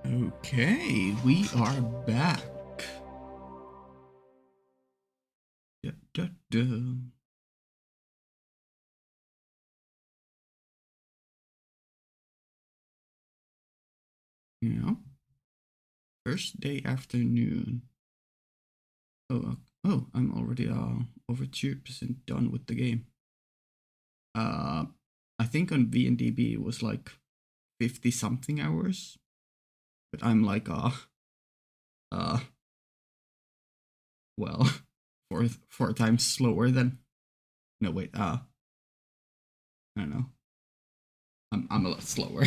Okay, we are back. Da, da, da. Yeah. Thursday afternoon. Oh, I'm already over 2% done with the game. I think on VNDB it was like 50 something hours, but I'm like uh well, four times slower than. No, wait. I don't know. I'm a lot slower.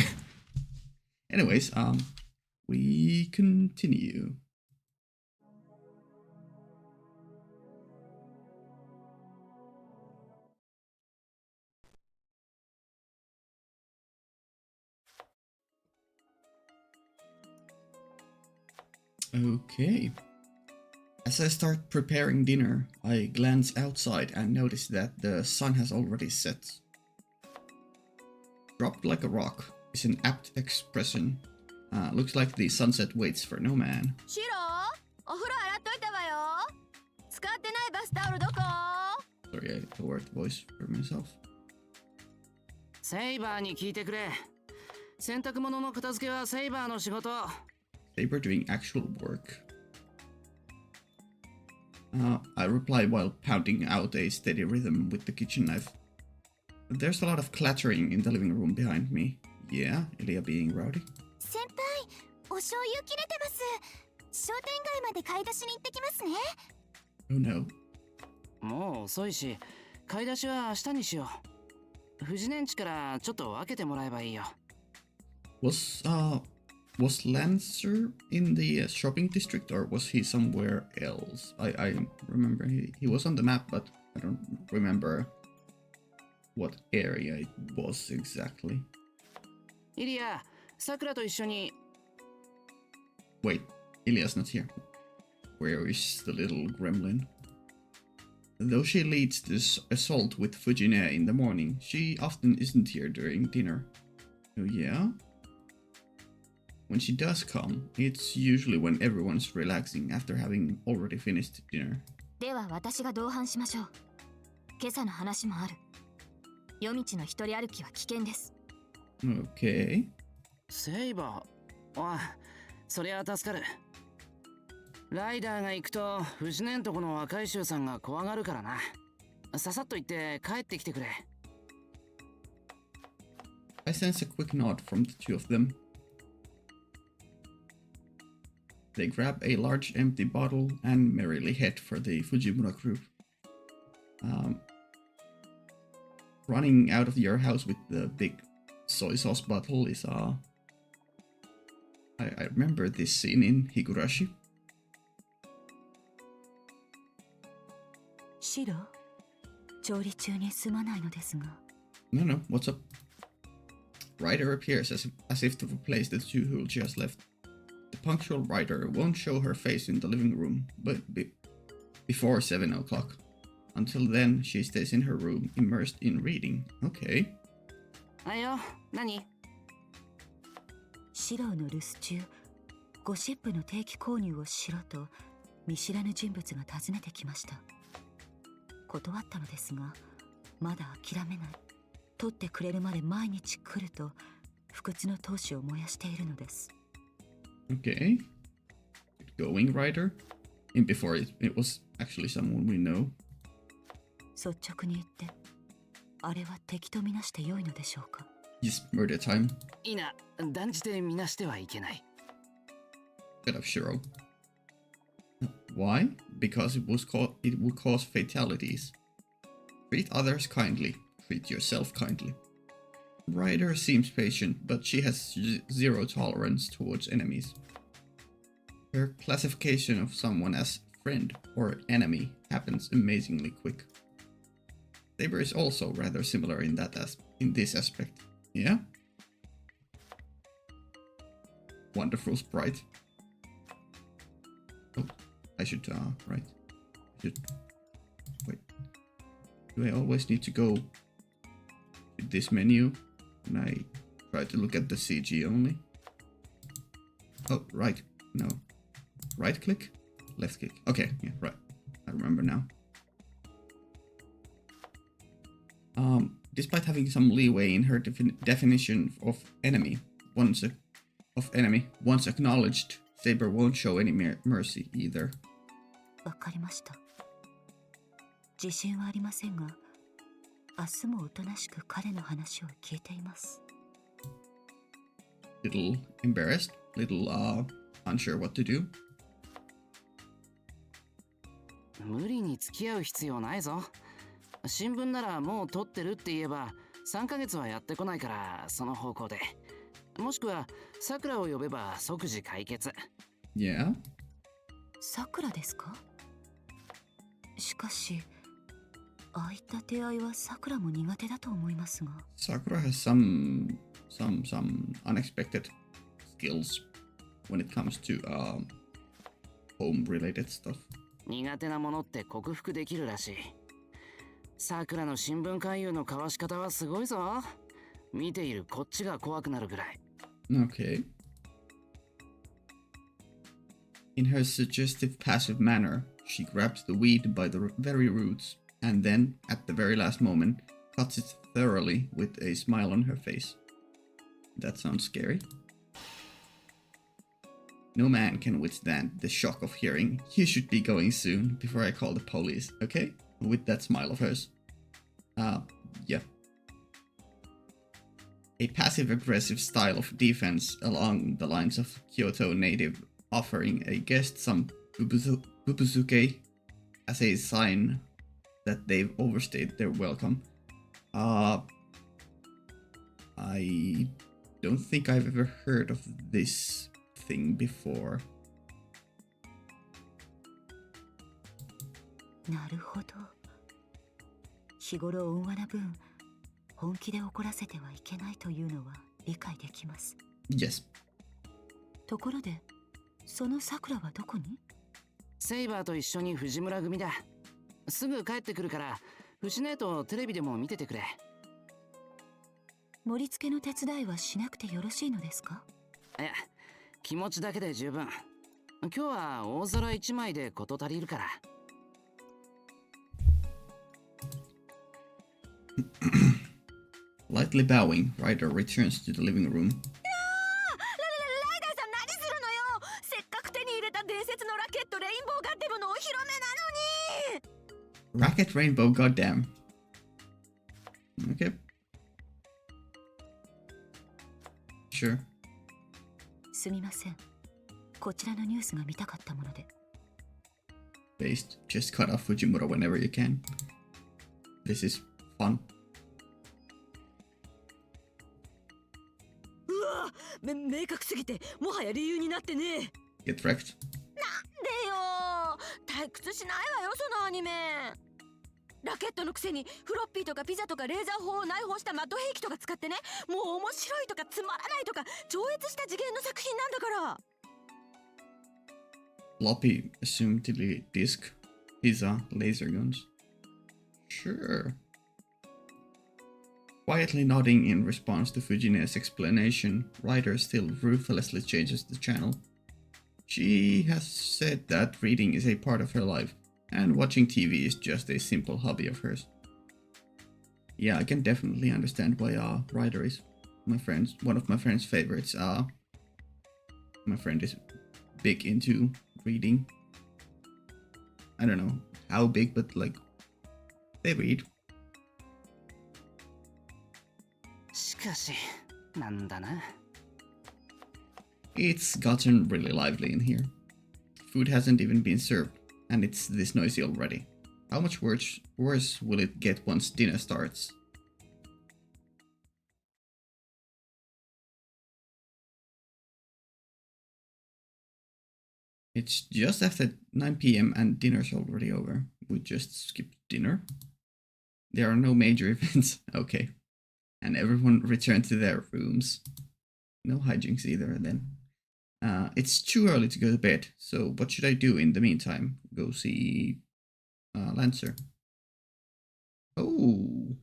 Anyways, we continue. Okay. As I start preparing dinner, I glance outside and notice that the sun has already set. Dropped like a rock is an apt expression. Looks like the sunset waits for no man. Shiro, お風呂洗っといたわよ。使ってないバスタオルどこ? Sorry, I lowered the voice for myself. セイバーに聞いてくれ。洗濯物の片付けはセイバーの仕事。Saber doing actual work. I reply while pounding out a steady rhythm with the kitchen knife. There's a lot of clattering in the living room behind me. Yeah, Ilya being rowdy. 先輩、お醤油切れてます。商店街まで買い出しに行ってきますね。Oh no. もう遅いし、買い出しは明日にしよう。藤年地からちょっと分けてもらえばいいよ。Was Lancer in the shopping district, or was he somewhere else? I remember he was on the map, but I don't remember what area it was exactly. イリア、さくらと一緒に。Wait, Ilya's not here. Where is the little gremlin? Though she leads this assault with Fujine in the morning, she often isn't here during dinner. Oh yeah? When she does come, it's usually when everyone's relaxing after having already finished dinner. では私が同伴しましょう。今朝の話もある。夜道の一人歩きは危険です。Okay. セイバー。あ、そりゃ助かる。ライダーが行くと藤年とこの若い衆さんが怖がるからな。ささっと行って帰ってきてくれ。I sense a quick nod from the two of them. They grab a large empty bottle and merrily head for the Fujimura group. Running out of your house with the big soy sauce bottle is I remember this scene in Higurashi. シロ、調理中にすまないのですが。No, what's up? Ryder appears as if to replace the two who just left. The punctual Ryder won't show her face in the living room, but before 7 o'clock. Until then, she stays in her room, immersed in reading. Okay. はいよ、何？シロの留守中、ゴシップの定期購入をしろと見知らぬ人物が訪ねてきました。断ったのですが、まだ諦めない。取ってくれるまで毎日来ると不屈の闘志を燃やしているのです。Okay. Going Ryder? And before it was actually someone we know. 率直に言って、あれは敵とみなして良いのでしょうか? Yes, murder time. いいな、断じてみなしてはいけない。Shut up, Shiro. Why? Because it would cause fatalities. Treat others kindly. Treat yourself kindly. Ryder seems patient, but she has zero tolerance towards enemies. Her classification of someone as friend or enemy happens amazingly quick. Saber is also rather similar in this aspect. Yeah? Wonderful sprite. Oh, I should, right. Wait. Do I always need to go to this menu? And I try to look at the CG only? Oh, right. No. Right click? Left click. Okay, yeah, right. I remember now. Despite having some leeway in her definition of enemy, once acknowledged, Saber won't show any mercy either. わかりました。自信はありませんが、明日もおとなしく彼の話を聞いています。Little embarrassed, little unsure what to do. 無理に付き合う必要ないぞ。新聞ならもう撮ってるって言えば3ヶ月はやってこないからその方向で。もしくはさくらを呼べば即時解決。Yeah? さくらですか？しかし、ああいった出会いはさくらも苦手だと思いますが。Sakura has some unexpected skills when it comes to home related stuff. 苦手なものって克服できるらしい。さくらの新聞勧誘の交わし方はすごいぞ。見ているこっちが怖くなるぐらい。Okay. In her suggestive passive manner, she grabs the weed by the very roots and then, at the very last moment, cuts it thoroughly with a smile on her face. That sounds scary. No man can withstand the shock of hearing, "You should be going soon," before I call the police, okay? With that smile of hers. Yeah. A passive-aggressive style of defense along the lines of Kyoto native offering a guest some bubuzuke as a sign that they've overstayed their welcome. I don't think I've ever heard of this thing before. なるほど。日頃温和な分、本気で怒らせてはいけないというのは理解できます。Yes. ところで、そのさくらはどこに？セイバーと一緒に藤村組だ。すぐ帰ってくるから藤姉とテレビでも見ててくれ。盛り付けの手伝いはしなくてよろしいのですか？いや、気持ちだけで十分。今日は大皿一枚で事足りるから。Lightly bowing, Ryder returns to the living room. ライダーさん何するのよ。せっかく手に入れた伝説のラケットレインボーガッデムのお披露目なのに。 Racket Rainbow, goddamn. Okay. Sure. すみません。こちらのニュースが見たかったもので。Based, just cut off Fujimura whenever you can. This is fun. うわ、明確すぎてもはや理由になってね。Get wrecked. なんでよ。退屈しないわよそのアニメ。ラケットのくせにフロッピーとかピザとかレーザー砲を内包したマット兵器とか使ってね、もう面白いとかつまらないとか超越した次元の作品なんだから。Floppy, assumedly disc, pizza, laser guns. Sure. Quietly nodding in response to Fujine's explanation, Ryder still ruthlessly changes the channel. She has said that reading is a part of her life, and watching TV is just a simple hobby of hers. Yeah, I can definitely understand why Ryder is one of my friend's favorites. My friend is big into reading. I don't know how big, but like they read. しかし、なんだな。It's gotten really lively in here. Food hasn't even been served, and it's this noisy already. How much worse will it get once dinner starts? It's just after 9 p.m. and dinner's already over. We just skipped dinner. There are no major events. Okay. And everyone returned to their rooms. No hijinks either then. It's too early to go to bed, so what should I do in the meantime? Go see Lancer. Oh.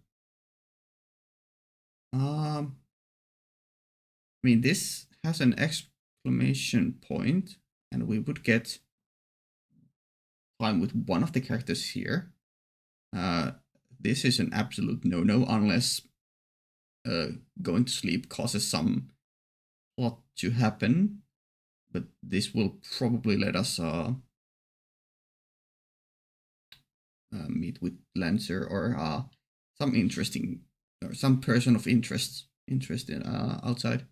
I mean, this has an exclamation point, and we would get time with one of the characters here. This is an absolute no-no unless going to sleep causes some plot to happen, but this will probably let us meet with Lancer or some interesting or some person of interest in outside.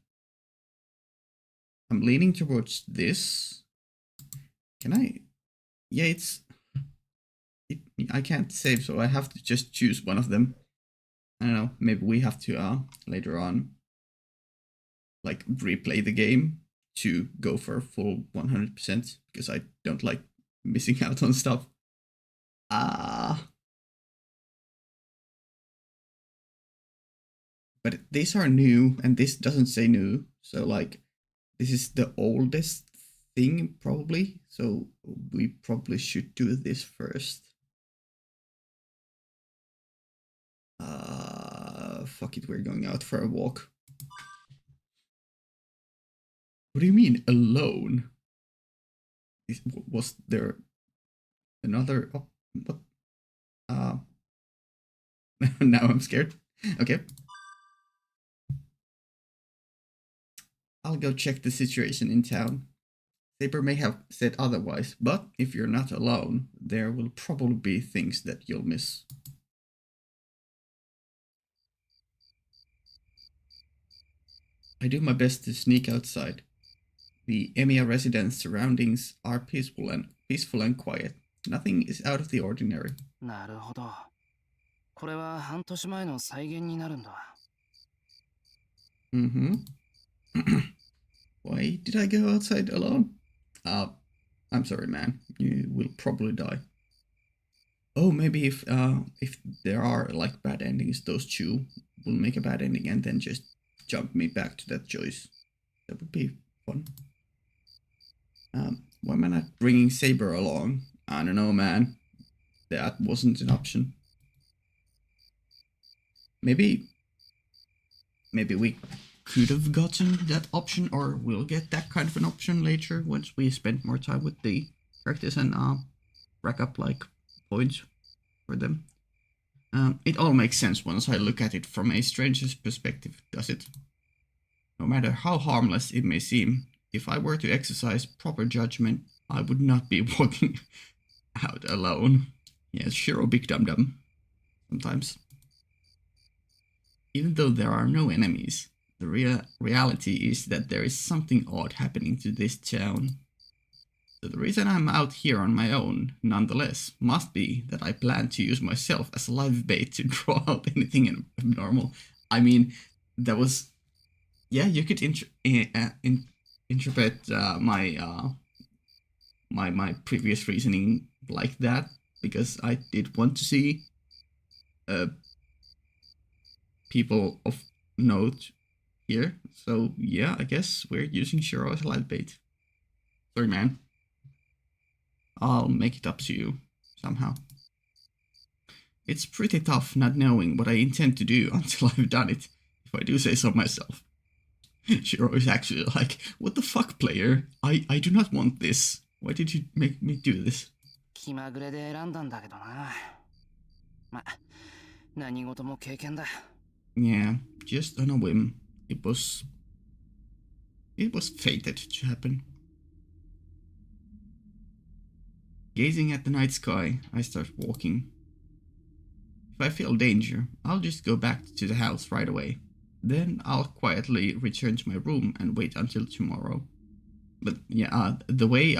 I'm leaning towards this. Can I? Yeah, I can't save, so I have to just choose one of them. I don't know, maybe we have to later on like replay the game to go for full 100% because I don't like missing out on stuff. But these are new and this doesn't say new, so like this is the oldest thing probably, so we probably should do this first. Fuck it, we're going out for a walk. What do you mean alone? Was there another? Oh, what? Now I'm scared. Okay. I'll go check the situation in town. Saber may have said otherwise, but if you're not alone, there will probably be things that you'll miss. I do my best to sneak outside. The Emiya residence surroundings are peaceful and quiet. Nothing is out of the ordinary. なるほど。これは半年前の再現になるんだ。Mm-hmm. Why did I go outside alone? I'm sorry, man. You will probably die. Oh, maybe if there are like bad endings, those two will make a bad ending and then just jump me back to that choice. That would be fun. Why am I not bringing Saber along? I don't know, man. That wasn't an option. Maybe we could have gotten that option, or we'll get that kind of an option later once we spend more time with the characters and rack up like points for them. It all makes sense once I look at it from a stranger's perspective, does it? No matter how harmless it may seem, if I were to exercise proper judgment, I would not be walking out alone. Yes, sure, big dum-dum. Sometimes. Even though there are no enemies, the reality is that there is something odd happening to this town. So the reason I'm out here on my own, nonetheless, must be that I plan to use myself as live bait to draw out anything abnormal. I mean, that was... Yeah, you could interpret my previous reasoning like that, because I did want to see people of note here. So yeah, I guess we're using Shiro as a live bait. Sorry, man. I'll make it up to you somehow. It's pretty tough not knowing what I intend to do until I've done it, if I do say so myself. Shiro is actually like, what the fuck, player? I do not want this. Why did you make me do this? 気まぐれで選んだんだけどな。ま、何事も経験だ。Yeah, just on a whim. It was fated to happen. Gazing at the night sky, I start walking. If I feel danger, I'll just go back to the house right away. Then I'll quietly return to my room and wait until tomorrow. But yeah, the way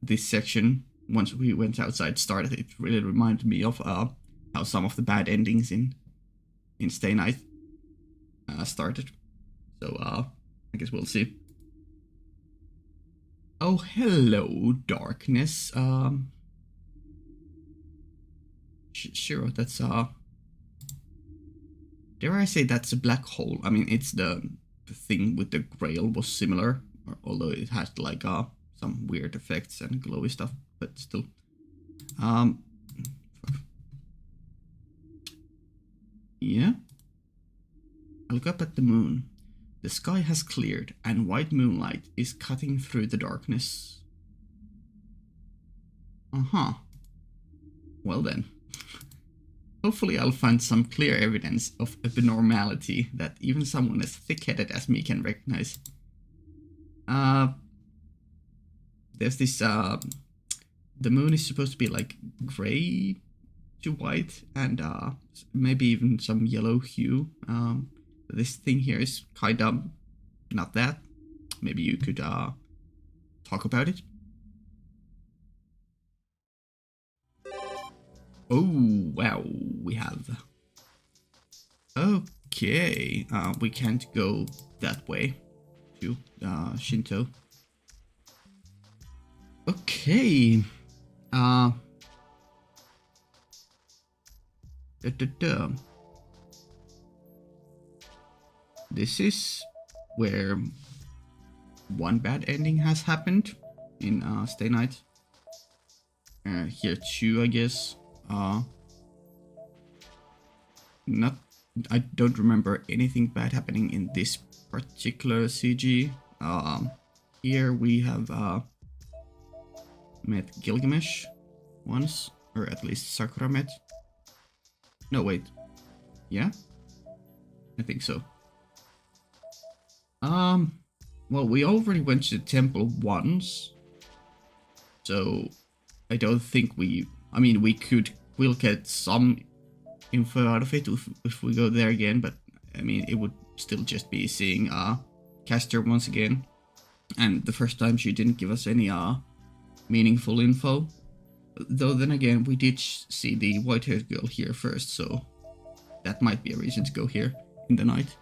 this section, once we went outside, started, it really reminded me of how some of the bad endings in Stay Night started. So I guess we'll see. Oh, hello, darkness. Sure, that's dare I say that's a black hole? I mean, it's the thing with the grail was similar, although it has like some weird effects and glowy stuff, but still. Yeah. I look up at the moon. The sky has cleared, and white moonlight is cutting through the darkness. Uh-huh. Well then. Hopefully I'll find some clear evidence of abnormality that even someone as thick-headed as me can recognize. There's this, the moon is supposed to be like gray to white and maybe even some yellow hue. This thing here is kind of not that. Maybe you could talk about it. Oh, wow, we have. Okay, we can't go that way to Shinto. Okay, This is where one bad ending has happened in Stay Night. Here too, I guess. I don't remember anything bad happening in this particular CG. Here we have met Gilgamesh once, or at least Sakura met. No, wait. Yeah? I think so. Well, we already went to the temple once, so I don't think I mean, we'll get some info out of it if we go there again, but I mean, it would still just be seeing Caster once again. And the first time she didn't give us any meaningful info. Though then again, we did see the white-haired girl here first, so that might be a reason to go here in the night.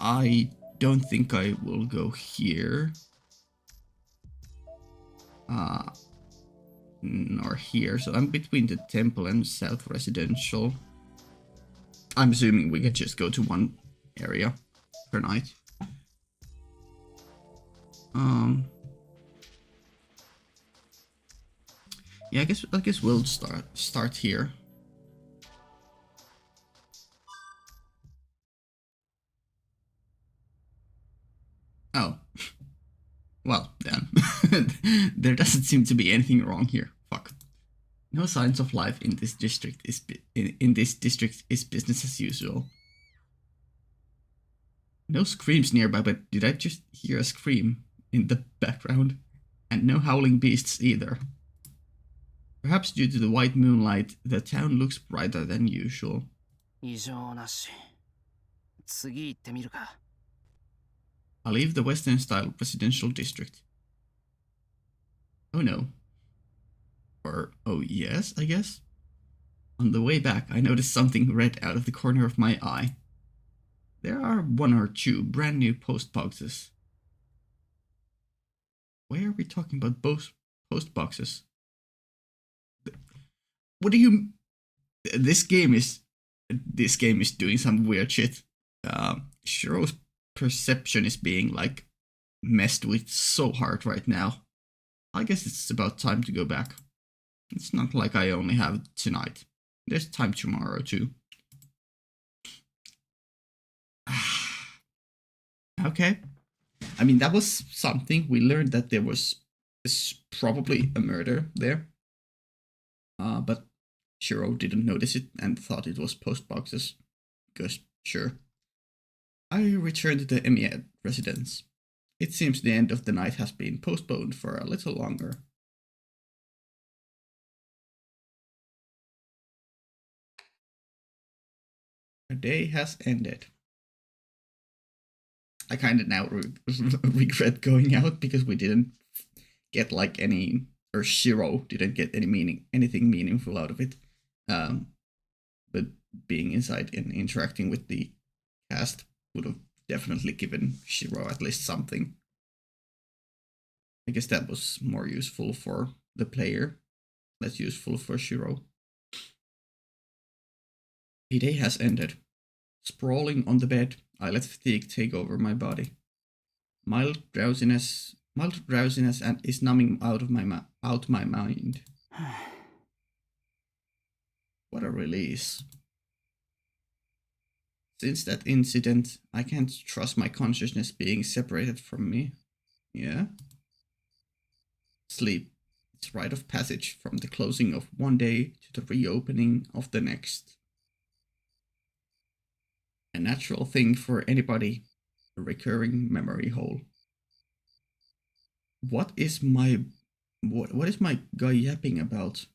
I don't think I will go here. Nor here, so I'm between the temple and South Residential. I'm assuming we can just go to one area per night. Yeah, I guess we'll start here. Oh. Well, then. There doesn't seem to be anything wrong here. Fuck. No signs of life in this district is business as usual. No screams nearby, but did I just hear a scream in the background? And no howling beasts either. Perhaps due to the white moonlight, the town looks brighter than usual. 異常なし。次行ってみるか。I leave the Western-style residential district. Oh no. Or, oh yes, I guess? On the way back, I noticed something red out of the corner of my eye. There are one or two brand new post boxes. Why are we talking about both post boxes? What do you... This game is doing some weird shit. Shiro's perception is being like messed with so hard right now. I guess it's about time to go back. It's not like I only have tonight. There's time tomorrow too. Okay. I mean, that was something. We learned that there was probably a murder there. But Shiro didn't notice it and thought it was post boxes. Because, sure. I returned to the Emiad residence. It seems the end of the night has been postponed for a little longer. A day has ended. I kind of now regret going out because we didn't get like any, or Shiro didn't get anything meaningful out of it. But being inside and interacting with the cast would have definitely given Shiro at least something. I guess that was more useful for the player, less useful for Shiro. A day has ended. Sprawling on the bed, I let fatigue take over my body. Mild drowsiness and is numbing out my mind. What a release. Since that incident, I can't trust my consciousness being separated from me. Yeah? Sleep. It's rite of passage from the closing of one day to the reopening of the next. A natural thing for anybody. A recurring memory hole. What is my guy yapping about?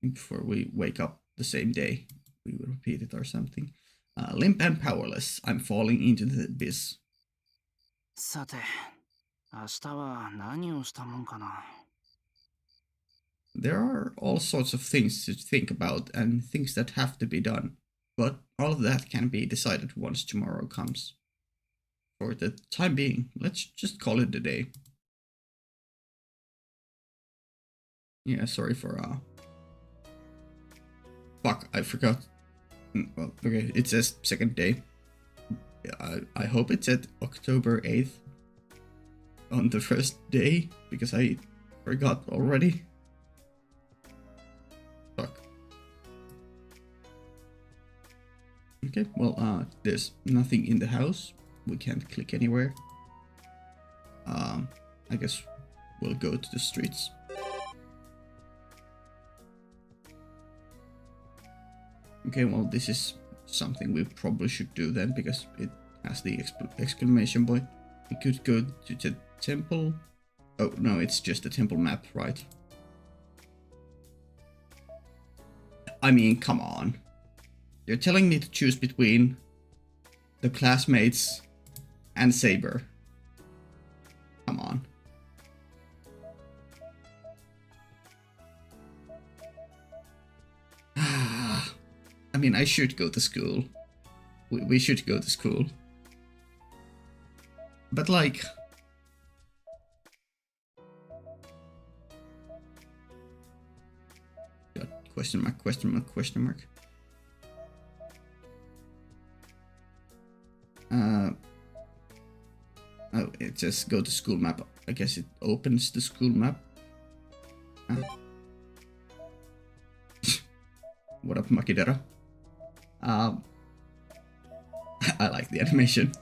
Before we wake up the same day, we will repeat it or something. Limp and powerless. I'm falling into the abyss. さて、明日は何をしたもんかな。There are all sorts of things to think about and things that have to be done, but all of that can be decided once tomorrow comes. For the time being, let's just call it a day. Yeah, sorry for fuck, I forgot. Well, okay, it says second day. I hope it said October 8th on the first day, because I forgot already. Fuck. Okay, well, there's nothing in the house. We can't click anywhere. I guess we'll go to the streets. Okay, well, this is something we probably should do then, because it has the exclamation point. We could go to the temple. Oh, no, it's just the temple map, right? I mean, come on. You're telling me to choose between the classmates and Saber. Come on. I mean, I should go to school. We should go to school. But like... God, question mark, question mark, question mark. Oh, it says go to school map. I guess it opens the school map. What up, Makidera? I like the animation.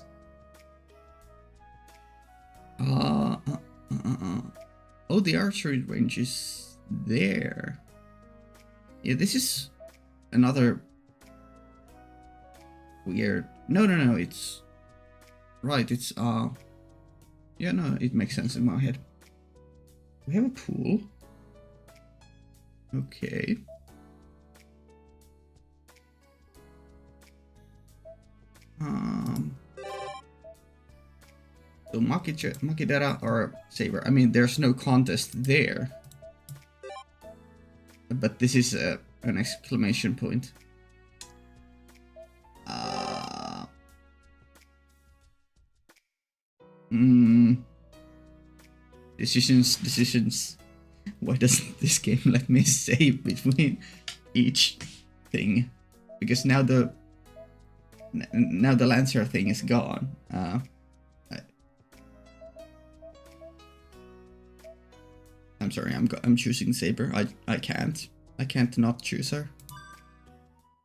Oh, the archery range is there. Yeah, this is another weird... No, it's... Right, it's, yeah, no, it makes sense in my head. We have a pool. Okay. So Makidera or Saber. I mean, there's no contest there. But this is an exclamation point. Decisions. Why doesn't this game let me save between each thing? Because now the Lancer thing is gone. I'm sorry, I'm choosing Saber. I can't not choose her.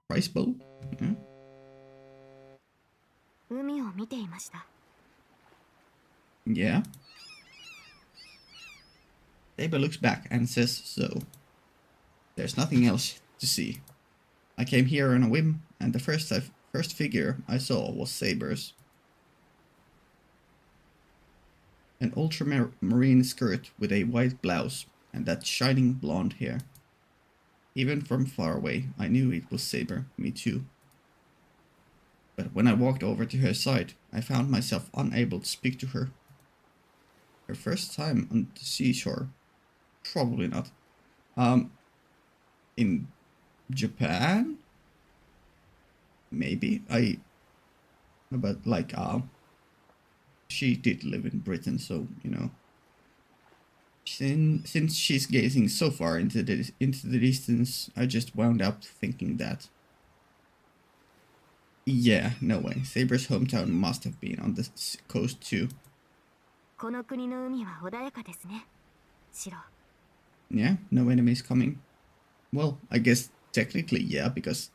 Price bow? Yeah. 海を見ていました。 Yeah. Saber looks back and says so. There's nothing else to see. I came here on a whim, and the first figure I saw was Saber's. An ultramarine skirt with a white blouse and that shining blonde hair. Even from far away, I knew it was Saber. Me too. But when I walked over to her side, I found myself unable to speak to her. Her first time on the seashore? Probably not. In Japan? Maybe. But like, she did live in Britain, so, you know. Since she's gazing so far into the distance, I just wound up thinking that. Yeah, no way. Saber's hometown must have been on the coast too. この国の海は穏やかですね。シロ。 Yeah, no enemies coming. Well, I guess technically yeah, because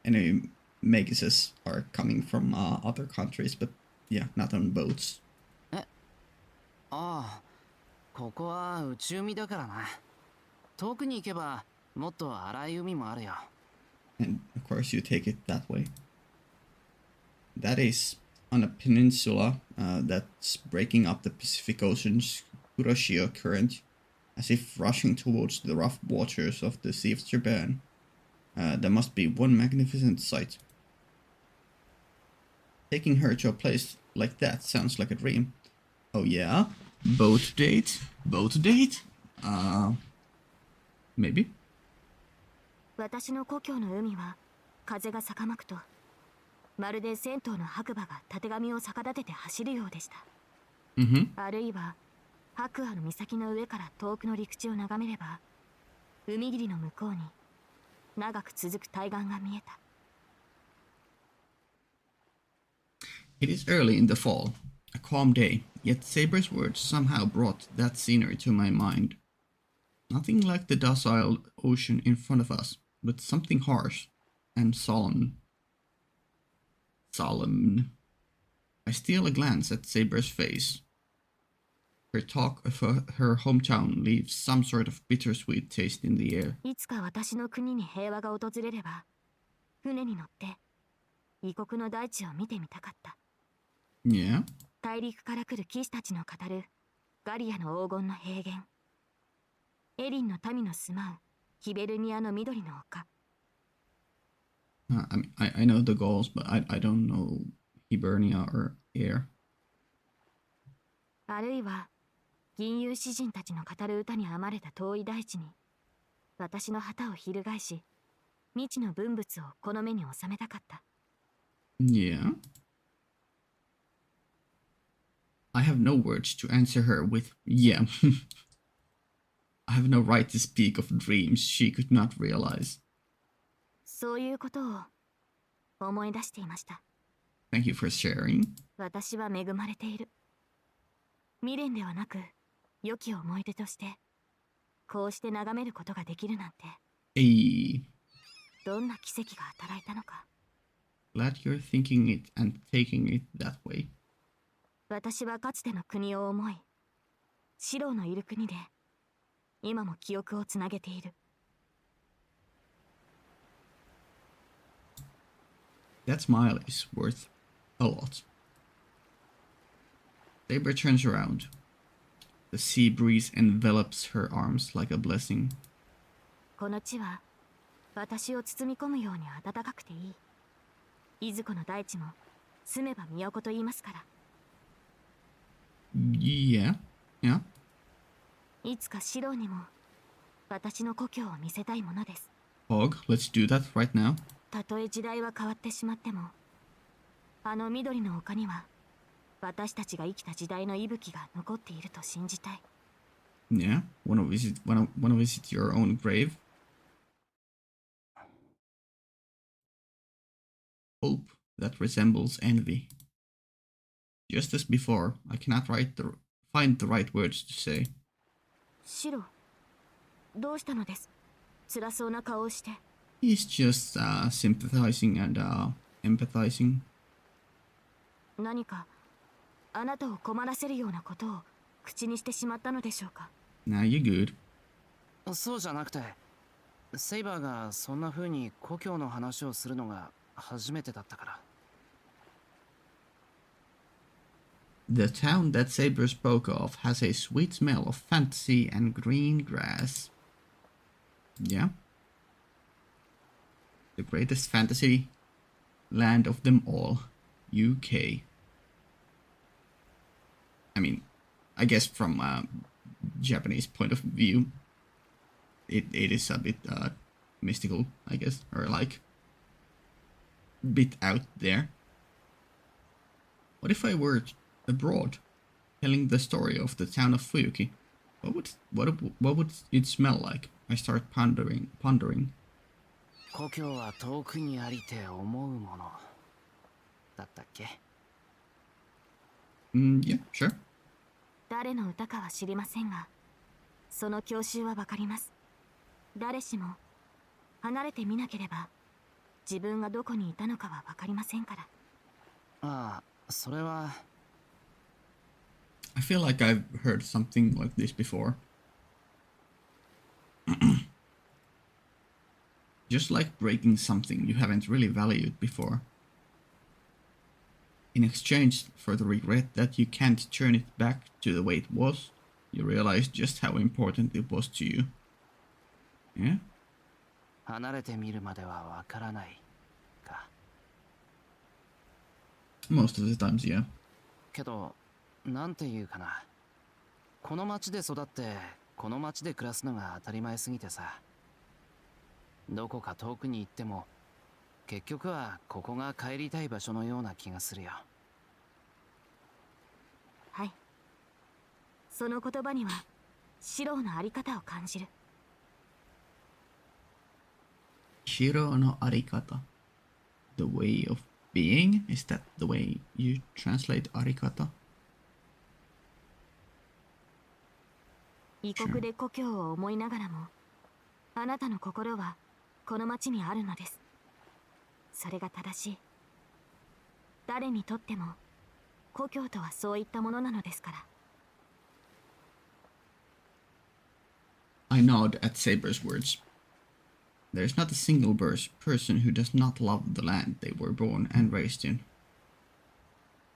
any Megases are coming from other countries, but yeah, not on boats. ああ、ここは内海だからな。遠くに行けばもっと荒い海もあるよ。And of course, you take it that way. That is on a peninsula that's breaking up the Pacific Ocean's Kuroshio current, as if rushing towards the rough waters of the Sea of Japan. There must be one magnificent sight. Taking her to a place like that sounds like a dream. Oh yeah? Boat date? Boat date? Maybe? 私の故郷の海は風が逆まくとまるで銭湯の白馬がたてがみを逆立てて走るようでした。あるいは白亜の岬の上から遠くの陸地を眺めれば海霧の向こうに長く続く対岸が見えた。It is early in the fall, a calm day, yet Saber's words somehow brought that scenery to my mind. Nothing like the docile ocean in front of us, but something harsh and solemn. Solemn. I steal a glance at Saber's face. Her talk of her hometown leaves some sort of bittersweet taste in the air. いつか私の国に平和が訪れれば、船に乗って異国の大地を見てみたかった。Yeah? 大陸から来る騎士たちの語るガリアの黄金の平原。エリンの民の住まうヒベルニアの緑の丘。I know the Gauls, but I don't know Hibernia or Air. あるいは銀融詩人たちの語る歌に編まれた遠い大地に私の旗を翻し未知の文物をこの目に収めたかった。 Yeah? I have no words to answer her with yeah. I have no right to speak of dreams she could not realize. そういうことを思い出していました。 Thank you for sharing. 私は恵まれている。未練ではなく良き思い出としてこうして眺めることができるなんて。Hey. どんな奇跡が働いたのか。 Glad you're thinking it and taking it that way. 私はかつての国を思い、シローのいる国で今も記憶をつなげている。 That smile is worth a lot. Saber turns around. The sea breeze envelops her arms like a blessing. この地は私を包み込むように暖かくていい。いずこの大地も住めば都と言いますから。 Yeah? Yeah? いつかシローにも私の故郷を見せたいものです。 Hog, let's do that right now. たとえ時代は変わってしまっても、あの緑の丘には私たちが生きた時代の息吹が残っていると信じたい。 Yeah? Wanna visit your own grave? Hope that resembles envy. Just as before, I cannot find the right words to say. シロー、どうしたのです？辛そうな顔をして。 He's just sympathizing and empathizing. 何かあなたを困らせるようなことを口にしてしまったのでしょうか。 Nah, you're good. そうじゃなくて、セイバーがそんな風に故郷の話をするのが初めてだったから。The town that Saber spoke of has a sweet smell of fantasy and green grass. Yeah? The greatest fantasy land of them all, UK. I mean, I guess from a Japanese point of view, it is a bit mystical, I guess, or like bit out there. What if I were abroad, telling the story of the town of Fuyuki? What would it smell like? I start pondering. 故郷は遠くにありて思うものだったっけ？ Yeah, sure. 誰の歌かは知りませんが、その郷愁はわかります。誰しも離れてみなければ自分がどこにいたのかは分かりませんから。ああ、それは。I feel like I've heard something like this before. Just like breaking something you haven't really valued before. In exchange for the regret that you can't turn it back to the way it was, you realize just how important it was to you. Yeah? 離れてみるまではわからないか。Most of the times, yeah. けど、なんていうかな。この町で育って、この町で暮らすのが当たり前すぎてさ。どこか遠くに行っても、結局はここが帰りたい場所のような気がするよ。はい。その言葉には、シロのあり方を感じる。Shiro no arikata. The way of being? Is that the way you translate arikata? 異国で故郷を思いながらも、あなたの心はこの町にあるのです。それが正しい。誰にとっても故郷とはそういったものなのですから。I nod at Saber's words. There's not a single person who does not love the land they were born and raised in.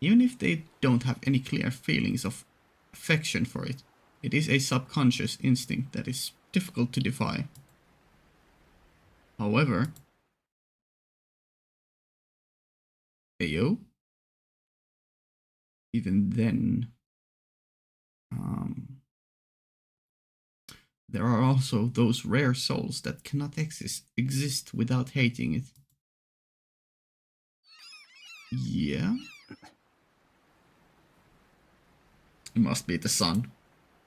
Even if they don't have any clear feelings of affection for it, it is a subconscious instinct that is difficult to defy. However, Ayo, even then, there are also those rare souls that cannot exist without hating it. Yeah? It must be the sun.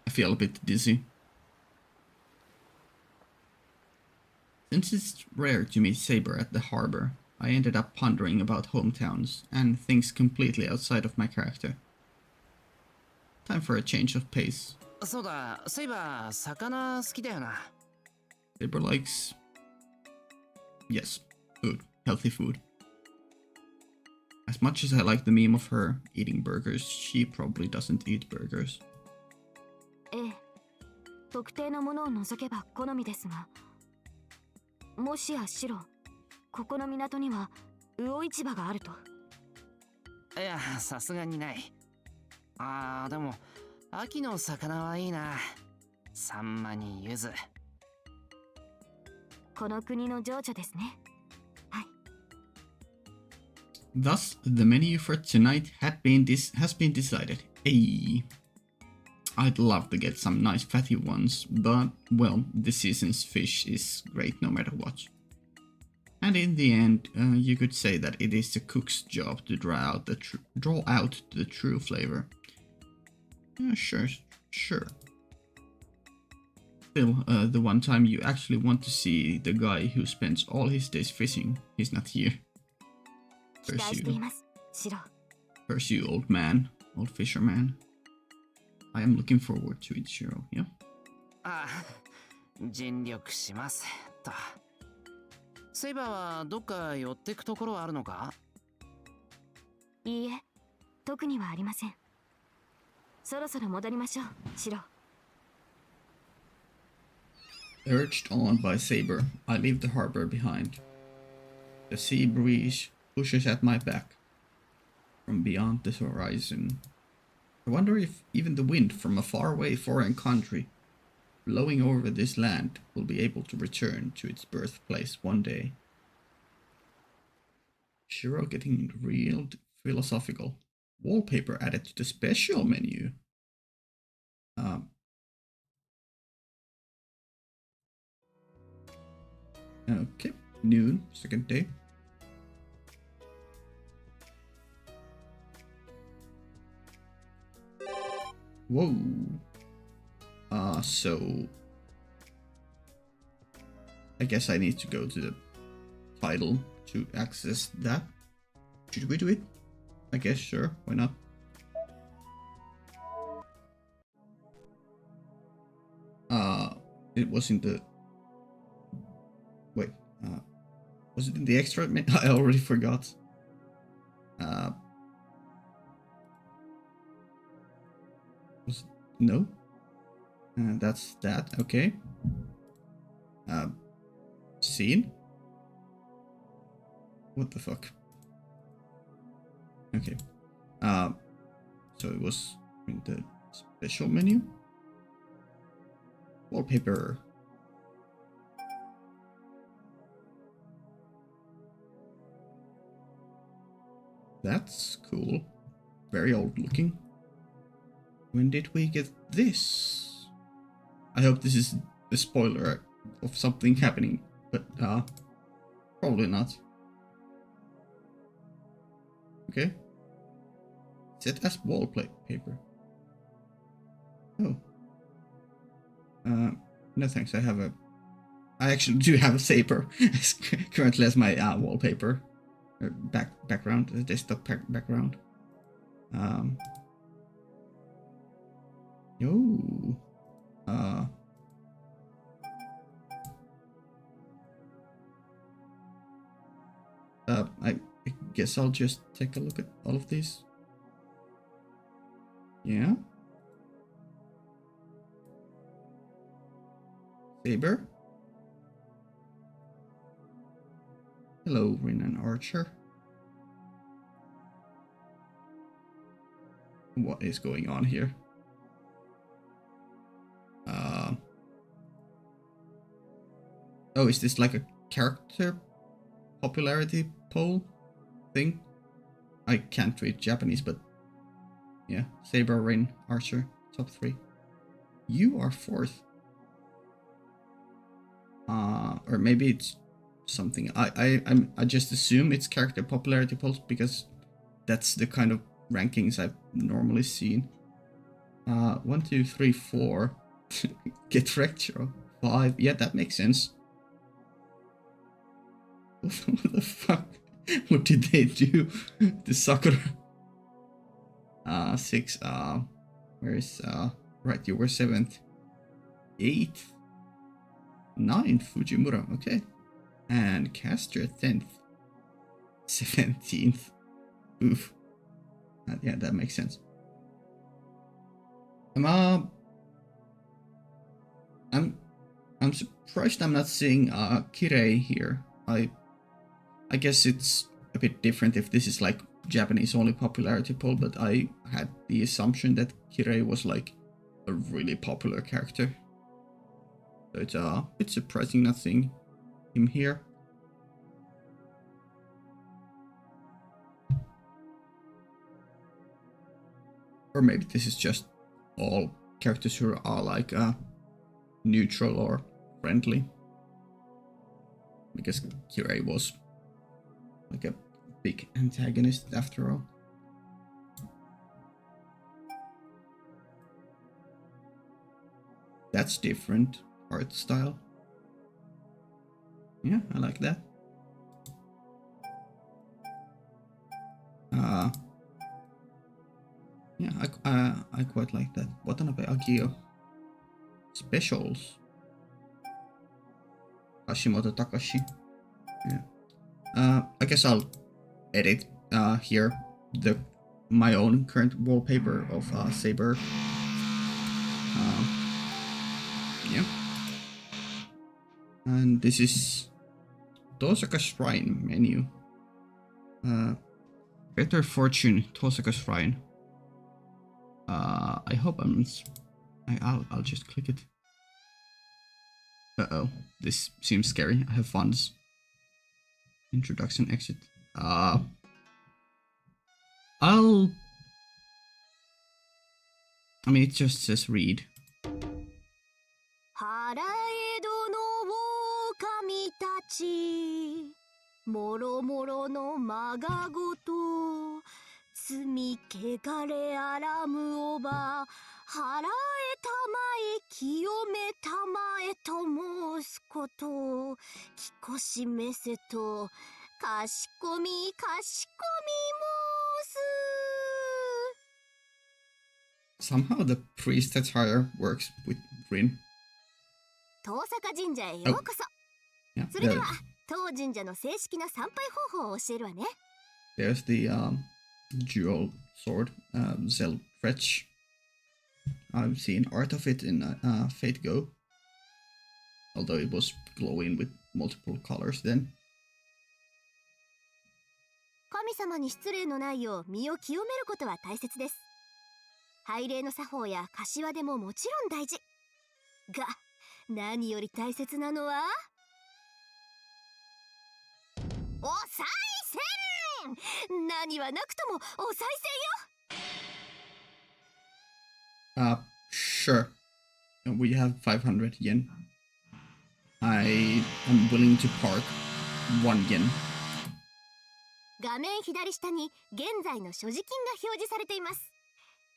I feel a bit dizzy. Since it's rare to meet Saber at the harbor, I ended up pondering about hometowns and things completely outside of my character. Time for a change of pace. そうだ、そういえば魚好きだよな。Saber likes... yes, food. Healthy food. As much as I like the meme of her eating burgers, she probably doesn't eat burgers. ええ、特定のものを除けば好みですが、もしやシロ、ここの港には魚市場があると。いや、さすがにない。ああ、でも秋の魚はいいな。サンマにユズ。この国の情緒ですね。はい。Thus, the menu for tonight has been decided. Hey, I'd love to get some nice fatty ones, but, well, this season's fish is great no matter what. And in the end, you could say that it is the cook's job to draw out the true flavor. Sure. Still, the one time you actually want to see the guy who spends all his days fishing, he's not here. 期待しています、シロ。Curse you, old man, old fisherman. I am looking forward to it, Shiro, yeah? ああ、尽力しますと。セイバーはどっか寄ってくところはあるのか？いいえ、特にはありません。そろそろ戻りましょう、シロ。Urged on by Saber, I leave the harbor behind. The sea breeze pushes at my back from beyond the horizon. I wonder if even the wind from a faraway foreign country blowing over this land will be able to return to its birthplace one day. Shiro getting real philosophical. Wallpaper added to the special menu. Okay, noon, second day. Whoa. So I guess I need to go to the title to access that. Should we do it? I guess, sure, why not? It was in the... Wait, Was it in the extra? I already forgot. No? That's that, okay. Scene? What the fuck? Okay. So it was in the special menu? Wallpaper. That's cool. Very old looking. When did we get this? I hope this is a spoiler of something happening, but probably not. Okay. Set as wallpaper. Oh. No thanks, I actually do have a saber currently as my wallpaper. Background, desktop background. Oh. I guess I'll just take a look at all of these. Yeah. Saber. Hello, Renan Archer. What is going on here? Oh, is this like a character popularity poll thing? I can't read Japanese, but yeah. Saber, Rain, Archer, top 3. You are 4th. Or maybe it's something. I just assume it's character popularity polls because that's the kind of rankings I've normally seen. 1, 2, 3, 4. Get retro. 5. Yeah, that makes sense. What the fuck? What did they do? The Sakura. 6. Where is right, you were 7th. 8th. 9th, Fujimura, okay. And Caster 10th. 17th. Oof. Yeah, that makes sense. I'm surprised I'm not seeing Kirei here. I guess it's a bit different if this is like Japanese only popularity poll, but I had the assumption that Kirei was like a really popular character. So it's a bit surprising not seeing him here. Or maybe this is just all characters who are like neutral or friendly. Because Kirei was like a big antagonist after all. That's different art style. Yeah, I like that. Yeah, I quite like that. Watanabe Agio. Specials. Hashimoto Takashi. Yeah. I guess I'll edit here my own current wallpaper of Saber. Yeah. And this is Tosaka Shrine menu. Better Fortune Tosaka Shrine. I hope I'll just click it. Uh-oh, this seems scary. I have funds. Introduction, exit. I mean, it just says read. 腹江戸の狼たちもろもろのまがごと罪汚れあらむおば払えたまえ清めたまえと申すこときこしめせとかしこみ申す Somehow the priest attire works with Rin. 遠坂神社へようこそ Yeah, それでは当神社の正式な参拝方法を教えるわね。There's the dual sword, Zelfretch. I've seen art of it in Fate Go, although it was glowing with multiple colors then. 神様に失礼のないよう身を清めることは大切です。拝礼の作法や柏でももちろん大事。が、何より大切なのはお賽銭。何はなくともお賽銭よ。Sure. We have 500 yen. I am willing to park 1 yen. 画面左下に現在の所持金が表示されています。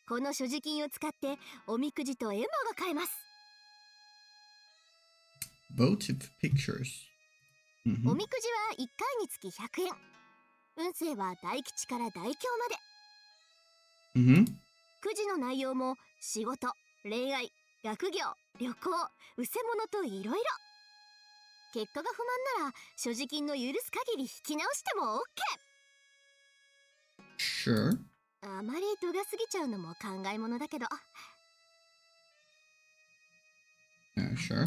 この所持金を使っておみくじと絵馬が買えます。Votive pictures. おみくじは1回につき100円。運勢は大吉から大凶まで。くじの内容も仕事、恋愛、学業、旅行、うせ者といろいろ。結果が不満なら所持金の許す限り引き直しても OK。 Sure. あまり度が過ぎちゃうのも考えものだけど。Sure. エ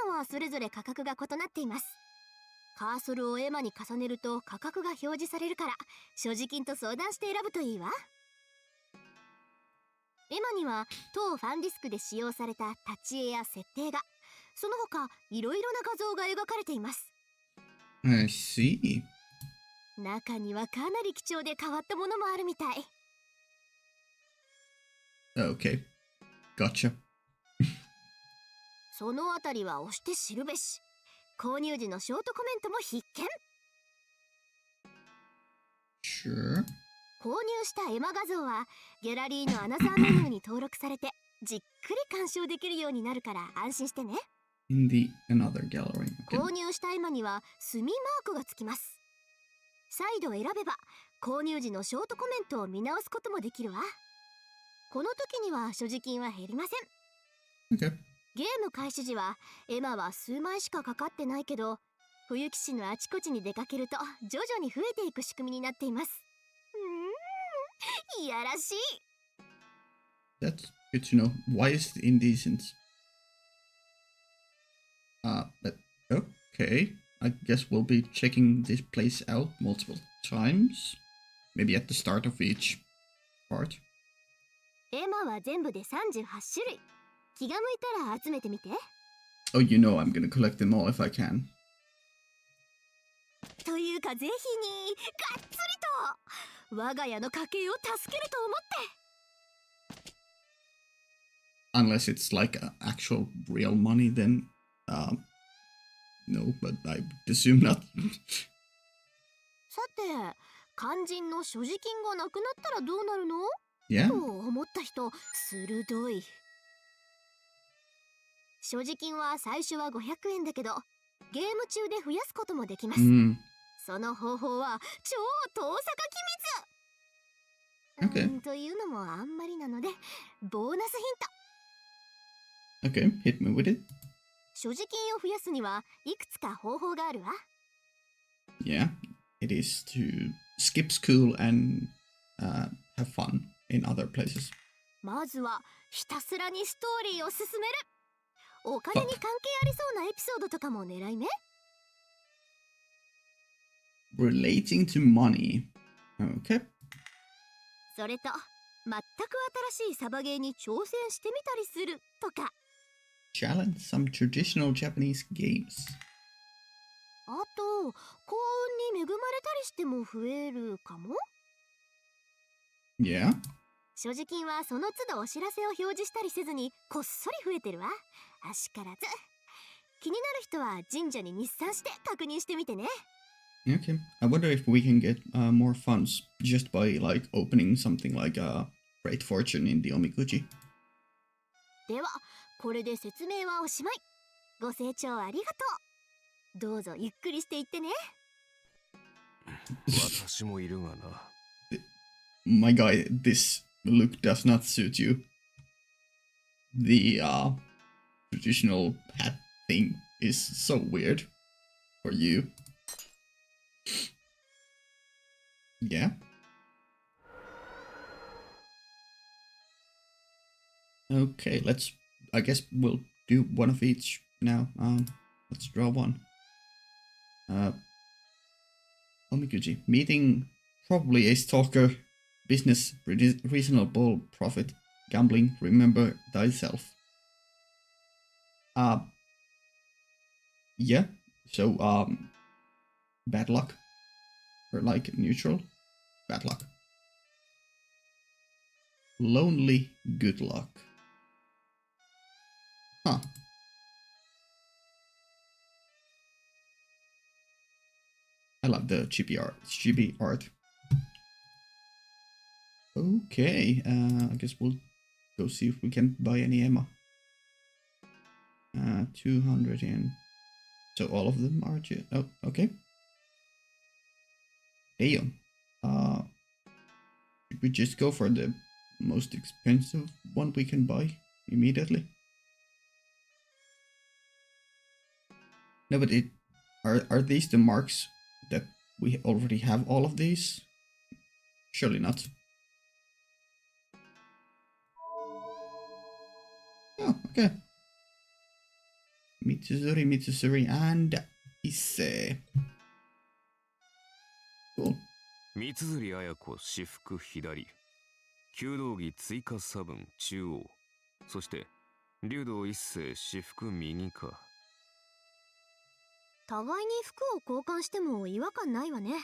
マはそれぞれ価格が異なっています。カーソルをエマに重ねると価格が表示されるから、所持金と相談して選ぶといいわ。エマには当ファンディスクで使用された立ち絵や設定が、その他いろいろな画像が描かれています。I see. 中にはかなり貴重で変わったものもあるみたい。Okay. Gotcha. そのあたりは押して知るべし。購入時のショートコメントも必見。Sure. 購入したエマ画像はギャラリーのアナザーメニューに登録されてじっくり鑑賞できるようになるから安心してね。In the another gallery. Okay. 購入したエマには墨マークがつきます。再度選べば購入時のショートコメントを見直すこともできるわ。この時には所持金は減りません。 Okay. ゲーム開始時はエマは数枚しかかかってないけど、冬騎士のあちこちに出かけると徐々に増えていく仕組みになっています。いやらしい。 That's good to know. Why is it indecent? But okay. I guess we'll be checking this place out multiple times. Maybe at the start of each part. エマは全部で38種類。気が向いたら集めてみて。Oh, you know I'm gonna collect them all if I can. というかぜひにがっつりと我が家の家計を助けると思って。 Unless it's like actual real money, then no, but I assume not. さて、肝心の所持金がなくなったらどうなるの？ Yeah. と思った人、鋭い。所持金は最初は500円だけど、ゲーム中で増やすこともできます。その方法は超遠坂機密。というのもあんまりなので、ボーナスヒント。 Okay, hit me with it. 所持金を増やすにはいくつか方法があるわ。 Yeah, it is to skip school and have fun in other places. まずはひたすらにストーリーを進める。お金に関係ありそうなエピソードとかも狙い目。 Relating to money. Okay. それと全く新しいサバゲーに挑戦してみたりするとか。 Challenge some traditional Japanese games. あと幸運に恵まれたりしても増えるかも。 Yeah. 所持金はその都度お知らせを表示したりせずにこっそり増えてるわ。あしからず。気になる人は神社に日産して確認してみてね。 Okay. I wonder if we can get more funds just by like opening something like Great Fortune in the Omikuji. ではこれで説明はおしまい。ご清聴ありがとう。どうぞゆっくりしていってね。私もいるがな。My guy, this look does not suit you. The traditional hat thing is so weird. for you. Yeah. Okay, I guess we'll do one of each now. Let's draw one. Omikuji. Meeting probably a stalker. Business, reasonable profit. Gambling, remember thyself. Yeah. So, bad luck. Or like neutral. Bad luck. Lonely, good luck. Huh. I love the chibi art. Okay, I guess we'll go see if we can buy any Emma. 200 yen. So all of them are just... Oh, okay. Damn. Should we just go for the most expensive one we can buy immediately? No, but are these the marks that we already have all of these? Surely not. Oh, okay. Mitsuzuri, and Issei. Cool. 三辻綾子私服左弓道着追加差分中央そして竜道一世私服右か互いに服を交換しても違和感ないわね。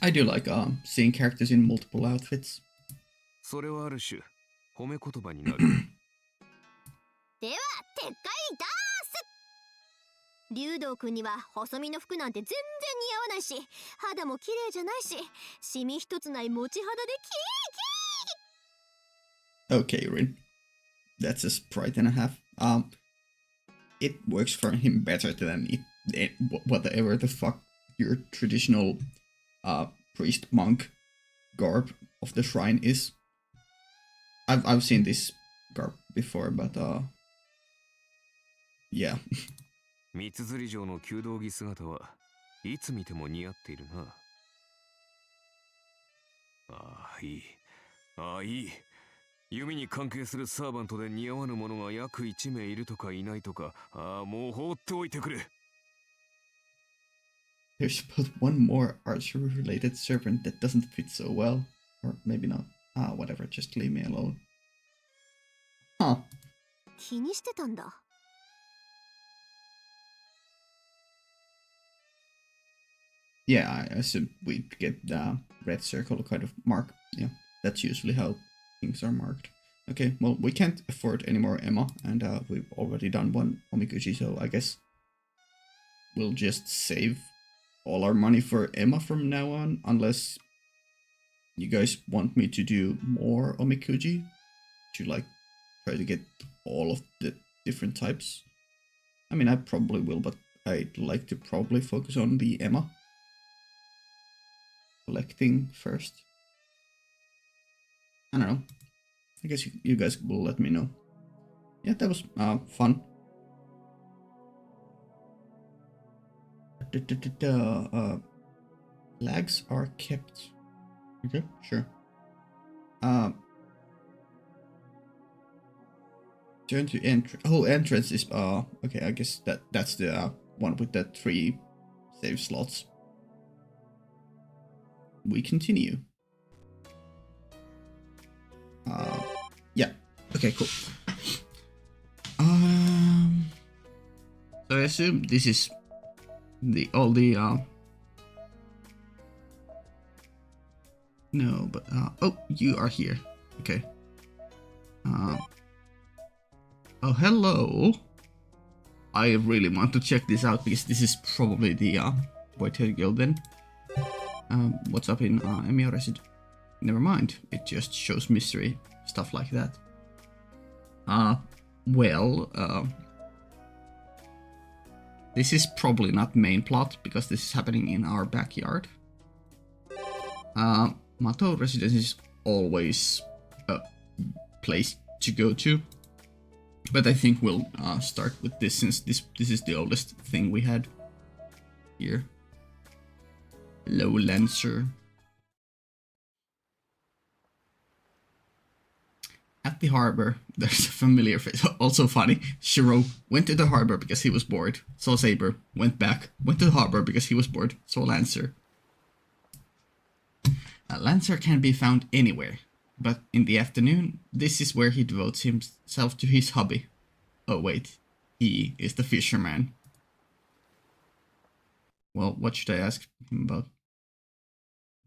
I do like seeing characters in multiple outfits. それはある種褒め言葉になるでは撤回だーす。竜道くんには細身の服なんて全然似合わないし、肌も綺麗じゃないし、シミ一つない持ち肌でキーキー。 Okay, Rin. That's a sprite and a half. It works for him better than whatever the fuck your traditional priest monk garb of the shrine is. I've seen this garb before, but yeah. 三辻城の弓道着姿はいつ見ても似合っているなああいいああいい弓に関係するサーバントで似合わぬ者が約1名いるとかいないとかああもう放っておいてくれ There's but one more archery related servant that doesn't fit so well. Or maybe not. Whatever, just leave me alone. Huh. 気にしてたんだ。Yeah, I assume we get the red circle kind of mark. Yeah, that's usually how things are marked. Okay, well, we can't afford any more Emma, and we've already done one Omikuji, so I guess we'll just save all our money for Emma from now on, unless you guys want me to do more Omikuji, to like try to get all of the different types. I mean, I probably will, but I'd like to probably focus on the Emma collecting first. I don't know. I guess you guys will let me know. Yeah, that was fun. Lags are kept. Okay, sure. Turn to entrance. Oh, entrance is okay. I guess that's the one with the 3 save slots. We continue. Yeah. Okay, cool. So I assume this is all the no, but oh, you are here. Okay. Oh, hello. I really want to check this out because this is probably the White-haired girl then. What's up in Himuro? Never mind. It just shows mystery stuff like that. Well, this is probably not main plot because this is happening in our backyard. Mato residence is always a place to go to. But I think we'll start with this since this is the oldest thing we had here. Low Lancer. At the harbor, there's a familiar face. Also funny, Shiro went to the harbor because he was bored. Saw Saber, went back, went to the harbor because he was bored. Saw Lancer. Lancer can be found anywhere, but in the afternoon, this is where he devotes himself to his hobby. Oh wait, he is the fisherman. Well, what should I ask him about?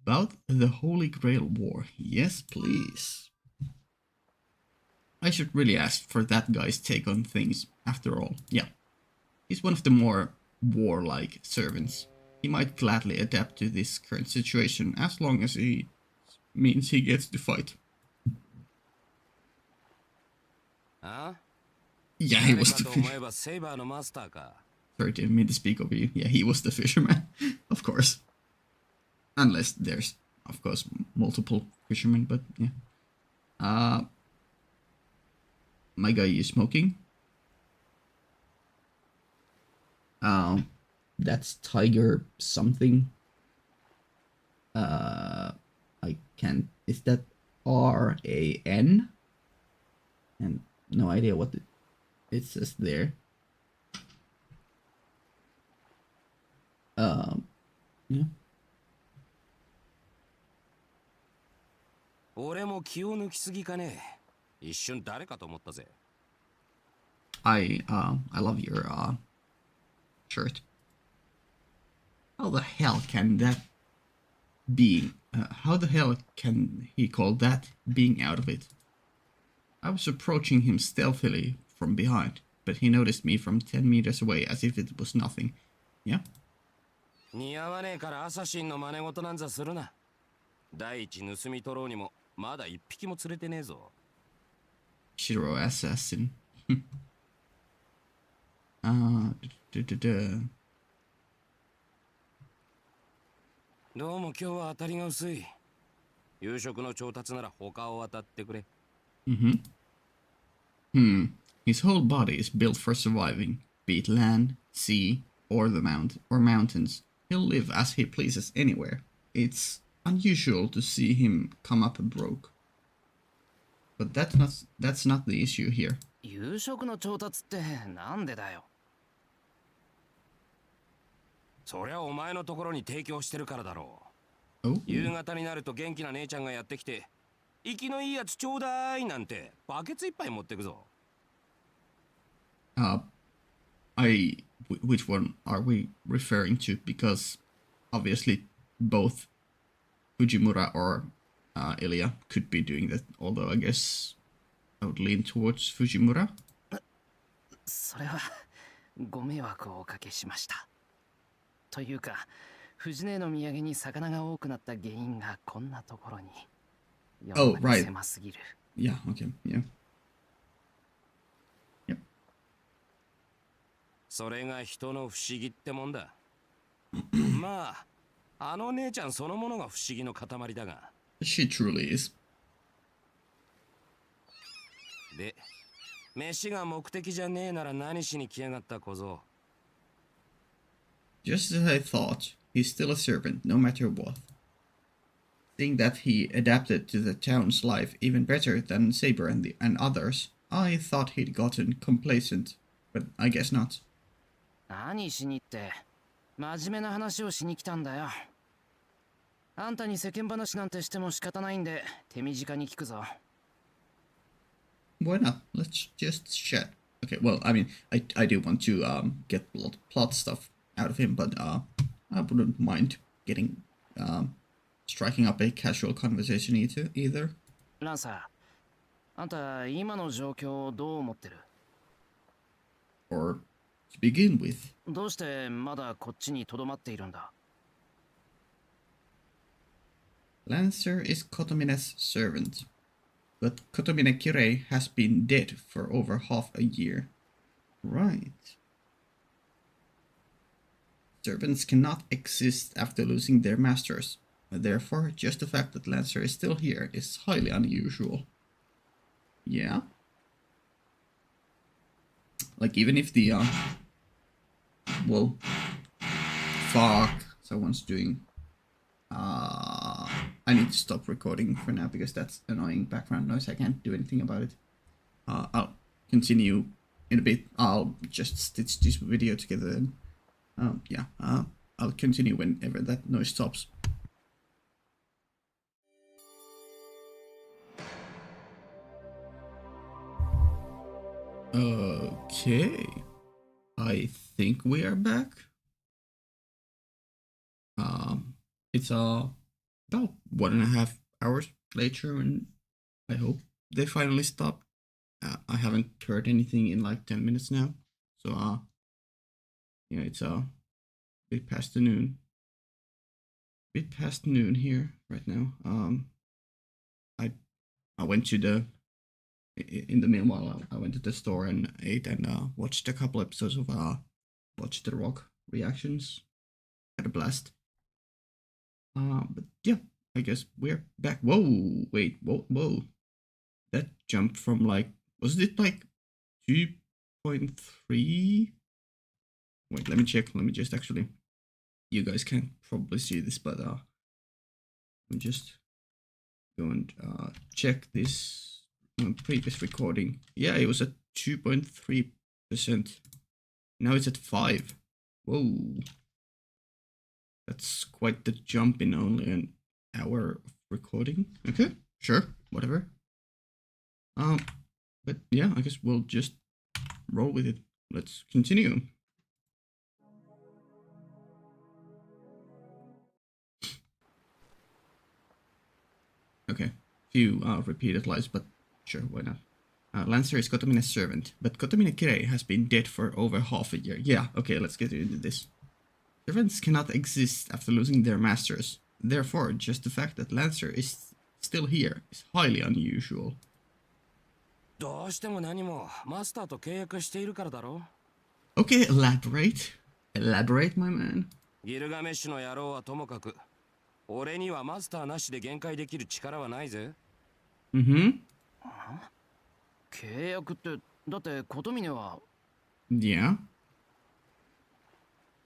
About the Holy Grail War. Yes, please. I should really ask for that guy's take on things, after all. Yeah, he's one of the more warlike servants. He might gladly adapt to this current situation as long as he means he gets to fight. Huh? Yeah, he was the fisherman. Sorry, didn't mean to speak over you. Yeah, he was the fisherman, of course. Unless there's, of course, multiple fishermen, but yeah. My guy is smoking. That's Tiger something. I can't. Is that RAN? And no idea what it says there. Yeah. 俺も気を抜きすぎかね。一瞬誰かと思ったぜ。I love your shirt. How the hell can that being? How the hell can he call that being out of it? I was approaching him stealthily from behind, but he noticed me from 10 meters away as if it was nothing. Yeah? 似合わねえからアサシンの真似事なんざするな。第一盗み取ろうにもまだ一匹も釣れてねえぞ。Shiro assassin. どうも今日は当たりが薄い。夕食の調達なら他を渡ってくれ。His whole body is built for surviving, be it land, sea, or mountains. He'll live as he pleases anywhere. It's unusual to see him come up broke. But that's not the issue here. 夕食の調達ってなんでだよ。そりゃお前のところに提供してるからだろう。Oh. 夕方になると元気な姉ちゃんがやってきて、生きのいいやつちょうだいなんてバケツ一杯持ってくぞ。Which one are we referring to? Because obviously both Fujimura or Ilya could be doing that, although I guess I would lean towards Fujimura. それはご迷惑をおかけしました。というか、藤根の土産に魚が多くなった原因がこんなところに。Oh, right. 狭すぎる。Yeah, okay, yeah. Yep. それが人の不思議ってもんだ。まあ、あの姉ちゃんそのものが不思議の塊だが。She truly is. で、飯が目的じゃねえなら何しに来やがった小僧。Just as I thought, he's still a servant, no matter what. Seeing that he adapted to the town's life even better than Saber and others, I thought he'd gotten complacent, but I guess not. 何しにって真面目な話をしに来たんだよ。あんたに世間話なんてしても仕方ないんで手短に聞くぞ。Why not? Let's just chat. Okay, well, I mean, I do want to get plot stuff out of him, but I wouldn't mind getting striking up a casual conversation either. ランサー、あんた今の状況をどう思ってる？ Or to begin with. どうしてまだこっちに留まっているんだ？ Lancer is Kotomine's servant, but Kotomine Kirei has been dead for over half a year. Right. Servants cannot exist after losing their masters. Therefore, just the fact that Lancer is still here is highly unusual. Yeah? Like, even if the, well, fuck, someone's doing, I need to stop recording for now because that's annoying background noise. I can't do anything about it. I'll continue in a bit. I'll just stitch this video together and, yeah, I'll continue whenever that noise stops. Okay, I think we are back. It's about 1.5 hours later, and I hope they finally stopped. I haven't heard anything in like 10 minutes now, so yeah, it's a bit past noon. Bit past noon here right now. I went to the in the meanwhile I went to the store and ate and watched a couple episodes of Watch the Rock reactions. Had a blast. But yeah, I guess we're back. Whoa, wait, whoa. That jumped from like, was it like 2.3? Wait, let me check. Let me just actually, you guys can't probably see this, but let me just go and check this previous recording. Yeah, it was at 2.3%. Now it's at 5. Whoa. That's quite the jump in only an hour of recording. Okay, sure, whatever. But yeah, I guess we'll just roll with it. Let's continue. Okay, few repeated lies, but sure, why not? Lancer is Kotomine's servant, but Kotomine Kirei has been dead for over half a year. Yeah, okay, let's get into this. Servants cannot exist after losing their masters. Therefore, just the fact that Lancer is still here is highly unusual. どうしても何もマスターと契約しているからだろ Okay, elaborate. Elaborate, my man. ギルガメッシュの野郎はともかく俺にはマスターなしで限界できる力はないぜ Mm-hmm. 契約ってだって琴峰は Yeah.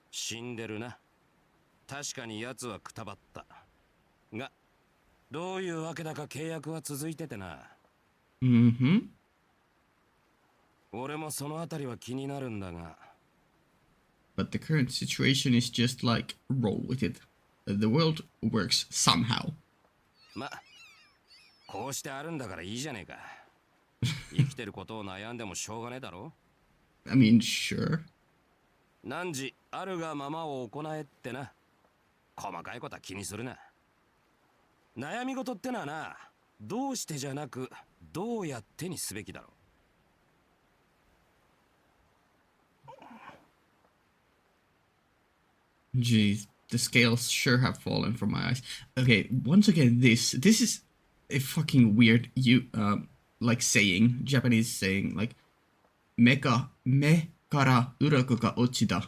死んでるな確かに奴はくたばったがどういうわけだか契約は続いててな Mm-hmm. 俺もそのあたりは気になるんだが But the current situation is just like, roll with it. The world works somehow. まこうしてあるんだからいいじゃねえか生きてることを悩んでもしょうがねえだろ I mean, sure. 汝あるがままを行えってな細かいことは気にするな悩み事ってのはなどうしてじゃなくどうやってにすべきだろ Jeez, the scales sure have fallen from my eyes. Okay, once again, this is a fucking weird like saying, Japanese saying, like me kara uraku ga ochida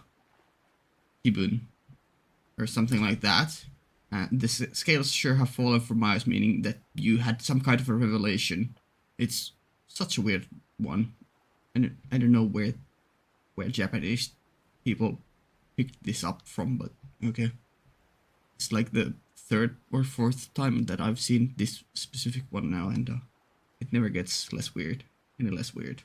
kibun or something like that. The scales sure have fallen from my eyes, meaning that you had some kind of a revelation. It's such a weird one, and I don't know where Japanese people picked this up from, but okay. It's like the 3rd or 4th time that I've seen this specific one now, and it never gets any less weird.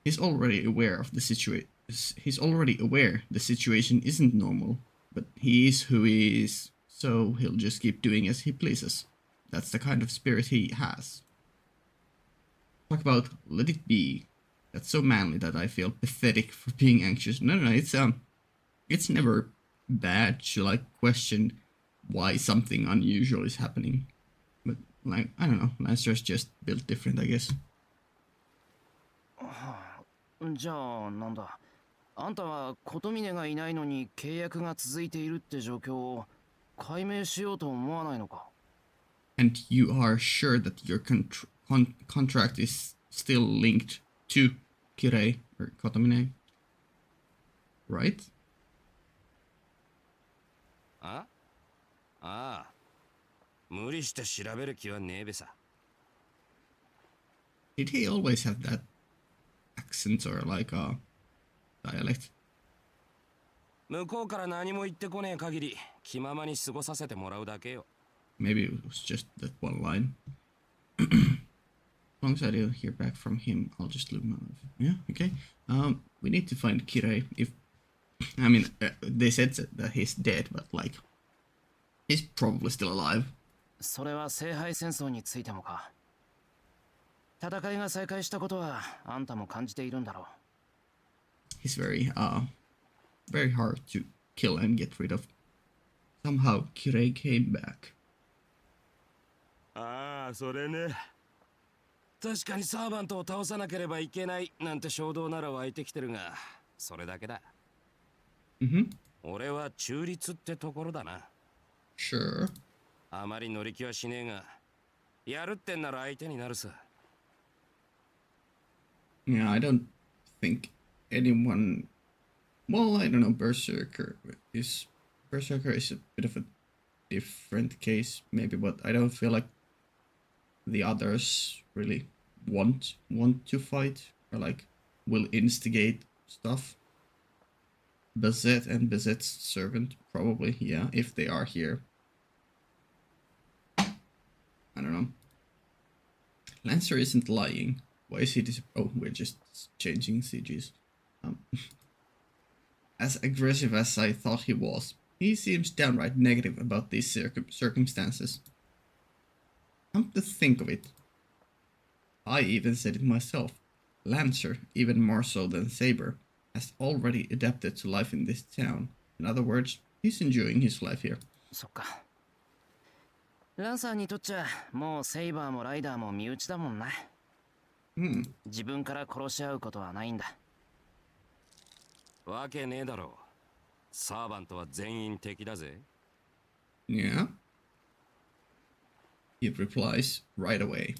He's already aware of the situation. He's already aware the situation isn't normal, but he is who he is, so he'll just keep doing as he pleases. That's the kind of spirit he has. Talk about let it be. That's so manly that I feel pathetic for being anxious. No, it's never bad to like question why something unusual is happening. But like, I don't know, Lancer's just built different, I guess. じゃあなんだあんたは琴峰がいないのに契約が続いているって状況を解明しようと思わないのか And you are sure that your contract is still linked to Kirei or Kotomine, right? あああ無理して調べる気はねえべさ Did he always have that accent or like a dialect. 向こうから何も言ってこねえ限り気ままに過ごさせてもらうだけよ。 Maybe it was just that one line. As long as I don't hear back from him, I'll just look my life. Yeah, okay. We need to find Kirei. If I mean, they said that he's dead, but like, he's probably still alive. それは聖杯戦争についてもか。戦いが再開したことはあんたも感じているんだろう。He's very hard to kill and get rid of. Somehow Kirei came back. ああ、それね。確かにサーバントを倒さなければいけないなんて衝動なら湧いてきてるが、それだけだ。俺は中立ってところだな。Sure. あまり乗り気はしねえが、やるってんなら相手になるさ。Yeah, I don't think anyone. Well, I don't know. Berserker is a bit of a different case, maybe, but I don't feel like the others really want to fight or like will instigate stuff. Bazette and Bazette's servant, probably, yeah, if they are here. I don't know. Lancer isn't lying. Why is he oh, we're just changing CGs. As aggressive as I thought he was, he seems downright negative about these circumstances. Come to think of it, I even said it myself. Lancer, even more so than Saber, has already adapted to life in this town. In other words, he's enjoying his life here. そっか。ランサーにとっちゃもうセイバーもライダーも身内だもんな。自分から殺し合うことはないんだ。わけねえだろう。サーバントは全員敵だぜ。Yeah? He replies right away.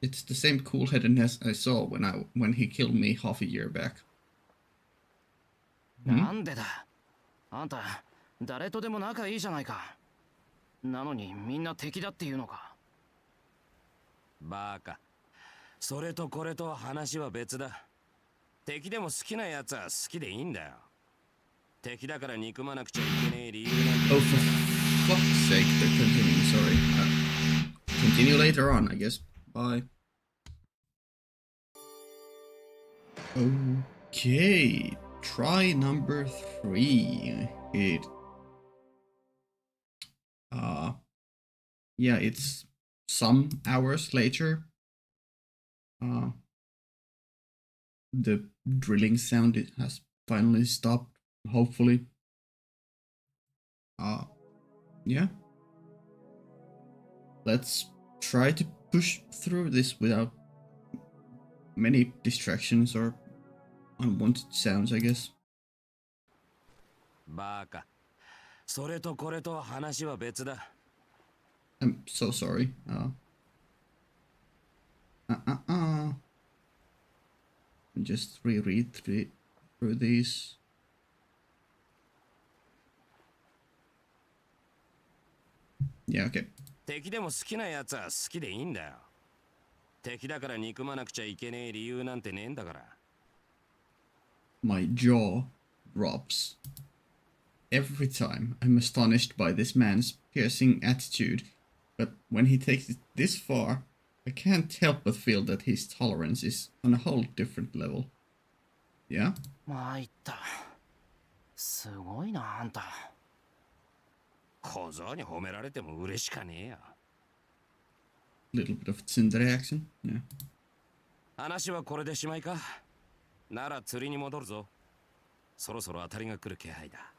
It's the same cool-headedness I saw when he killed me half a year back. なんでだ。あんた誰とでも仲いいじゃないか。なのにみんな敵だっていうのか。バカ。それとこれと話は別だ。敵でも好きなやつは好きでいいんだよ。敵だから憎まなくちゃいけねえ理由なんて。Oh, for fuck's sake, they're continuing, sorry. Continue later on, I guess. Bye. Okay, try number 3. Yeah, it's some hours later. The drilling sound has finally stopped, hopefully. Yeah. Let's try to push through this without many distractions or unwanted sounds, I guess. バカ。それとこれと話は別だ。I'm so sorry. Just reread through these. Yeah, okay. 敵でも好きなやつは好きでいいんだよ。敵だから憎まなくちゃいけねえ理由なんてねえんだから。My jaw drops. Every time I'm astonished by this man's piercing attitude, but when he takes it this far, I can't help but feel that his tolerance is on a whole different level. Yeah? 参った。すごいなあんた。小僧に褒められても嬉しかねえよ。Little bit of tsundere action. Yeah. 話はこれでしまいか。なら釣りに戻るぞ。そろそろ当たりが来る気配だ。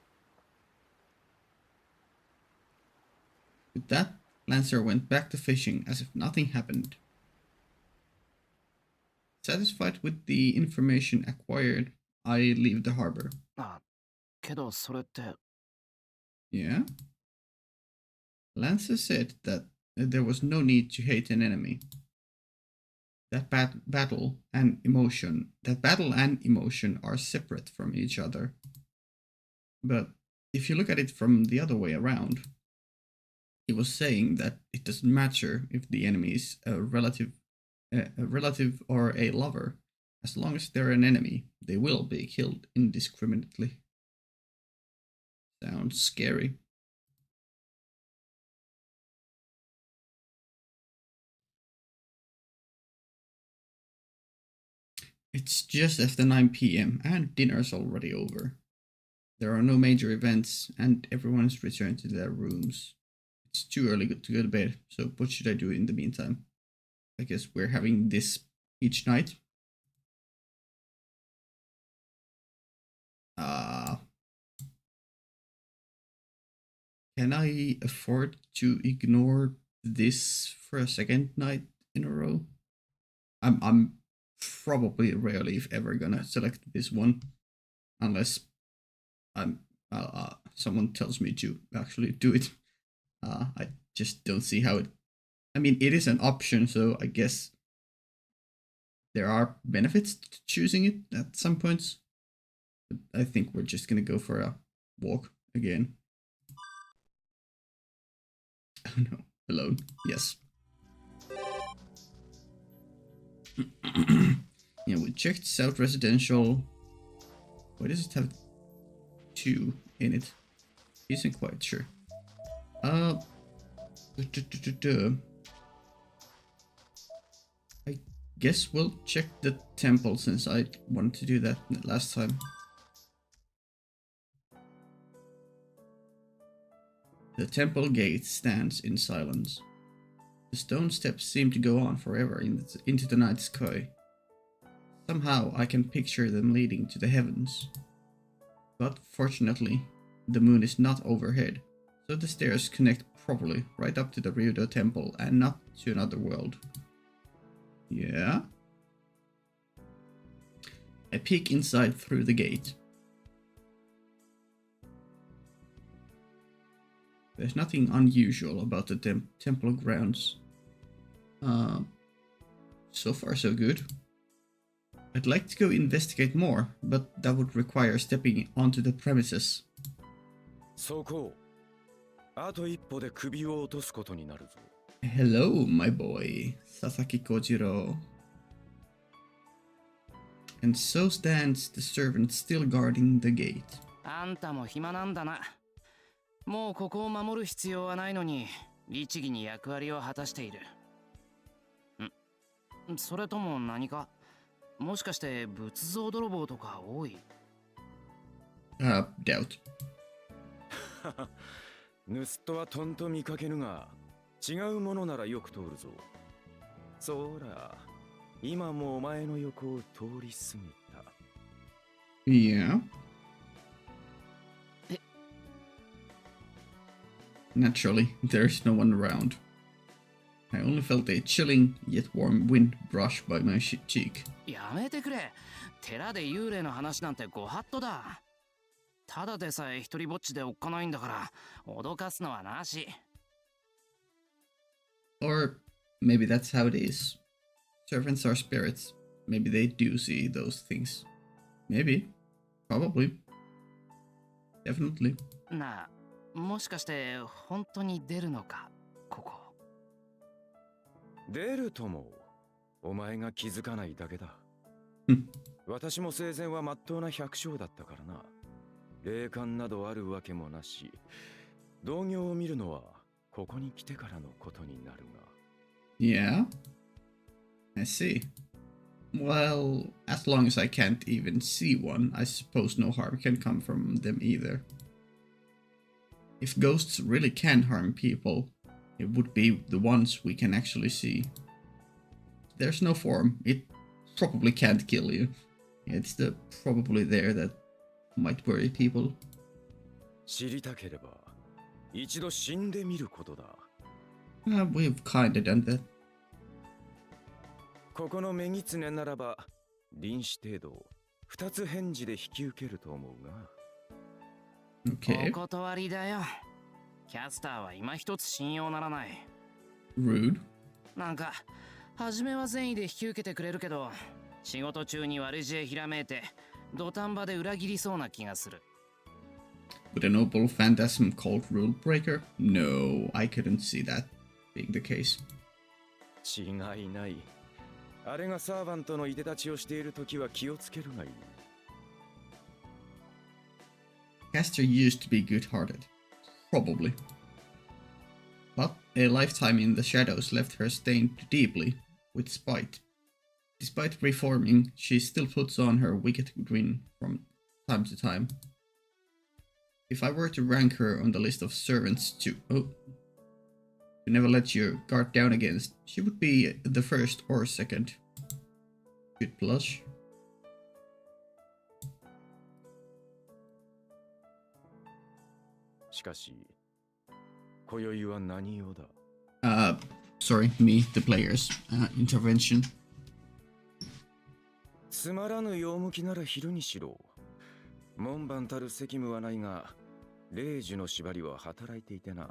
With that, Lancer went back to fishing as if nothing happened. Satisfied with the information acquired, I leave the harbor. あ、けどそれって。Yeah? Lancer said that there was no need to hate an enemy. That battle and emotion are separate from each other. But if you look at it from the other way around, he was saying that it doesn't matter if the enemy is a relative a relative or a lover. As long as they're an enemy, they will be killed indiscriminately. Sounds scary. It's just after 9 p.m. and dinner's already over. There are no major events and everyone's returned to their rooms. It's too early to go to bed, so what should I do in the meantime? I guess we're having this each night. Can I afford to ignore this for a second night in a row? I'm probably rarely, if ever, gonna select this one, unless someone tells me to actually do it. I just don't see how it. I mean, it is an option, so I guess there are benefits to choosing it at some points. But I think we're just gonna go for a walk again. Oh no, alone. Yes. Yeah, we checked South Residential. Why does it have 2 in it? Isn't quite sure. I guess we'll check the temple since I wanted to do that last time. The temple gate stands in silence. The stone steps seem to go on forever into the night sky. Somehow I can picture them leading to the heavens. But fortunately, the moon is not overhead, so the stairs connect properly right up to the Ryudo temple and not to another world. Yeah? I peek inside through the gate. There's nothing unusual about the temple grounds. So far so good. I'd like to go investigate more, but that would require stepping onto the premises. そこあと一歩で首を落とすことになるぞ Hello, my boy, Sasaki Kojiro. And so stands the servant still guarding the gate. あんたも暇なんだな。もうここを守る必要はないのに、律儀に役割を果たしている。それとも何か？もしかして仏像泥棒とか多い？ Doubt. 盗っ人はとんと見かけぬが、違うものならよく通るぞ。そら、今もお前の横を通り過ぎた。Yeah. Naturally, there's no one around. I only felt a chilling yet warm wind brush by my cheek. やめてくれ。寺で幽霊の話なんてご法度だ。ただでさえ一人ぼっちでおっかないんだから、脅かすのはなし。Or maybe that's how it is. Servants are spirits. Maybe they do see those things. Maybe. Probably. Definitely. なあ、もしかして本当に出るのか、ここ。出るとも、お前が気づかないだけだ。私も生前は真っ当な百姓だったからな。霊感などあるわけもなし、同業を見るのはここに来てからのことになるが。Yeah? I see. Well, as long as I can't even see one, I suppose no harm can come from them either. If ghosts really can harm people, it would be the ones we can actually see. There's no form. It probably can't kill you. It's the probably there that might worry people. 知りたければ、一度死んでみることだ。We've kinda done that. ここの女狐ならば、臨死程度、二つ返事で引き受けると思うが。Okay. お断りだよ。キャスターは今一つ信用ならない。Rude. なんか、初めは善意で引き受けてくれるけど、仕事中に悪知恵ひらめいて、土壇場で裏切りそうな気がする。With a noble phantasm called Rule Breaker? No, I couldn't see that being the case. 違いない。あれがサーバントのいでたちをしているときは気をつけるがいい。Caster used to be good-hearted. Probably. But a lifetime in the shadows left her stained deeply with spite. Despite reforming, she still puts on her wicked grin from time to time. If I were to rank her on the list of servants to never let your guard down against, she would be the first or second. Good blush. Sorry, me, the players. Intervention. つまらぬ用向きなら昼にしろ。門番たる責務はないが、霊樹の縛りは働いていてな。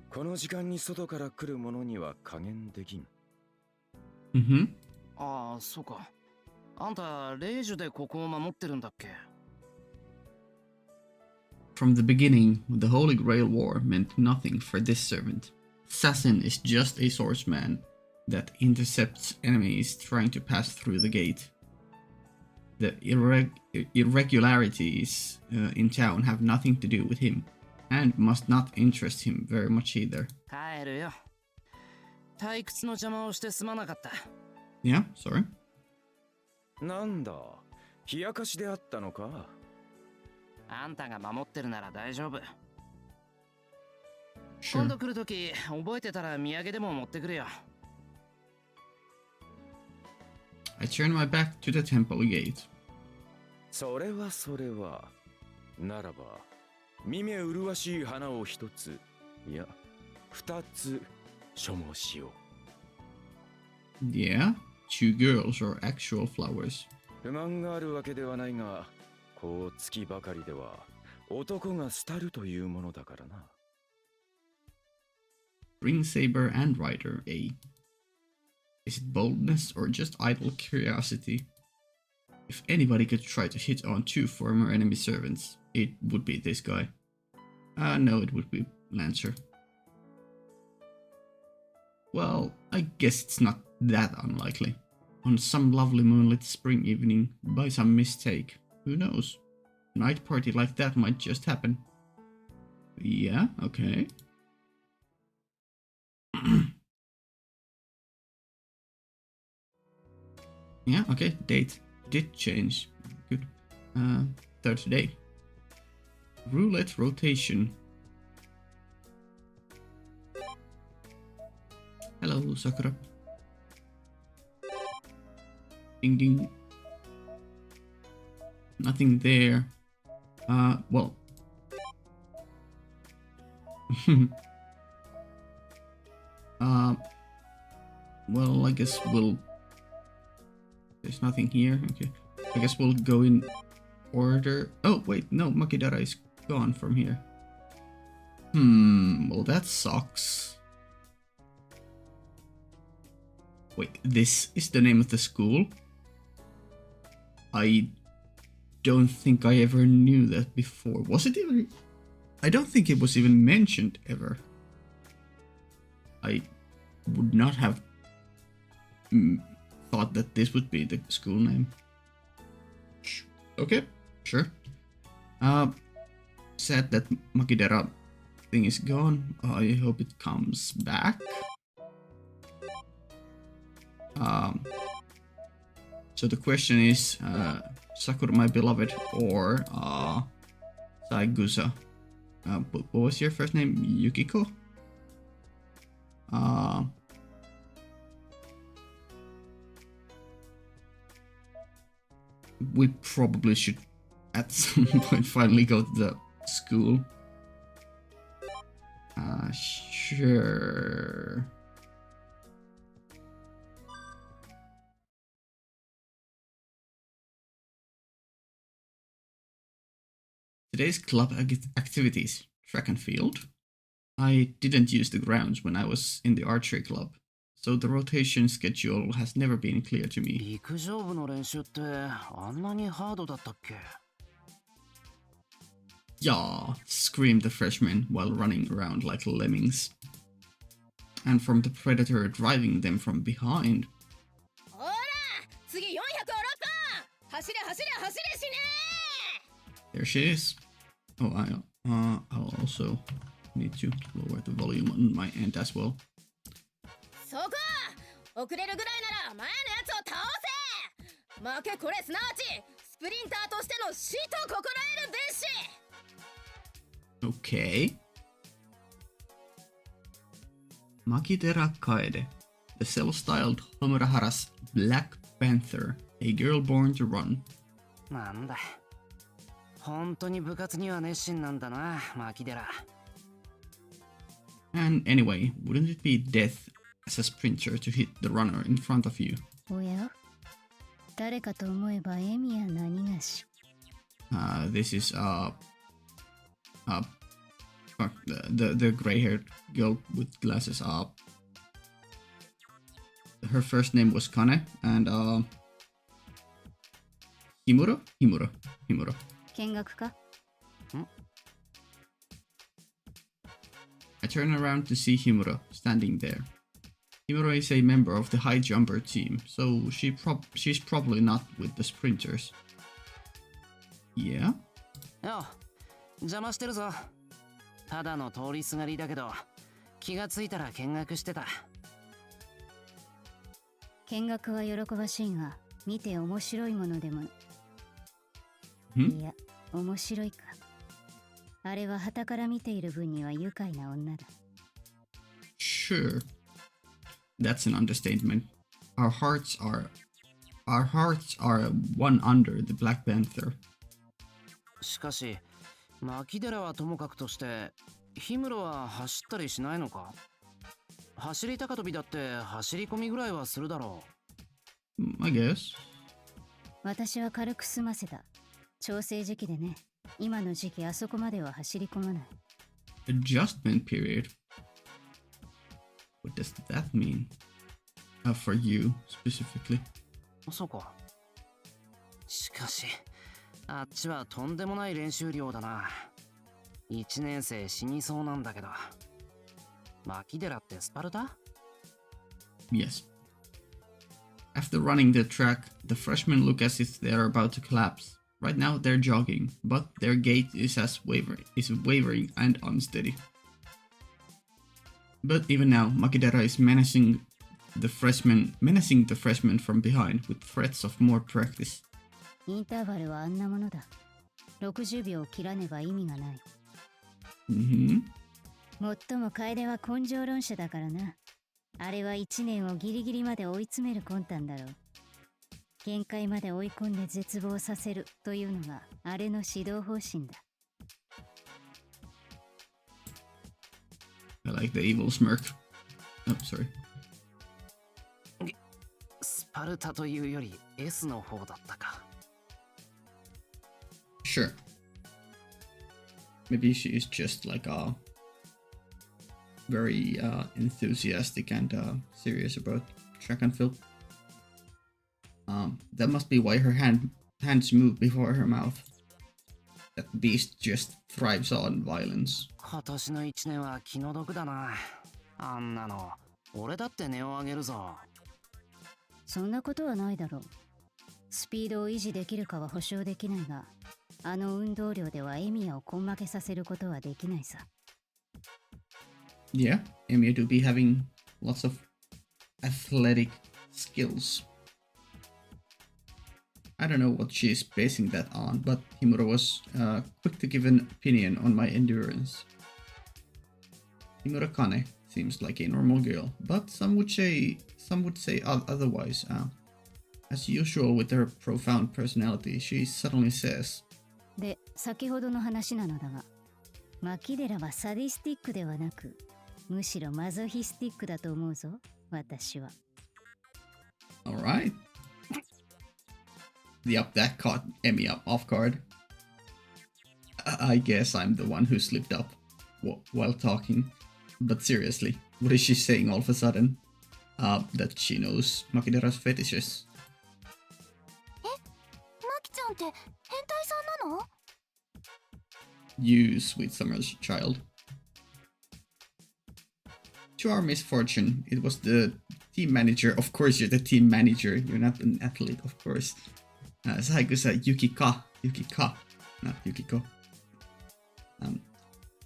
この時間に外から来る者には加減できん。ああ、そうか。あんた、霊樹でここを守ってるんだっけ？ From the beginning, the Holy Grail War meant nothing for this servant. Assassin is just a swordsman that intercepts enemies trying to pass through the gate. The irregularities in town have nothing to do with him, and must not interest him very much either. 帰るよ。退屈の邪魔をしてすまなかった。Yeah, sorry. なんだ、冷やかしであったのか。あんたが守ってるなら大丈夫。Sure. 今度来るとき、覚えてたら土産でも持ってくるよ。I turn my back to the temple gate. それはそれは。ならば、見目麗しい花を一つ、いや、二つ所望しよう。Yeah, two girls are actual flowers. 不満があるわけではないが、こう月ばかりでは男が廃るというものだからな。Ring saber and rider, eh? Is it boldness or just idle curiosity? If anybody could try to hit on two former enemy servants, it would be this guy. No, it would be Lancer. Well, I guess it's not that unlikely. On some lovely moonlit spring evening, by some mistake, who knows? A night party like that might just happen. Yeah, okay. Yeah, okay, date did change. Good. Third day. Roulette rotation. Hello, Sakura. Ding ding. Nothing there. Well. Well, I guess we'll... There's nothing here. Okay. I guess we'll go in order. Oh, wait, no, Makidara is gone from here. Well, that sucks. Wait, this is the name of the school? I don't think I ever knew that before. Was it even... I don't think it was even mentioned ever. I would not have thought that this would be the school name. Okay, sure. Sad that Makidara thing is gone. I hope it comes back. So the question is, Sakura, my beloved, or Saigusa. What was your first name? Yukiko? We probably should at some point finally go to the school. Sure. Today's club activities. Track and field. I didn't use the grounds when I was in the archery club, so the rotation schedule has never been clear to me. 陸上部の練習ってあんなにハードだったっけ? Yeah, screamed the freshmen while running around like lemmings. And from the predator driving them from behind. There she is. Oh, I'll also need to lower the volume on my end as well. そこ遅れるぐらいなら前のやつを倒せ。負けこれすなわちスプリンターとしての死と心得るべし。 Okay. Makidera Kaede, the self-styled Homurahara's Black Panther, a girl born to run. なんだ。本当に部活には熱心なんだな、マキデラ。And anyway, wouldn't it be death as a sprinter to hit the runner in front of you? おや誰かと思えばエミや何がし。This is the gray-haired girl with glasses. Her first name was Kane, and Himuro. 見学か I turn around to see Himuro standing there. Himuro is a member of the high jumper team, so she's probably not with the sprinters. Yeah? よ、邪魔してるぞ。ただの通りすがりだけど、気がついたら見学してた。見学は喜ばしいが、見て面白いものでも。いや、面白いか。あれは傍から見ている分には愉快な女だ。Sure. That's an understatement. Our hearts are one under the Black Panther. しかし、マキデラはともかくとして、ヒムロは走ったりしないのか？走り高跳びだって走り込みぐらいはするだろう。I guess. 私は軽く済ませた。調整時期でね。今の時期あそこまでは走り込まない。Adjustment period? What does that mean? For you, specifically. そうか。しかし、あっちはとんでもない練習量だな。1年生死にそうなんだけど。マキデラってスパルタ？ Yes. After running the track, the freshmen look as if they are about to collapse. Right now they're jogging, but their gait is wavering and unsteady. But even now, Makidera is menacing the freshmen from behind with threats of more practice. インターバルはあんなものだ。60秒切らねば意味がない。もっとも楓は根性論者だからな。あれは1年をギリギリまで追い詰める魂胆だろう。限界まで追い込んで絶望させるというのがあれの指導方針だ。I like the evil smirk. Oh, sorry. スパルタというより S の方だったか。Sure. Maybe she is just like very enthusiastic and serious about track and field. That must be why her hands move before her mouth. That beast just thrives on violence. 今年の1年は気の毒だな。あんなの、俺だって値を上げるぞ。そんなことはないだろう。スピードを維持できるかは保証できないが、あの運動量ではエミヤを根負けさせることはできないさ。Yeah, Emiya do be having lots of athletic skills. I don't know what she is basing that on, but Himuro was quick to give an opinion on my endurance. Himuro Kane seems like a normal girl, but some would say otherwise. As usual with her profound personality, she suddenly says, で、先ほどの話なのだが、マキデラはサディスティックではなく、むしろマゾヒスティックだと思うぞ、私は。Alright. Yup, that caught Emiya off guard. I guess I'm the one who slipped up while talking. But seriously, what is she saying all of a sudden? That she knows Makidera's fetishes. マキちゃんって変態さんなの？ You sweet summer's child. To our misfortune, it was the team manager. Of course, you're the team manager. You're not an athlete, of course. Saikusa Yukika, not Yukiko.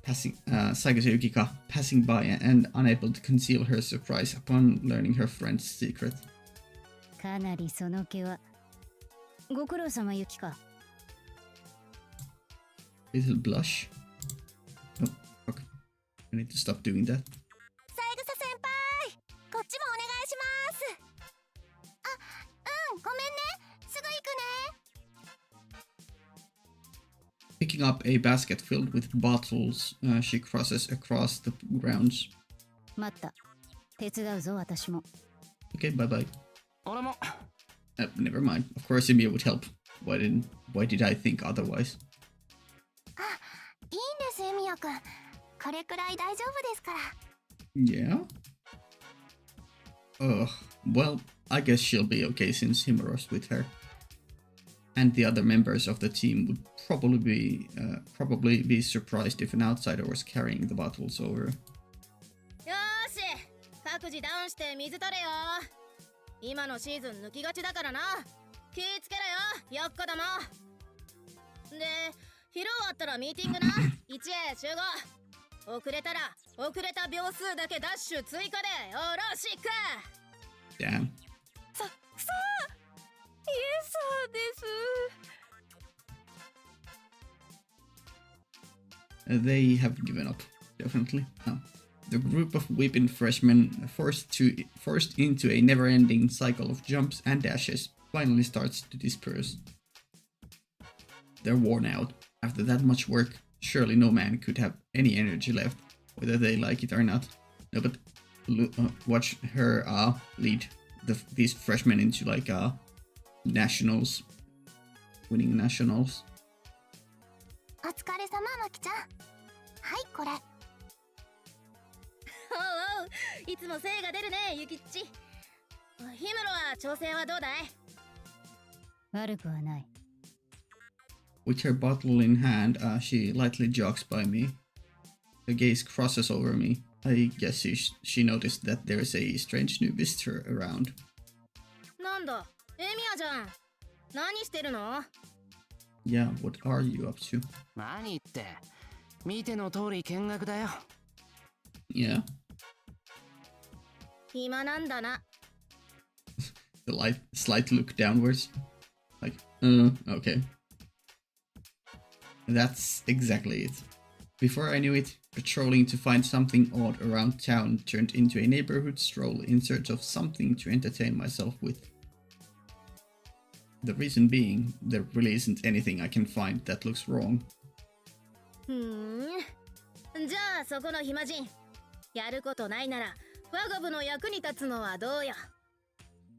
Saikusa Yukika passing by and unable to conceal her surprise upon learning her friend's secret. かなりその気は。ご苦労様ユキか。Little blush. Oh, fuck. I need to stop doing that. 三枝先輩、こっちもお願いします。ごめんね、すぐ行くね。 Picking up a basket filled with bottles, she crosses across the grounds. 待った。手伝うぞ私も。 Okay, bye bye. 俺も。Never mind. Of course, Emiya would help. Why did I think otherwise? いいんですエミヤくん、これくらい大丈夫ですから。 Yeah? Well, I guess she'll be okay since Himuro's with her. And the other members of the team would probably be surprised if an outsider was carrying the bottles over. よーし、各自ダウンして水取れよ。今のシーズン抜きがちだからな。気ぃつけろよ、よっこども。で、昼終わったらミーティングな。1へ集合。遅れたら遅れた秒数だけダッシュ追加でよろしく。 Damn. さあ、イエスです。They have given up, definitely. The group of weeping freshmen, forced into a never-ending cycle of jumps and dashes, finally starts to disperse. They're worn out. After that much work, surely no man could have any energy left, whether they like it or not. No, but watch her lead these freshmen into like nationals, winning nationals. お疲れ様マキちゃん。はい、これ。おうおう、いつも精が出るね、ゆきっち。ヒムロは調整はどうだい？悪くはない。With her bottle in hand, she lightly jogs by me. Her gaze crosses over me. I guess she noticed that there is a strange new visitor around. なんだ、エミヤじゃん。何してるの？ Yeah, what are you up to? 何言って。見ての通り見学だよ。Yeah. 暇なんだな。 The slight look downwards. Like, okay. That's exactly it. Before I knew it, patrolling to find something odd around town turned into a neighborhood stroll in search of something to entertain myself with. The reason being, there really isn't anything I can find that looks wrong. じゃあそこの暇人。やることないなら、我が部の役に立つのはどうよ。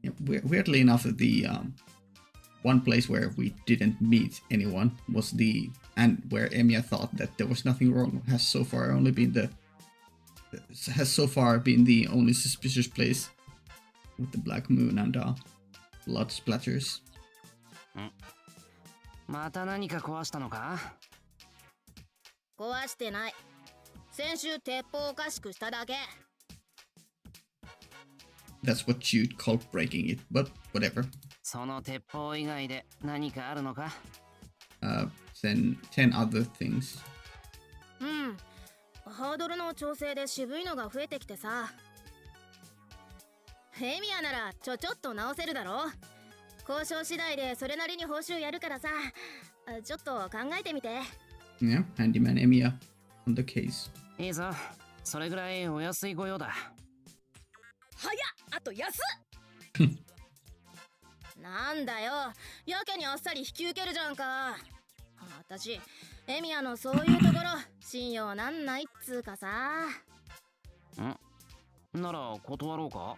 Yeah, weirdly enough, the one place where we didn't meet anyone was and where Emiya thought that there was nothing wrong has so far been the only suspicious place with the black moon and blood splatters. また何か壊したのか？壊してない。先週鉄砲おかしくしただけ。 That's what you'd call breaking it, but whatever. その鉄砲以外で何かあるのか10 other things. ハードルの調整で渋いのが増えてきてさ。エミヤならちょっと直せるだろ。交渉次第でそれなりに報酬やるからさ。ちょっと考えてみて。Yeah, handyman Emiya on the case. いいぞ。それぐらいお安い御用だ。早っ、あと安っ。なんだよ、やけにあっさり引き受けるじゃんか。私、エミヤのそういうところ信用なんないっつうかさ。なら断ろうか？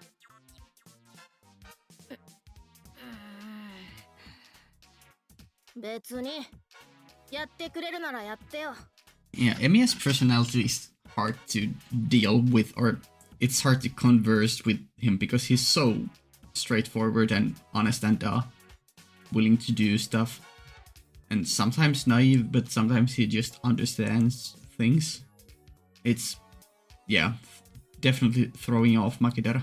別にやってくれるならやってよ。 Yeah, Emiya's personality is hard to deal with, or it's hard to converse with him because he's so straightforward and honest and willing to do stuff. And sometimes naive, but sometimes he just understands things. It's, yeah, definitely throwing off Makidara.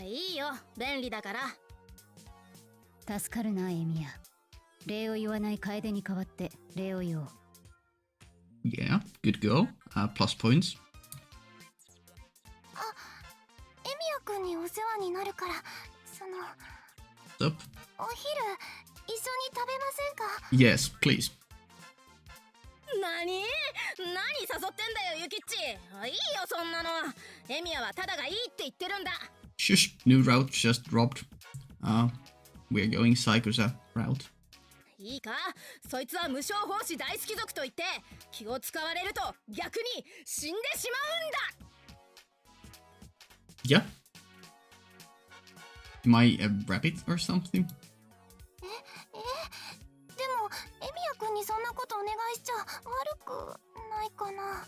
いいよ、便利だから。助かるな、エミヤ。礼を言わない楓に代わって礼を言おう。Yeah, good girl. Plus points. エミヤくんにお世話になるから、その What's up? お昼一緒に食べませんか？ Yes, please. 何誘ってんだよユキッチ。いいよそんなの。エミヤはただがいいって言ってるんだ。 Shush, new route just dropped. We're going Psychosa route. いいか、そいつは無償奉仕大好き族と言って気を使われると逆に死んでしまうんだ。 Yeah. Am I a rabbit or something? でもエミヤくんにそんなことお願いしちゃ悪くないかな。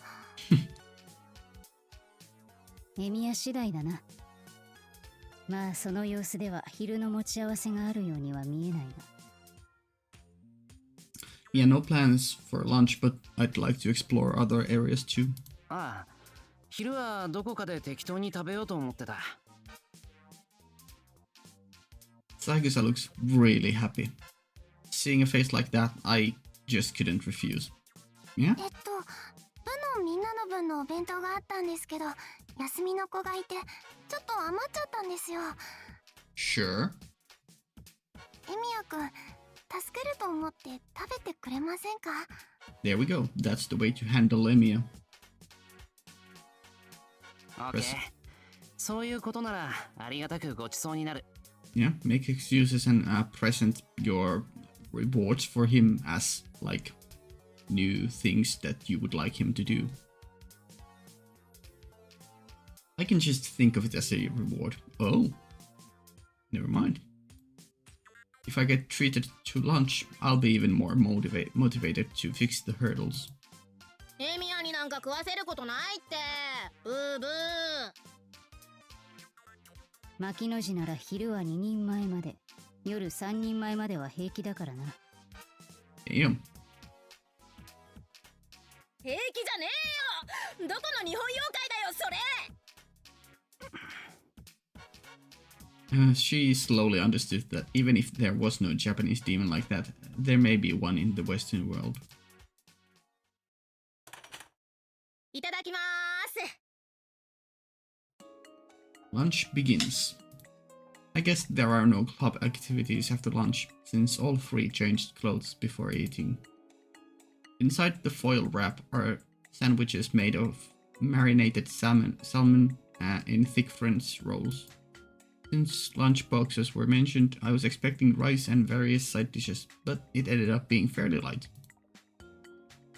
エミヤ次第だな。まあその様子では昼の持ち合わせがあるようには見えないが。Yeah, no plans for lunch, but I'd like to explore other areas too. ああ、昼はどこかで適当に食べようと思ってた。Sakusa looks really happy. Seeing a face like that, I just couldn't refuse. Yeah? 部のみんなの分のお弁当があったんですけど、休みの子がいてちょっと余っちゃったんですよ。 Sure. エミヤくん助けると思って食べてくれませんか？ There we go. That's the way to handle Lemia. オッケー。そういうことならありがたくご馳走になる。Yeah, make excuses and present your rewards for him as, like, new things that you would like him to do. I can just think of it as a reward. Oh, never mind. If I get treated to lunch, I'll be even more motivated to fix the hurdles. エミヤになんか食わせることないって。ブーブー。牧の字なら昼は2人前まで、夜3人前までは平気だからな。Damn. 平気じゃねえよ。どこの日本妖怪だよそれ。She slowly understood that even if there was no Japanese demon like that, there may be one in the Western world. いただきまーす。 Lunch begins. I guess there are no club activities after lunch, since all three changed clothes before eating. Inside the foil wrap are sandwiches made of marinated salmon in thick French rolls. Since lunch boxes were mentioned, I was expecting rice and various side dishes, but it ended up being fairly light.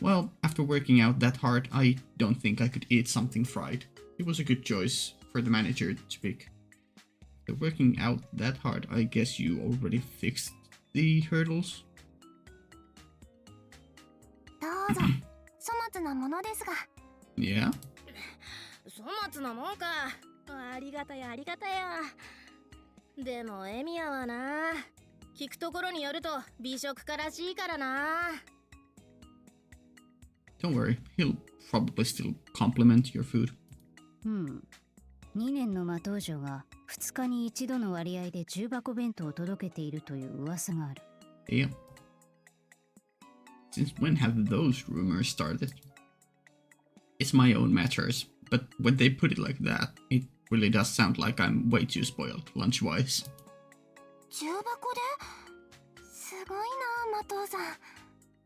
Well, after working out that hard, I don't think I could eat something fried. It was a good choice for the manager to pick. After working out that hard, I guess you already fixed the hurdles? どうぞ。粗末なものですが。 Yeah? 粗末なもんか。ありがたやありがたや。でもエミヤはな、聞くところによると美食家らしいからな。 Don't worry, he'll probably still compliment your food. 2年の魔道場が2日に1度の割合で重箱弁当を届けているという噂がある。Yeah. Since when have those rumors started? It's my own matters, but when they put it like that, it really does sound like I'm way too spoiled, lunch-wise. 重箱ですごいな、マトウさん。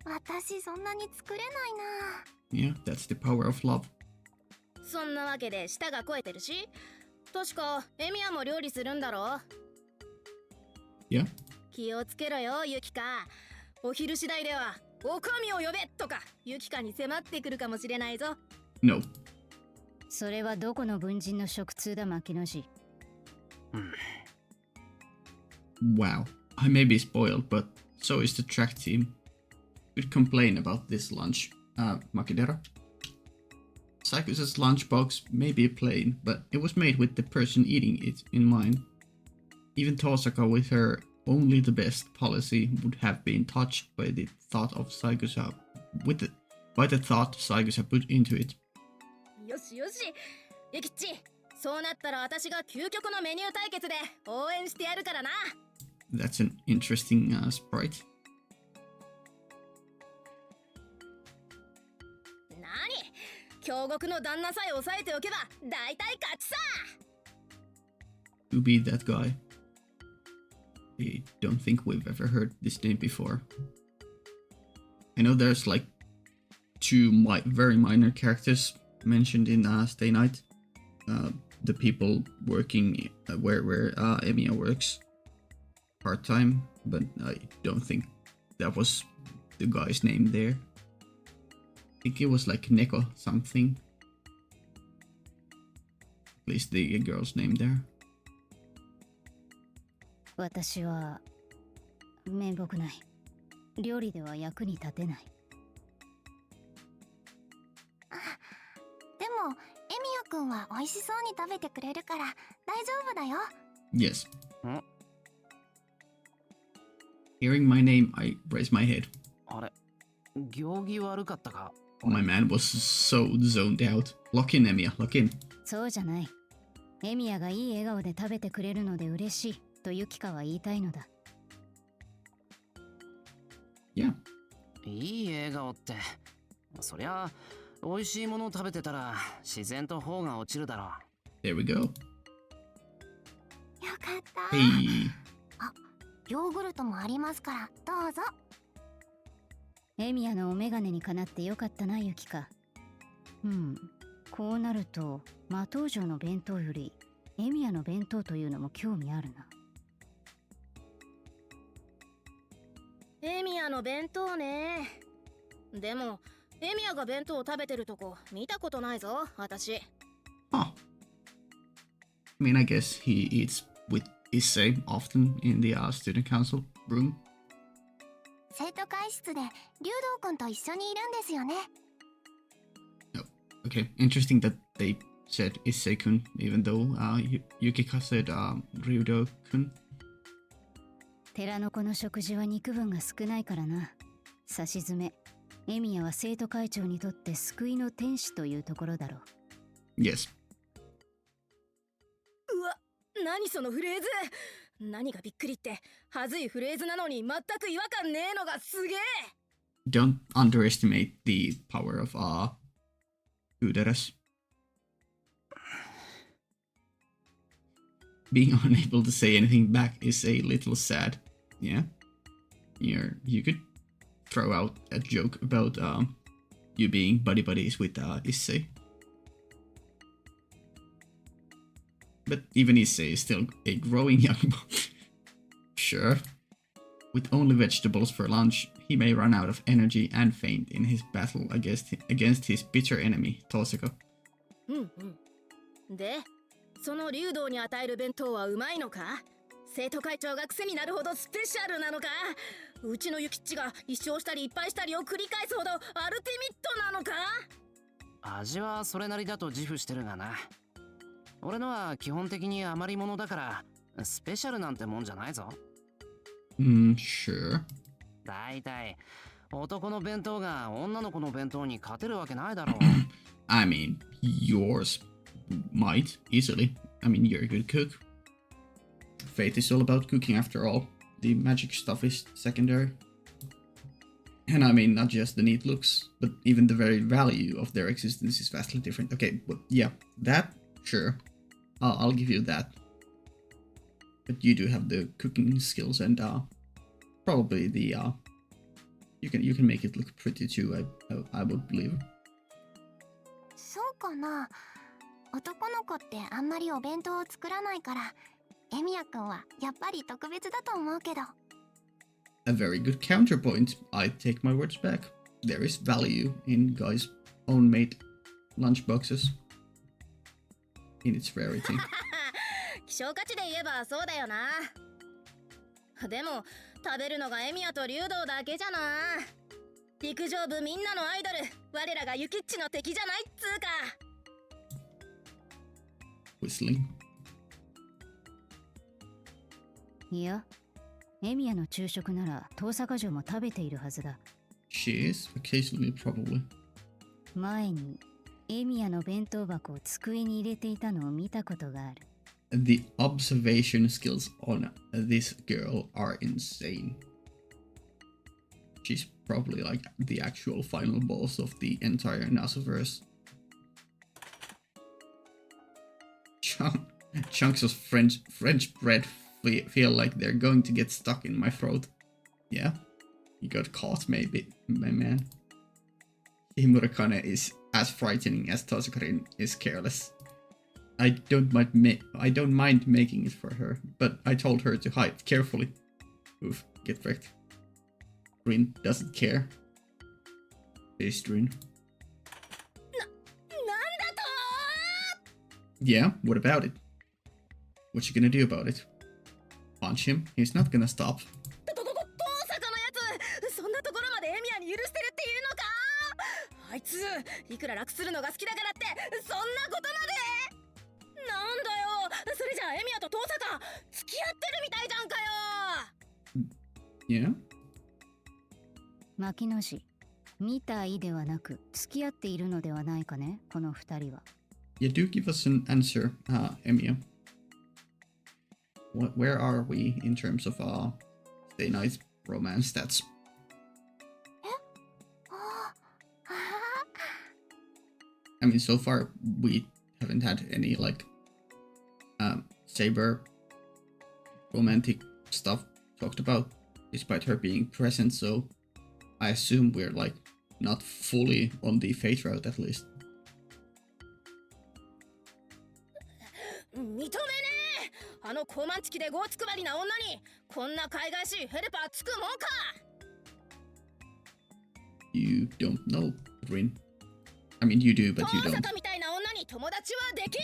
私そんなに作れないな。 Yeah, that's the power of love. そんなわけで舌が肥えてるし、確かエミヤも料理するんだろ。 Yeah? 気をつけろよユキカ。お昼次第ではお上を呼べとかユキカに迫ってくるかもしれないぞ。 No. それはどこの文人の食通だ、牧野氏。Wow, I may be spoiled, but so is the track team. Could complain about this lunch, Makidera. Sakusa's lunchbox may be plain, but it was made with the person eating it in mind. Even Tosaka, with her only the best policy, would have been touched by the thought of Sakusa, by the thought Sakusa put into it. よしよし、ユキッチ、そうなったら私が究極のメニュー対決で応援してやるからな。That's an interesting sprite. 何、京極の旦那さえ抑えておけば大体勝ちさ。 To be that guy. I don't think we've ever heard this name before. I know there's like two very minor characters mentioned in Stay Night. The people working where Emiya works part-time, but I don't think that was the guy's name there. I think it was like Neko something. At least the girl's name there. 私は面目ない。料理では役に立てない。でもエミヤくんは美味しそうに食べてくれるから大丈夫だよ。 Yes. ん Hearing my name, I raise my head. あれ、行儀悪かったか。 My man was so zoned out. Lock in, Emiya, lock in. そうじゃない。エミヤがいい笑顔で食べてくれるので嬉しいとユキカは言いたいのだ。Yeah. いい笑顔って、そりゃ美味しいものを食べてたら自然と頬が落ちるだろう。 There we go. よかった。 Hey. ヨーグルトもありますからどうぞ。エミヤのお眼鏡にかなってよかったなユキカ。こうなると魔道場の弁当よりエミヤの弁当というのも興味あるな。エミヤの弁当ね。でもエミヤが弁当を食べてるとこ見たことないぞ私。 Huh. I mean, I guess he eats with Issei often in the student council room. 生徒会室で竜道くんと一緒にいるんですよね。 Okay, interesting that they said Issei-kun, even though Yukika said Ryudo-kun. 寺の子の食事は肉分が少ないからな。さしずめ、エミヤは生徒会長にとって救いの天使というところだろう。Yes. うわ、何そのフレーズ。何がびっくりってはずいフレーズなのに全く違和感ねえのがすげえ。 Don't underestimate the power of Udaras. Being unable to say anything back is a little sad. Yeah? You could throw out a joke about you being buddies with Issei. But even Issei is still a growing young boy. Sure. With only vegetables for lunch, he may run out of energy and faint in his battle against his bitter enemy, Toseko. で、その竜道に与える弁当はうまいのか。生徒会長が癖になるほどスペシャルなのか。うちのユキッチが一勝したりいっぱいしたりを繰り返すほどアルティミットなのか。味はそれなりだと自負してるがな。俺のは基本的に余り物だからスペシャルなんてもんじゃないぞ。Sure. だいたい男の弁当が女の子の弁当に勝てるわけないだろう。I mean, yours might easily. I mean, you're a good cook. Fate is all about cooking after all. The magic stuff is secondary. And I mean, not just the neat looks, but even the very value of their existence is vastly different. Okay, but yeah, that, sure. I'll give you that. But you do have the cooking skills and probably the you can make it look pretty too. I would believe. そうかな。男の子ってあんまりお弁当を作らないからエミヤくんはやっぱり特別だと思うけど。 A very good counterpoint. I take my words back. There is value in guys' own made lunchboxes. In its rarity. 希少価値で言えばそうだよな。でも食べるのがエミヤと竜道だけじゃな。陸上部みんなのアイドル、我らがユキッチの敵じゃないっつうか。Whistling. いや、エミヤの昼食なら遠坂城も食べているはずだ。She is occasionally, probably. 前にエミヤの弁当箱を机に入れていたのを見たことがある。The observation skills on this girl are insane. She's probably like the actual final boss of the entire Nasuverse. Chunks of French bread feel like they're going to get stuck in my throat. Yeah, you got caught maybe, my man. Himuro is as frightening as Tosakarin is careless. I don't mind making it for her, but I told her to hide carefully. Oof, get wrecked. Rin doesn't care. Face Rin. Yeah, what about it? What you gonna do about it? Punch him? He's not gonna stop. トサカのやつ、そんなところまでエミヤに許してるっていうのか。あいついくら楽するのが好きだからってそんなことまで。なんだよ、それじゃあエミヤとトサカ付き合ってるみたいじゃんかよ。Yeah? 牧野氏、みたいではなく付き合っているのではないかね、この二人は。Yeah, do give us an answer, Emiya. Where are we in terms of stay night romance stats? I mean, so far we haven't had any like Saber romantic stuff talked about, despite her being present. So I assume we're like not fully on the fate route at least. 認めねえ。あの高慢チキでゴーツ配りな女にこんな海外しヘルパーつくもんか。You don't know, Rin. I mean, you do, but you ト don't. サカみたいな女に友達はでき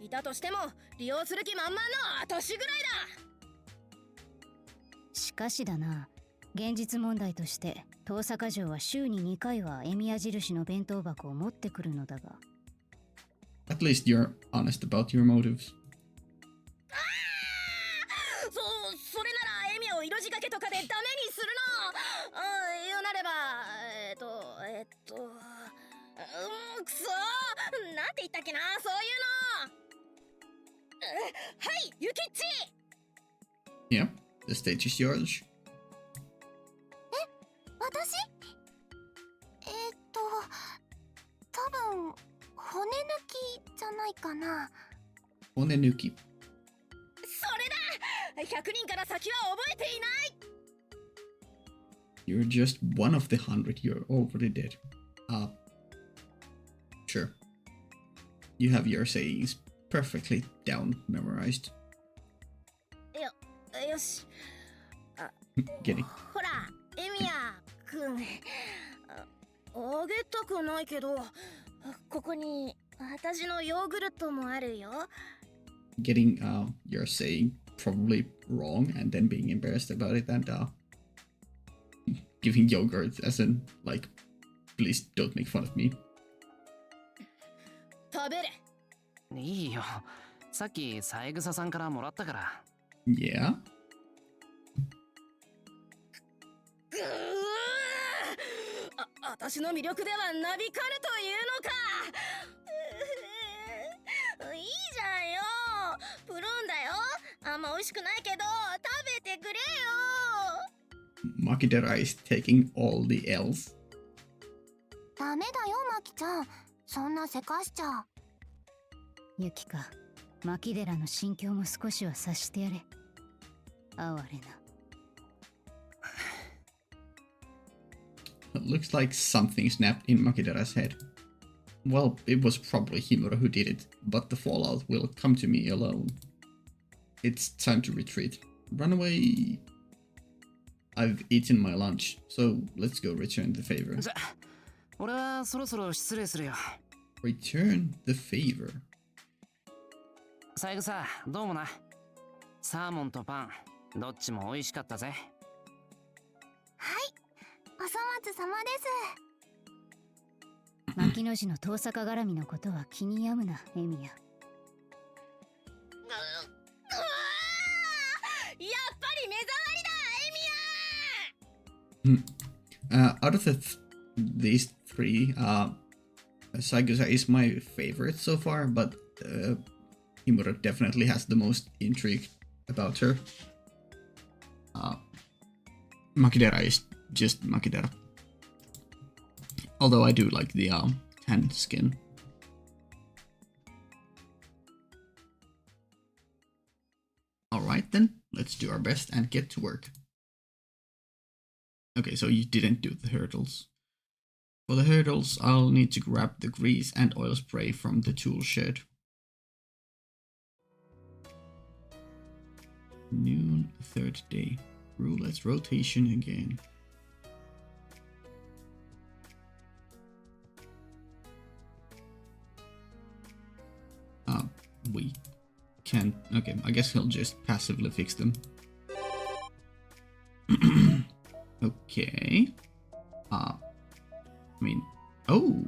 ん。いたとしても利用する気満々の年ぐらいだ。しかしだな、現実問題として遠坂城は週に2回はエミヤ印の弁当箱を持ってくるのだが。At least you're honest about your motives. それならエミヤを色仕掛けとかでダメにするの。言うなればくそー、なんて言ったっけな、そういうの。はい、ユキッチ。 Yeah, the stage is yours. 私多分骨抜きじゃないかな。Onenuki. それだ、100人から先は覚えていない。 You're just one of the 100. You're already dead. Sure. You have your sayings perfectly down memorized. よし。Getting. ほら、エミヤくん。あげたくないけど、ここに私のヨーグルトもあるよ。Getting your saying probably wrong and then being embarrassed about it and giving yogurt as in like, please don't make fun of me. 食べれ。いいよ、さっき三枝さんからもらったから。 Yeah? 私の魅力ではなびかるというのか。いいじゃんよ、プルーンだよ。あんま美味しくないけど食べてくれよ。 Makidera is taking all the L's. ダメだよマキちゃん、そんなせかしちゃ。ユキか、マキデラの心境も少しは察してやれ。哀れな。It looks like something snapped in Makidera's head. Well, it was probably Himuro who did it, but the fallout will come to me alone. It's time to retreat. Run away! I've eaten my lunch, so let's go return the favor. じゃ、俺はそろそろ失礼するよ。Return the favor. 三枝、どうもな。サーモンとパン、どっちも美味しかったぜ。はい、お粗末様です。牧野氏の遠坂絡みのことは気に病むな、エミヤ。やっぱり目障りだ、エミヤ。 Out of these three, Saigusa is my favorite so far, but Himuro definitely has the most intrigue about her. Makidera is just Makidera. Although I do like the tan skin. Alright then, let's do our best and get to work. Okay, so you didn't do the hurdles. For the hurdles, I'll need to grab the grease and oil spray from the tool shed. Noon, third day. Roulette rotation again. We can't. Okay, I guess he'll just passively fix them. Okay. I mean, oh.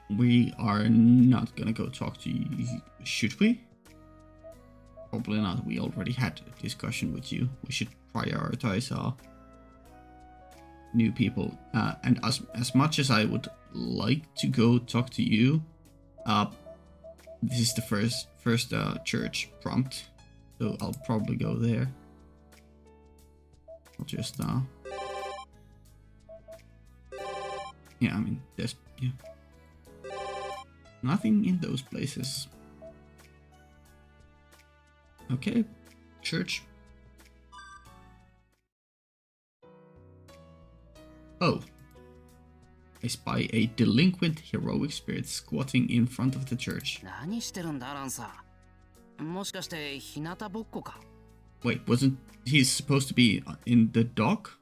We are not gonna go talk to you, should we? Probably not. We already had a discussion with you. We should prioritize our new people. And as much as I would like to go talk to you, this is the first church prompt, so I'll probably go there. I'll just yeah, I mean, there's nothing in those places. Okay, church. Oh. I spy a delinquent heroic spirit squatting in front of the church. 何してるんだランサー。もしかして日向ぼっこか。 Wait, wasn't he supposed to be in the dock?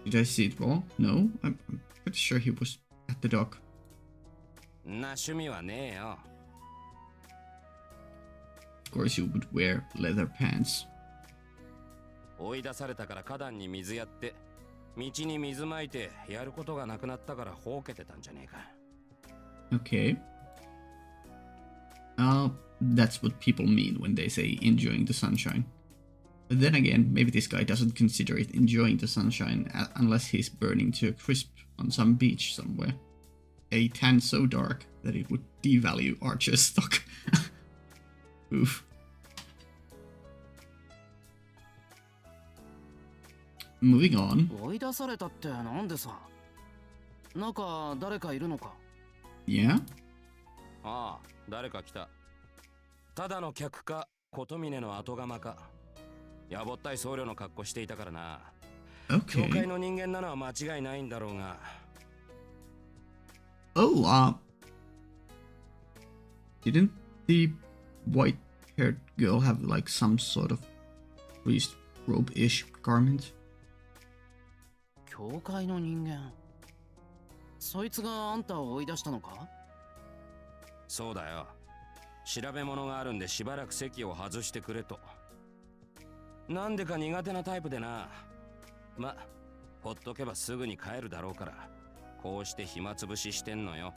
Did I see it wrong? No, I'm pretty sure he was at the dock. んな趣味はねえよ。 Of course you would wear leather pants. 追い出されたから花壇に水やって、道に水まいてやることがなくなったからほうけてたんじゃねえか。 Okay. That's what people mean when they say enjoying the sunshine. But then again, maybe this guy doesn't consider it enjoying the sunshine unless he's burning to a crisp on some beach somewhere. A tan so dark that it would devalue Archer's stock. Oof. Moving on. 追い出されたってなんでさ。なんか誰かいるのか。 Yeah? ああ、誰か来た。ただの客か、琴峰の後釜か。やぼったい僧侶の格好していたからな。教会 Okay. の人間なのは間違いないんだろうが。 Oh, didn't the white-haired girl have like some sort of priest robe-ish garment? 教会の人間。そいつがあんたを追い出したのか。そうだよ。調べ物があるんでしばらく席を外してくれと。なんでか苦手なタイプでな。ま、ほっとけばすぐに帰るだろうから、こうして暇つぶししてんのよ。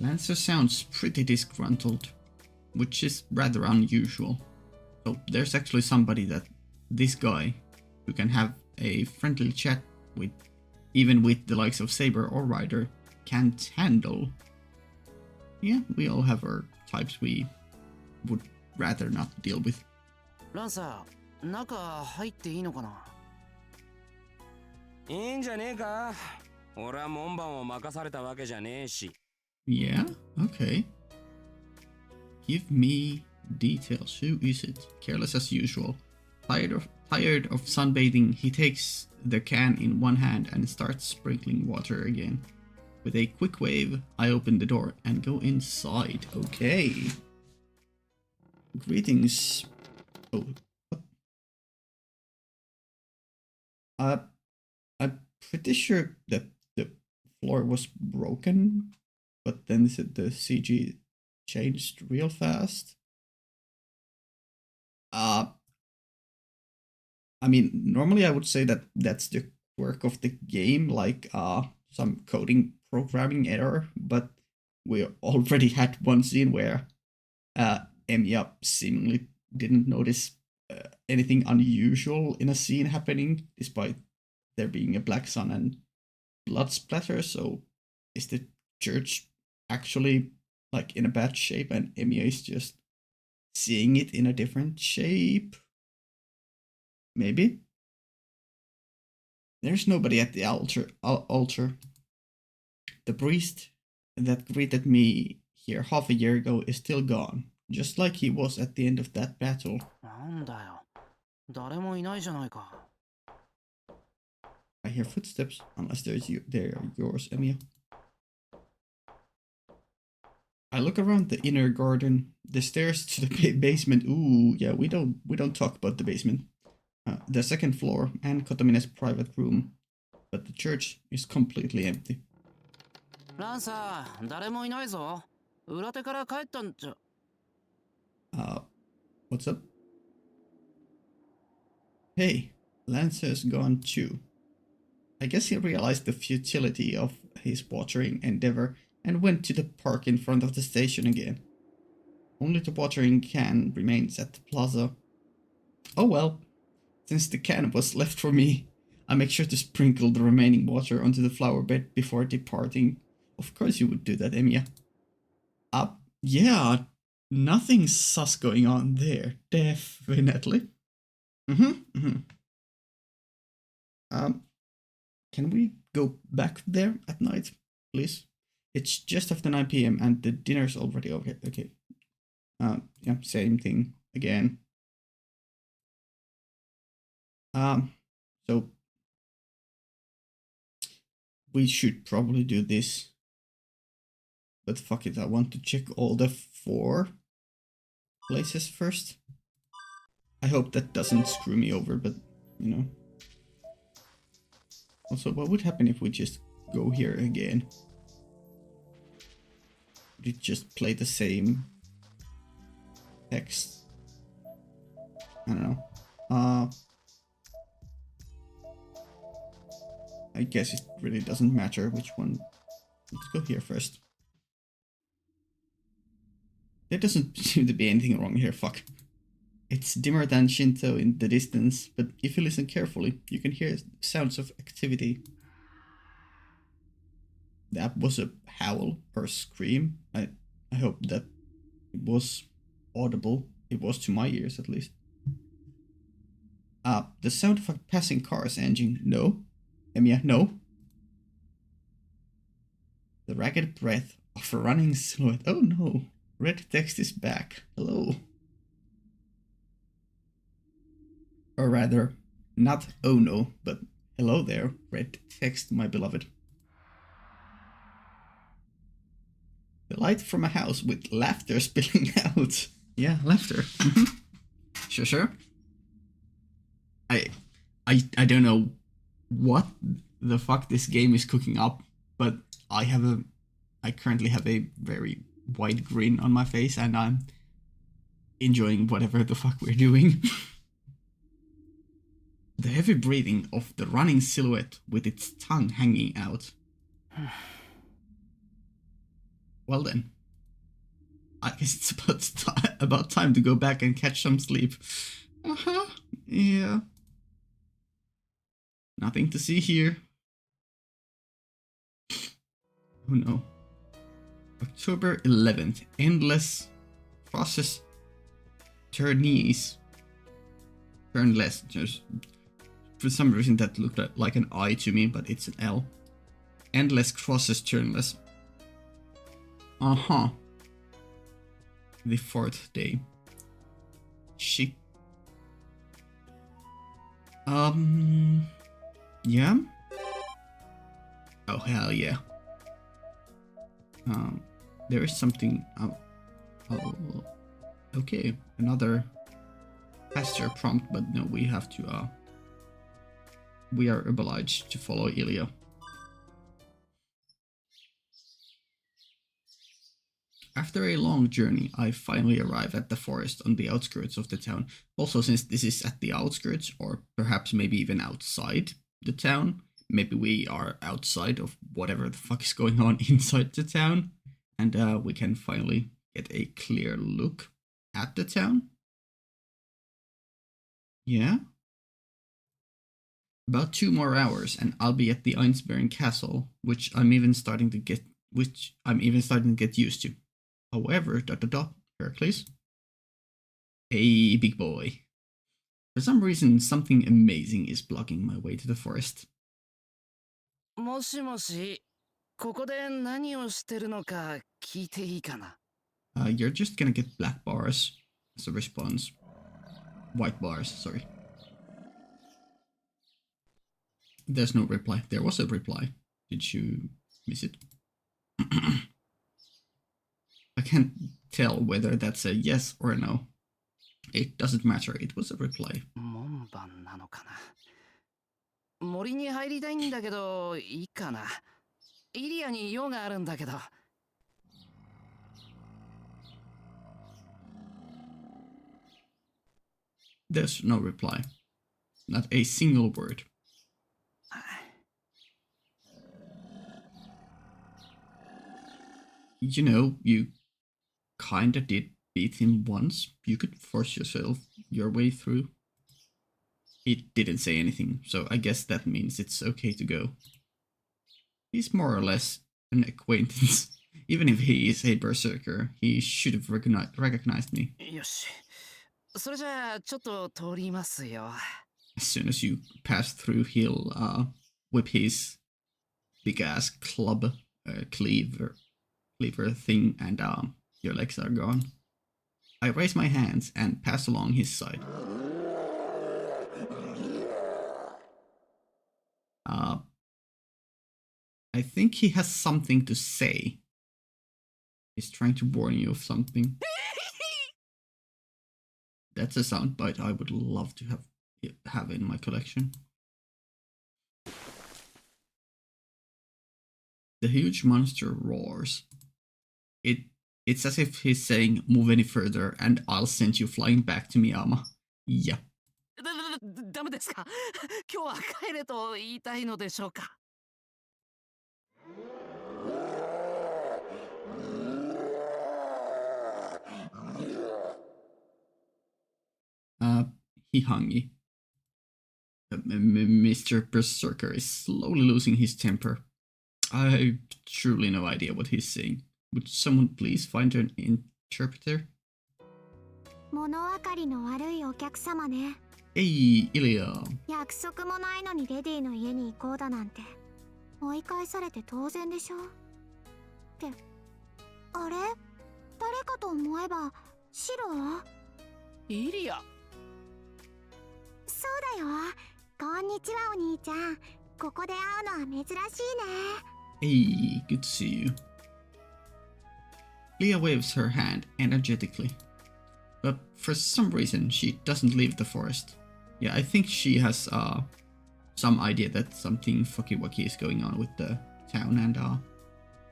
Lancer sounds pretty disgruntled, which is rather unusual. So there's actually somebody that this guy who can have a friendly chat with, even with the likes of Saber or Ryder, can't handle. Yeah, we all have our types we would rather not deal with. ランサー、中入っていいのかな。いいんじゃねえか。俺は門番を任されたわけじゃねえし。Yeah, okay. Give me details. Who is it? Careless as usual. Tired of sunbathing, he takes the can in one hand and starts sprinkling water again. With a quick wave, I open the door and go inside. Okay. Greetings. Oh. I'm pretty sure that the floor was broken, but then the CG changed real fast. I mean, normally I would say that that's the work of the game, like some coding programming error, but we already had one scene where Emiya seemingly didn't notice anything unusual in a scene happening, despite there being a black sun and blood splatter, so Is the church actually like in a bad shape and Emiya is just seeing it in a different shape? Maybe? There's nobody at the altar. The priest that greeted me here half a year ago is still gone, just like he was at the end of that battle. なんだよ。誰もいないじゃないか。I hear footsteps, unless they are yours, Emiya. I look around the inner garden, the stairs to the basement. Ooh, yeah, we don't talk about the basement. The second floor and Kotomine's private room, but the church is completely empty. ランサー、誰もいないぞ。裏手から帰ったんじゃ。What's up? Hey, Lancer's gone too. I guess he realized the futility of his watering endeavor and went to the park in front of the station again. Only the watering can remains at the plaza. Oh well, since the can was left for me, I make sure to sprinkle the remaining water onto the flower bed before departing. Of course you would do that, Emiya. Yeah, nothing sus going on there, definitely. Can we go back there at night, please? It's just after 9 p.m. and the dinner's already over. Okay. Yeah, same thing again. So we should probably do this. But fuck it, I want to check all the 4 places first. I hope that doesn't screw me over, but you know. Also, what would happen if we just go here again? Would it just play the same text? I don't know. I guess it really doesn't matter which one. Let's go here first. There doesn't seem to be anything wrong here, fuck. It's dimmer than Shinto in the distance, but if you listen carefully, you can hear sounds of activity. That was a howl or scream. I hope that it was audible. It was to my ears, at least. The sound of a passing car's engine. No. Emiya, no. The ragged breath of a running silhouette. Oh no. Red text is back. Hello. Or rather, not oh no, but hello there, red text, my beloved. The light from a house with laughter spilling out. Yeah, laughter. Sure. I don't know what the fuck this game is cooking up, but I currently have a very wide grin on my face and I'm enjoying whatever the fuck we're doing. The heavy breathing of the running silhouette with its tongue hanging out. Well then, I guess it's about time to go back and catch some sleep. Yeah. Nothing to see here. Oh no. October 11th. Endless process turnees. Turnless. Just for some reason that looked like an I to me, but it's an L. Endless crosses turnless. The 4th day. Shit. Yeah? Oh, hell yeah. There is something... okay, another pasture prompt, but no, we have to, we are obliged to follow Ilya. After a long journey, I finally arrive at the forest on the outskirts of the town. Also, since this is at the outskirts, or perhaps maybe even outside the town, maybe we are outside of whatever the fuck is going on inside the town, and we can finally get a clear look at the town. Yeah? About 2 more hours and I'll be at the Einsbergen castle, which I'm even starting to get used to. However, Heracles, a big boy. For some reason, something amazing is blocking my way to the forest. もしもし、ここで何をしてるのか聞いていいかな？ You're just gonna get black bars as a response. White bars, sorry. There's no reply. There was a reply. Did you miss it? I can't tell whether that's a yes or a no. It doesn't matter. It was a reply. 門番なのかな？森に入りたいんだけど、いいかな？イリアに用があるんだけど。There's no reply. Not a single word. You know, you kinda did beat him once. You could force your way through. It didn't say anything, so I guess that means it's okay to go. He's more or less an acquaintance. Even if he is a berserker, he should have recognized me. よし。それじゃあ、ちょっと通りますよ。As soon as you pass through, he'll whip his big-ass cleaver thing, and your legs are gone. I raise my hands and pass along his side. I think he has something to say. He's trying to warn you of something. That's a soundbite I would love to have in my collection. The huge monster roars. It's as if he's saying, move any further and I'll send you flying back to Miyama. Yeah. ダメですか？今日は帰れと言いたいのでしょうか？ Hihangi. Mr. Berserker is slowly losing his temper. I have truly no idea what he's saying. Would someone please find an interpreter? 物分かりの悪いお客様ね。 Hey, Ilya. 約束もないのにレディの家に行こうだなんて追い返されて当然でしょ。ってあれ、誰かと思えばシロは？イリア。そうだよ。こんにちはお兄ちゃん。ここで会うのは珍しいね。 Hey, good to see you. Leah waves her hand energetically. But for some reason, she doesn't leave the forest. Yeah, I think she has some idea that something fucky-wucky is going on with the town and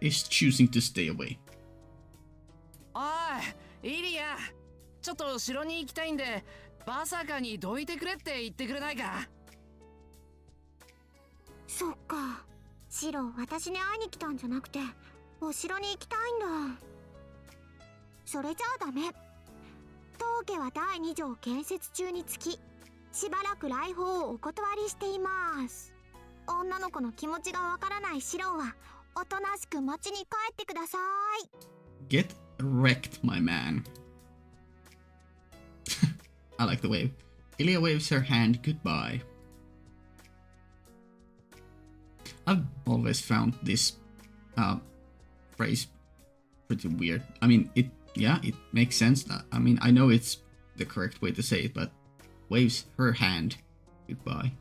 is choosing to stay away. おい、イリア。ちょっと城に行きたいんで、バサカにどいてくれって言ってくれないか？そっか。シロ、私に会いに来たんじゃなくて、お城に行きたいんだ。それじゃあダメ。当家は第2条建設中につき、しばらく来訪をお断りしています。女の子の気持ちがわからないシロは、おとなしく町に帰ってください。Get wrecked, my man. I like the wave. Ilya waves her hand goodbye. I've always found this phrase pretty weird. I mean, it makes sense. I mean, I know it's the correct way to say it, but waves her hand goodbye.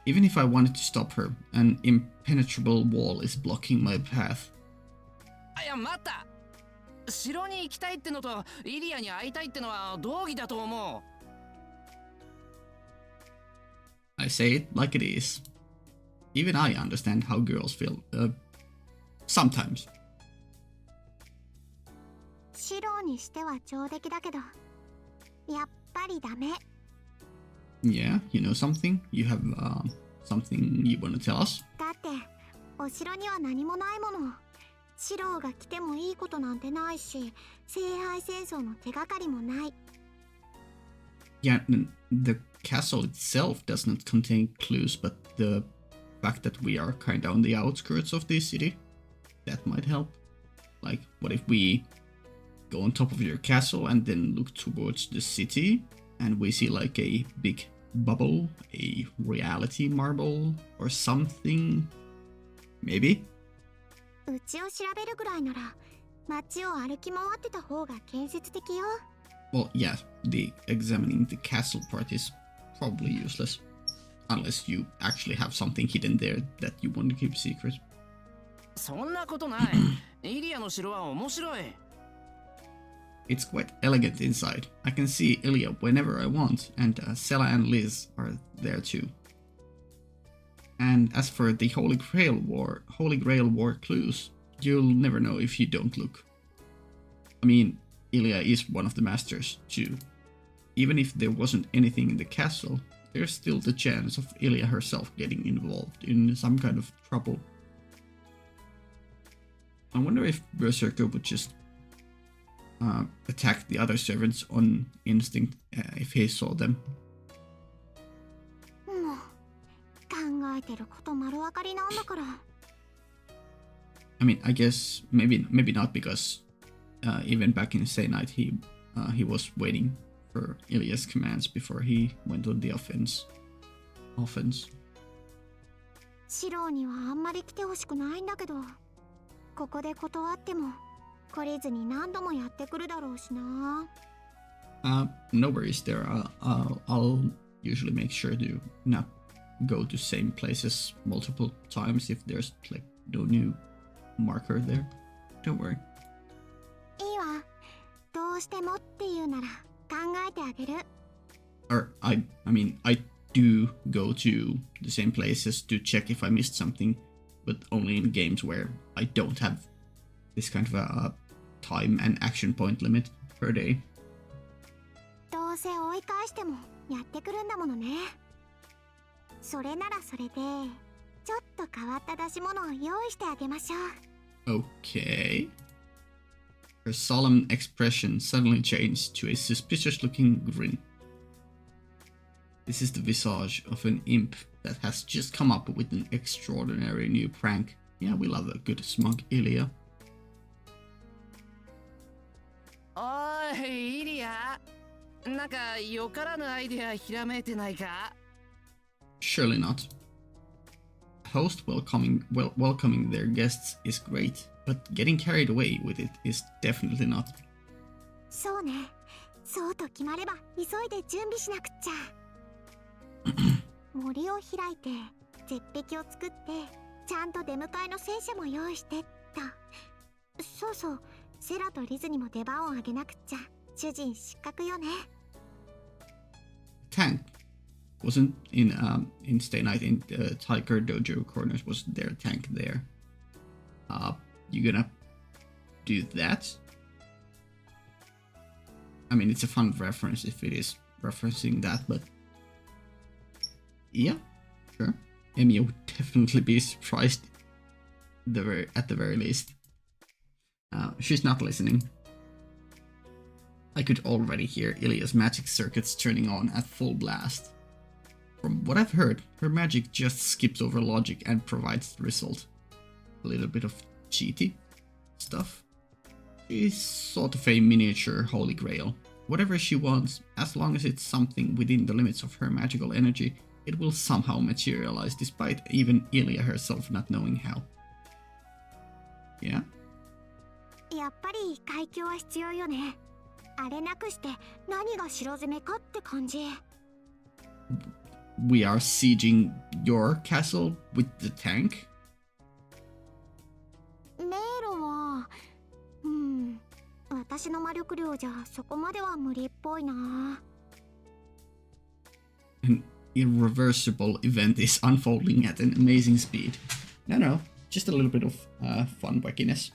Even if I wanted to stop her, an impenetrable wall is blocking my path. いや、待った。城に行きたいってのとイリアに会いたいってのは同義だと思う。I say it like it is. Even I understand how girls feel. Sometimes. シロにしては上出来だけど、やっぱりダメ。Yeah, you know something? You have something you want to tell us? だってお城には何もないもの。シロが来てもいいことなんてないし、聖杯戦争の手がかりもない。Yeah, the castle itself does not contain clues, but the fact that we are kind of on the outskirts of this city, that might help. Like, what if we go on top of your castle and then look towards the city and we see like a big bubble, a reality marble or something? Maybe? うちを調べるぐらいなら街を歩き回ってた方が建設的よ。 Well, yeah, the examining the castle part is probably useless. Unless you actually have something hidden there that you want to keep secret. そんなことない。イリアの城は面白い。It's quite elegant inside. I can see Ilya whenever I want, and Sela and Liz are there too. And as for the Holy Grail War clues, you'll never know if you don't look. I mean, Ilya is one of the masters too. Even if there wasn't anything in the castle, there's still the chance of Ilya herself getting involved in some kind of trouble. I wonder if Berserker would just attack the other servants on instinct if he saw them. もう考えてること丸分かりなんだから。 I mean, I guess maybe not, because even back in Stay Night he was waiting for Ilya's commands before he went on the offense. シローにはあんまり来てほしくないんだけど、ここで断っても懲りずに何度もやってくるだろうしな。No worries there. I'll usually make sure to not go to same places multiple times if there's like no new marker there. Don't worry. いいわ。どうしてもっていうなら考えてあげる。 Or I mean, I do go to the same places to check if I missed something, but only in games where I don't have this kind of a time and action point limit per day. どうせ追い返してもやってくるんだものね。それならそれでちょっと変わった出し物を用意してあげましょう。 Okay. Her solemn expression suddenly changed to a suspicious-looking grin. This is the visage of an imp that has just come up with an extraordinary new prank. Yeah, we love a good smug Ilya. おいイリア、なんかよからぬアイデアひらめいてないか？ Surely not. A host welcoming their guests is great, but getting carried away with it is definitely not. そうね。そうと決まれば急いで準備しなくっちゃ。森を開いて絶壁を作ってちゃんと出迎えの戦車も用意してった。そうそう、セラとリズにも出番をあげなくっちゃ。主人失格よね。 Tank wasn't in Stay Night in the Tiger Dojo corners. Was their tank there? You gonna do that? I mean, it's a fun reference if it is referencing that, but yeah, sure. Emiya would definitely be surprised at the very least. She's not listening. I could already hear Ilya's magic circuits turning on at full blast. From what I've heard, her magic just skips over logic and provides the result. A little bit of cheaty stuff. She's sort of a miniature Holy Grail. Whatever she wants, as long as it's something within the limits of her magical energy, it will somehow materialize despite even Ilya herself not knowing how. Yeah? やっぱり海峡は必要よね。あれなくして何が城攻めかって感じ。 We are sieging your castle with the tank? 迷路は、私の魔力量じゃそこまでは無理っぽいな。 An irreversible event is unfolding at an amazing speed. No, just a little bit of fun wackiness.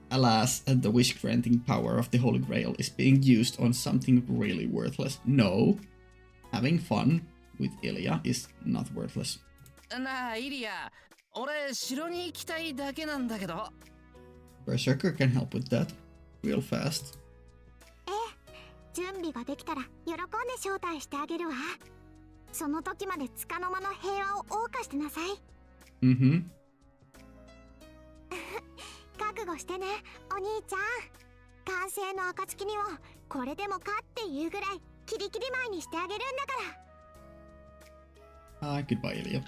Alas, the wish-granting power of the Holy Grail is being used on something really worthless. No, having fun with Ilya is not worthless. なあイリア、俺城に行きたいだけなんだけど。 Berserker can help with that, real fast. 準備ができたら喜んで招待してあげるわ。その時まで束の間の平和を謳歌してなさい。Mm-hmm. 覚悟してね、お兄ちゃん。完成の暁にはこれでもかっていうぐらいキリキリ前にしてあげるんだから。Goodbye, Ilya.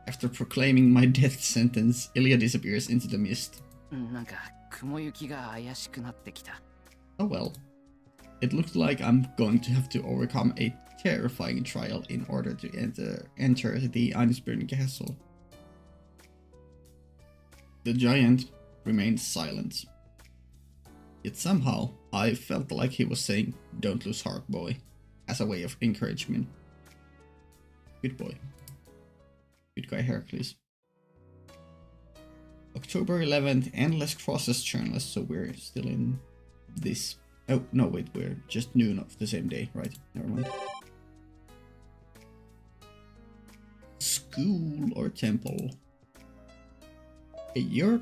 After proclaiming my death sentence, Ilya disappears into the mist. なんか雲行きが怪しくなってきた。Oh well. It looks like I'm going to have to overcome a terrifying trial in order to enter the Einsburn castle. The giant remained silent. Yet somehow, I felt like he was saying, "Don't lose heart, boy," as a way of encouragement. Good boy. Good guy, Heracles. October 11th, Endless Crosses journalist, so we're still in this. Oh, no, wait, we're just noon of the same day, right? Never mind. School or temple? Okay, your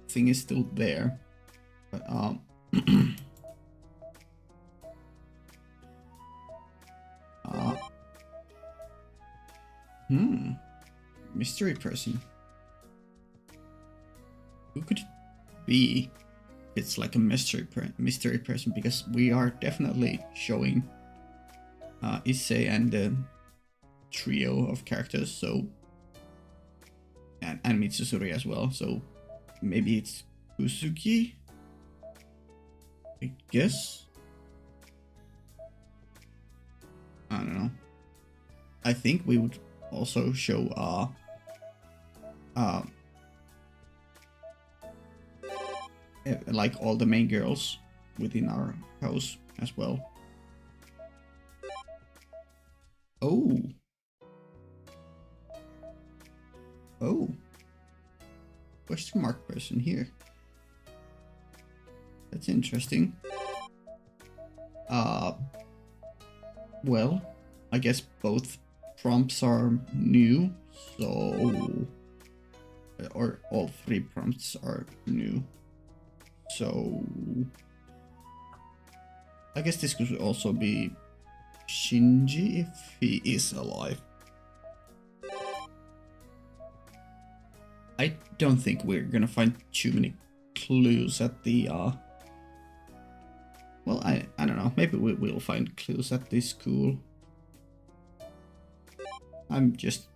thing is still there, but mystery person. Who could it be? It's like a mystery person, because we are definitely showing Issei and the trio of characters, so and Mitsusuri as well, so maybe it's Kusugi, I guess. I don't know. I think we would also show like all the main girls within our house as well. Oh. Question mark person here. That's interesting. Well, I guess both prompts are new, so or all three prompts are new. So I guess this could also be Shinji if he is alive. I don't think we're gonna find too many clues at the well, I don't know, maybe we will find clues at this school. I'm just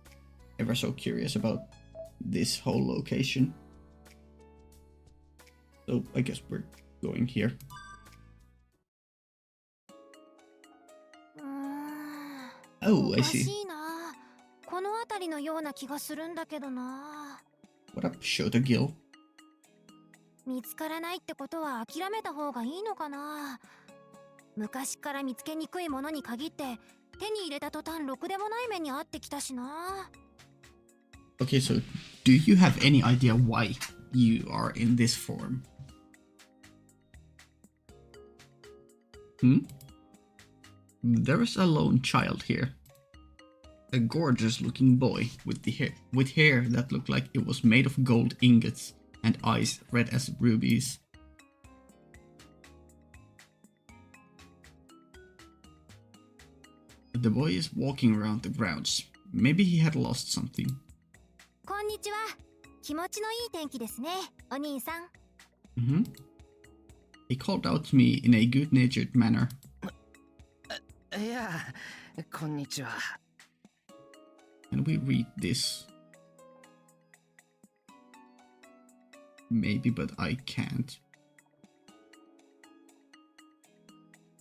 ever so curious about this whole location. So I guess we're going here. お I かし see. いな。この辺りのような気がするんだけどな。 What up, Shotagil? 見つからないってことは諦めた方がいいのかな。昔から見つけにくいものに限って手に入れた途端ろくでもない目に遭ってきたしな。 Okay, so do you have any idea why you are in this form? There is a lone child here. A gorgeous looking boy with hair that looked like it was made of gold ingots and eyes red as rubies. The boy is walking around the grounds. Maybe he had lost something. こんにちは。気持ちのいい天気ですね、お兄さん。He called out to me in a good-natured manner. いや、こんにちは。Can we read this? Maybe, but I can't.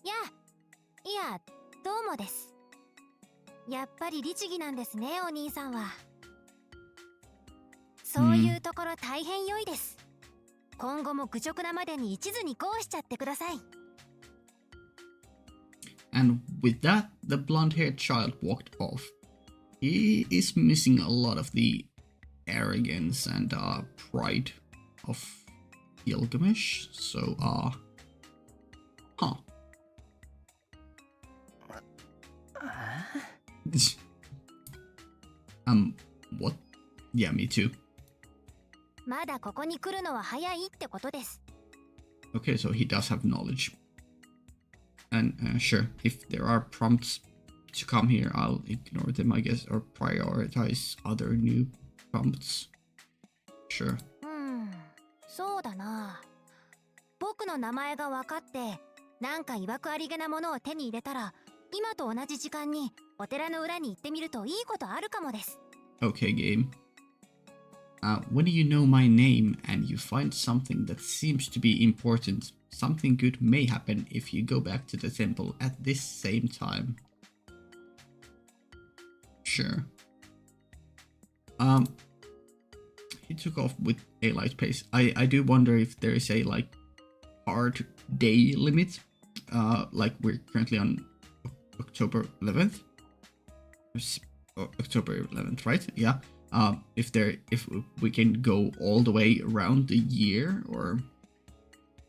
いや、どうもです。やっぱり律儀なんですね、お兄さんは。そういうところ大変良いです。今後も愚直なまでに一途にこうしちゃってください。And with that, the blonde-haired child walked off. He is missing a lot of the arrogance and pride of Gilgamesh. So, what? Yeah, me too. まだここに来るのは早いってことです。 Okay, so he does have knowledge. And sure, if there are prompts to come here, I'll ignore them, I guess, or prioritize other new prompts. Sure. そうだな。僕の名前が分かってなんか曰くありげなものを手に入れたら今と同じ時間にお寺の裏に行ってみるといいことあるかもです。 Okay, game. When you know my name and you find something that seems to be important, something good may happen if you go back to the temple at this same time. Sure. He took off with a light pace. I do wonder if there is a like hard day limit. Like we're currently on October 11th. October 11th, right? Yeah. If we can go all the way around the year, or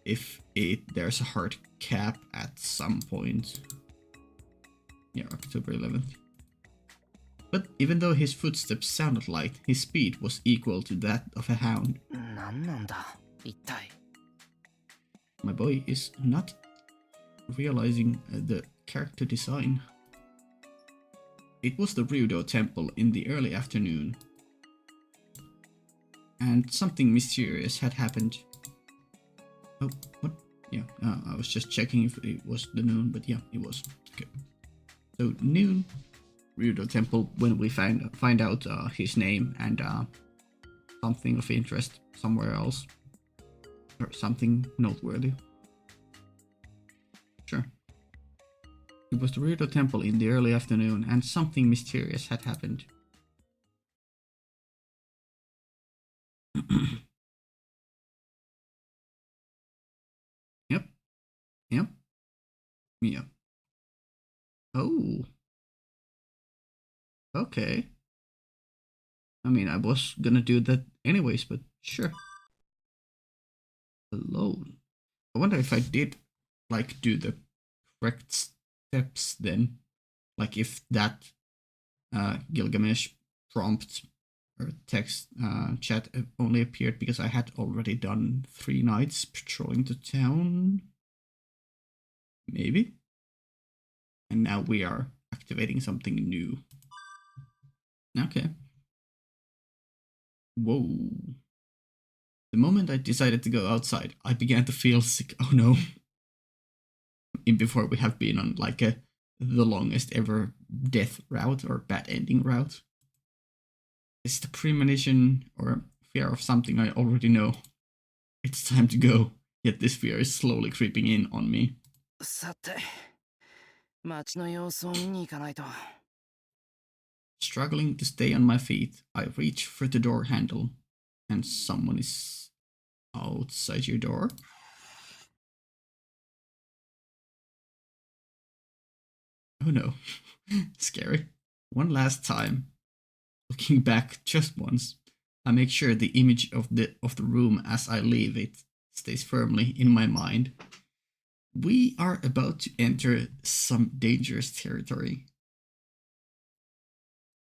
if there's a hard cap at some point. Yeah, October 11th. But even though his footsteps sounded light, his speed was equal to that of a hound. 何なんだ一体。 My boy is not realizing the character design. It was the Ryudo temple in the early afternoon, and something mysterious had happened. Oh, what? Yeah, I was just checking if it was the noon, but yeah, it was. Okay. So noon, Ryudo temple, when we find out his name and something of interest somewhere else, or something noteworthy. Sure. It was the Ryudo temple in the early afternoon, and something mysterious had happened. Yep. Yep. Yep. Oh. Okay. I mean, I was gonna do that anyways, but sure. Alone. I wonder if I did, like, do the correct steps then. Like, if that Gilgamesh prompt or text chat only appeared because I had already done 3 nights patrolling the town. Maybe. And now we are activating something new. Okay. Whoa. The moment I decided to go outside, I began to feel sick. Oh no. Before we have been on like the longest ever death route or bad ending route. It's the premonition or fear of something I already know. It's time to go, yet this fear is slowly creeping in on me. さて、街の様子を見に行かないと。 Struggling to stay on my feet, I reach for the door handle, and someone is outside your door. Oh no, scary. One last time, looking back just once, I make sure the image of the room as I leave it stays firmly in my mind. We are about to enter some dangerous territory.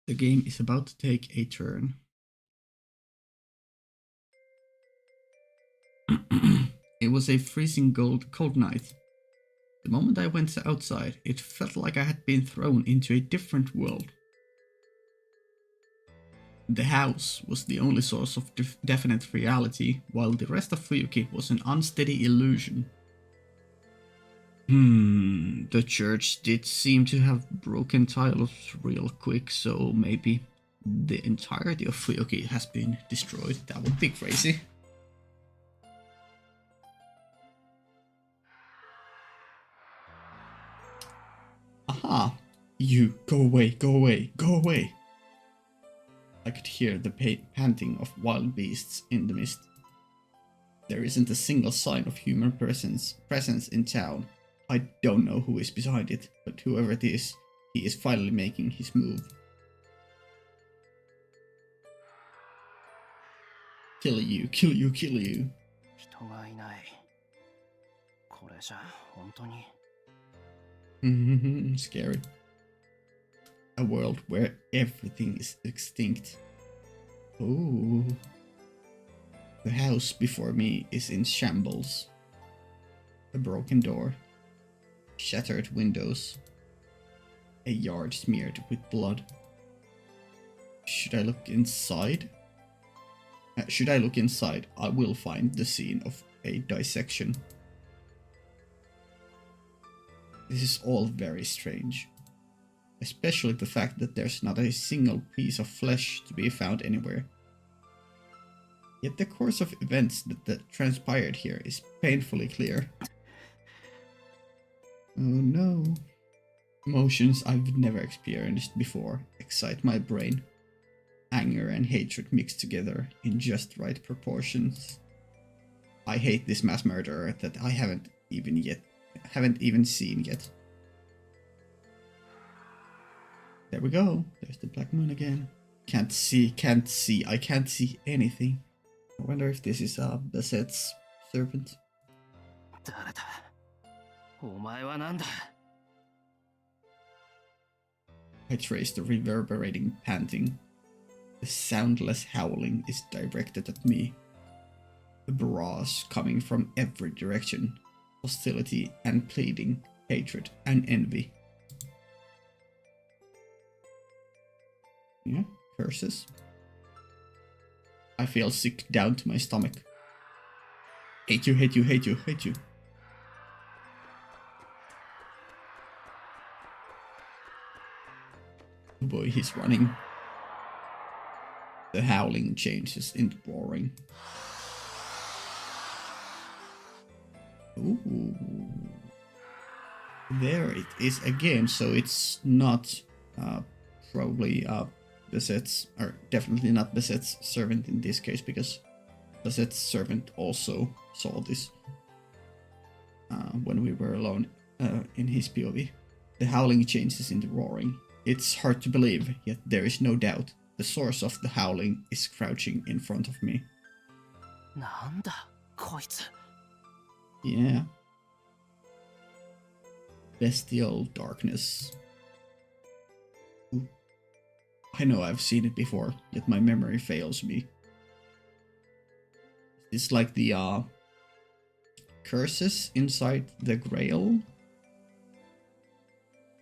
The game is about to take a turn. It was a freezing cold night. The moment I went outside, it felt like I had been thrown into a different world. The house was the only source of definite reality, while the rest of Fuyuki was an unsteady illusion. The church did seem to have broken tiles real quick, so maybe the entirety of Fuyuki has been destroyed. That would be crazy. Aha! You, go away, go away, go away! I could hear the panting of wild beasts in the mist. There isn't a single sign of human presence in town. I don't know who is behind it, but whoever it is, he is finally making his move. Kill you, kill you, kill you. 人がいない。これじゃ本当に。Scary. A world where everything is extinct. Oh. The house before me is in shambles. A broken door. shattered windows, a yard smeared with blood. Should I look inside? Should I look inside, I will find the scene of a dissection. This is all very strange. Especially the fact that there's not a single piece of flesh to be found anywhere. Yet the course of events that transpired here is painfully clear. Oh no. Emotions I've never experienced before excite my brain. Anger and hatred mixed together in just right proportions. I hate this mass murderer that I haven't even seen yet. There we go. There's the black moon again. I can't see anything. I wonder if this is Basette's serpent. 誰だお前は何だ I trace the reverberating panting. The soundless howling is directed at me. The barrage coming from every direction. Hostility and pleading, hatred and envy. Yeah, curses. I feel sick down to my stomach. Hate you, hate you, hate you, hate you. Oh boy, he's running. The howling changes into roaring. Ooh. There it is again, so it's not probably Basette's, or definitely not Basette's servant in this case, because Basette's servant also saw this when we were alone in his POV. The howling changes into roaring. It's hard to believe, yet there is no doubt. The source of the howling is crouching in front of me. なんだこいつ Yeah. Bestial darkness. Ooh. I know I've seen it before, yet my memory fails me. It's like the curses inside the Grail.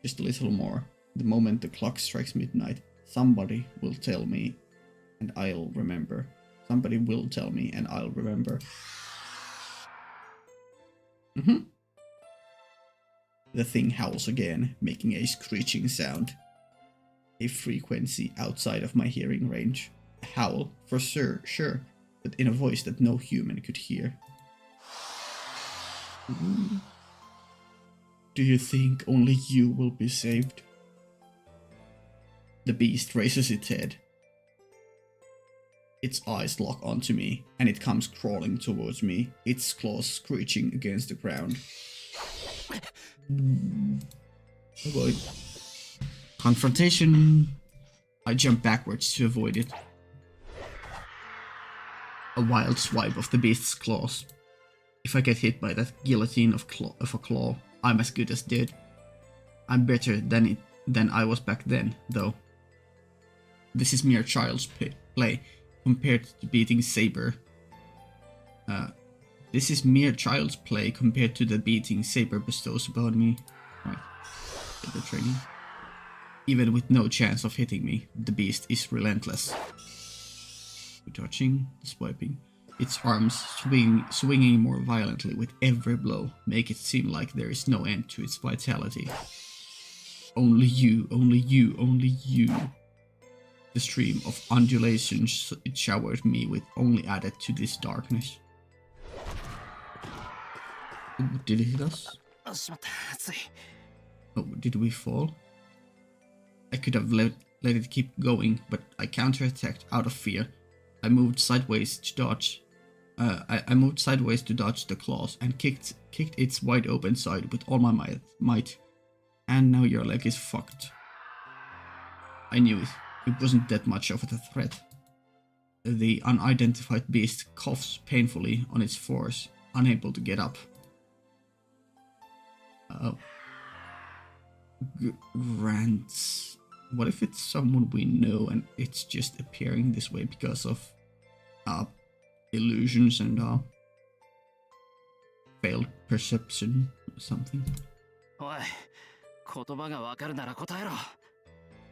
Just a little more. The moment the clock strikes midnight, somebody will tell me and I'll remember. Somebody will tell me and I'll remember. The thing howls again, making a screeching sound. A frequency outside of my hearing range. A howl, for sure, but in a voice that no human could hear. Ooh. Do you think only you will be saved? The beast raises its head. Its eyes lock onto me, and it comes crawling towards me, its claws screeching against the ground. Oh boy. Confrontation. I jump backwards to avoid it. A wild swipe of the beast's claws. If I get hit by that guillotine of a claw, I'm as good as dead. I'm better than I was back then, though. This is mere child's play compared to beating Saber. This is mere child's play compared to the beating Saber bestows upon me. Right. Get the training. Even with no chance of hitting me, the beast is relentless. Touching, swiping. Its arms swinging more violently with every blow, make it seem like there is no end to its vitality. Only you, only you, only you. The stream of undulations it showered me with only added to this darkness. Ooh, did it hit us? あしまった熱い Oh, did we fall? I could have let it keep going, but I counterattacked out of fear. I moved sideways to dodge. I moved sideways to dodge the claws and kicked its wide open side with all my might. And now your leg is fucked. I knew it. It wasn't that much of a threat. The unidentified beast coughs painfully on its force, unable to get up. Grants. What if it's someone we know and it's just appearing this way because of illusions and failed perception or something? おい、言葉がわかるなら答えろ。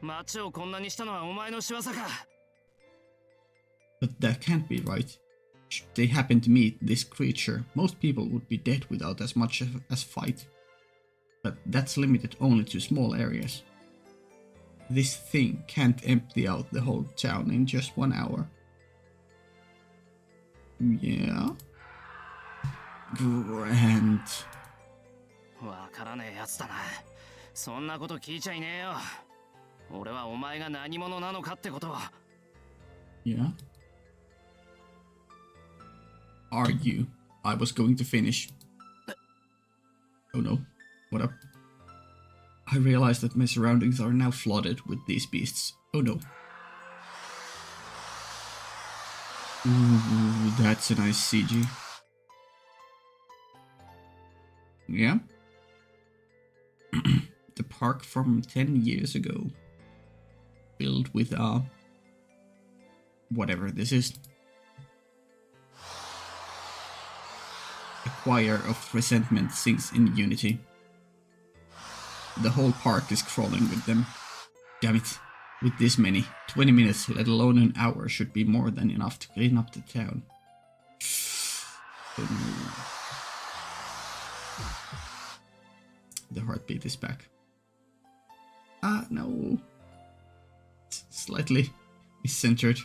町をこんなにしたのはお前の仕業か。 But that can't be right. Should they happen to meet this creature, most people would be dead without as much as fight. But that's limited only to small areas. This thing can't empty out the whole town in just 1 hour. Yeah. Grand. わからねえやつだな。そんなこと聞いちゃいねえよ。俺はお前が何者なのかってことを。Yeah. Argue. I was going to finish. Oh no. What up? I realize that my surroundings are now flooded with these beasts. Oh no. Ooh, that's a nice CG. Yeah. The park from 10 years ago. Filled with, whatever this is. A choir of resentment sings in unity. The whole park is crawling with them. Damn it. With this many, 20 minutes, let alone an hour, should be more than enough to clean up the town. The heartbeat is back. Ah, no. It's slightly centered.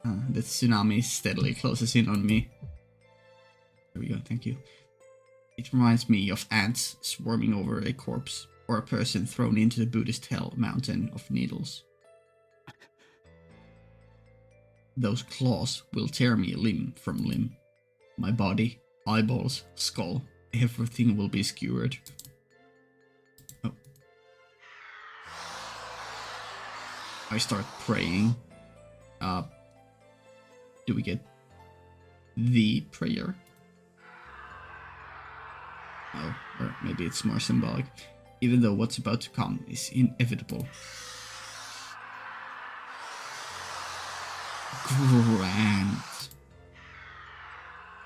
The tsunami steadily closes in on me. There we go, thank you. It reminds me of ants swarming over a corpse, or a person thrown into the Buddhist hell mountain of needles. Those claws will tear me limb from limb. My body, eyeballs, skull, everything will be skewered. Oh. I start praying. Do we get the prayer? Oh, or maybe it's more symbolic. Even though what's about to come is inevitable. Grand.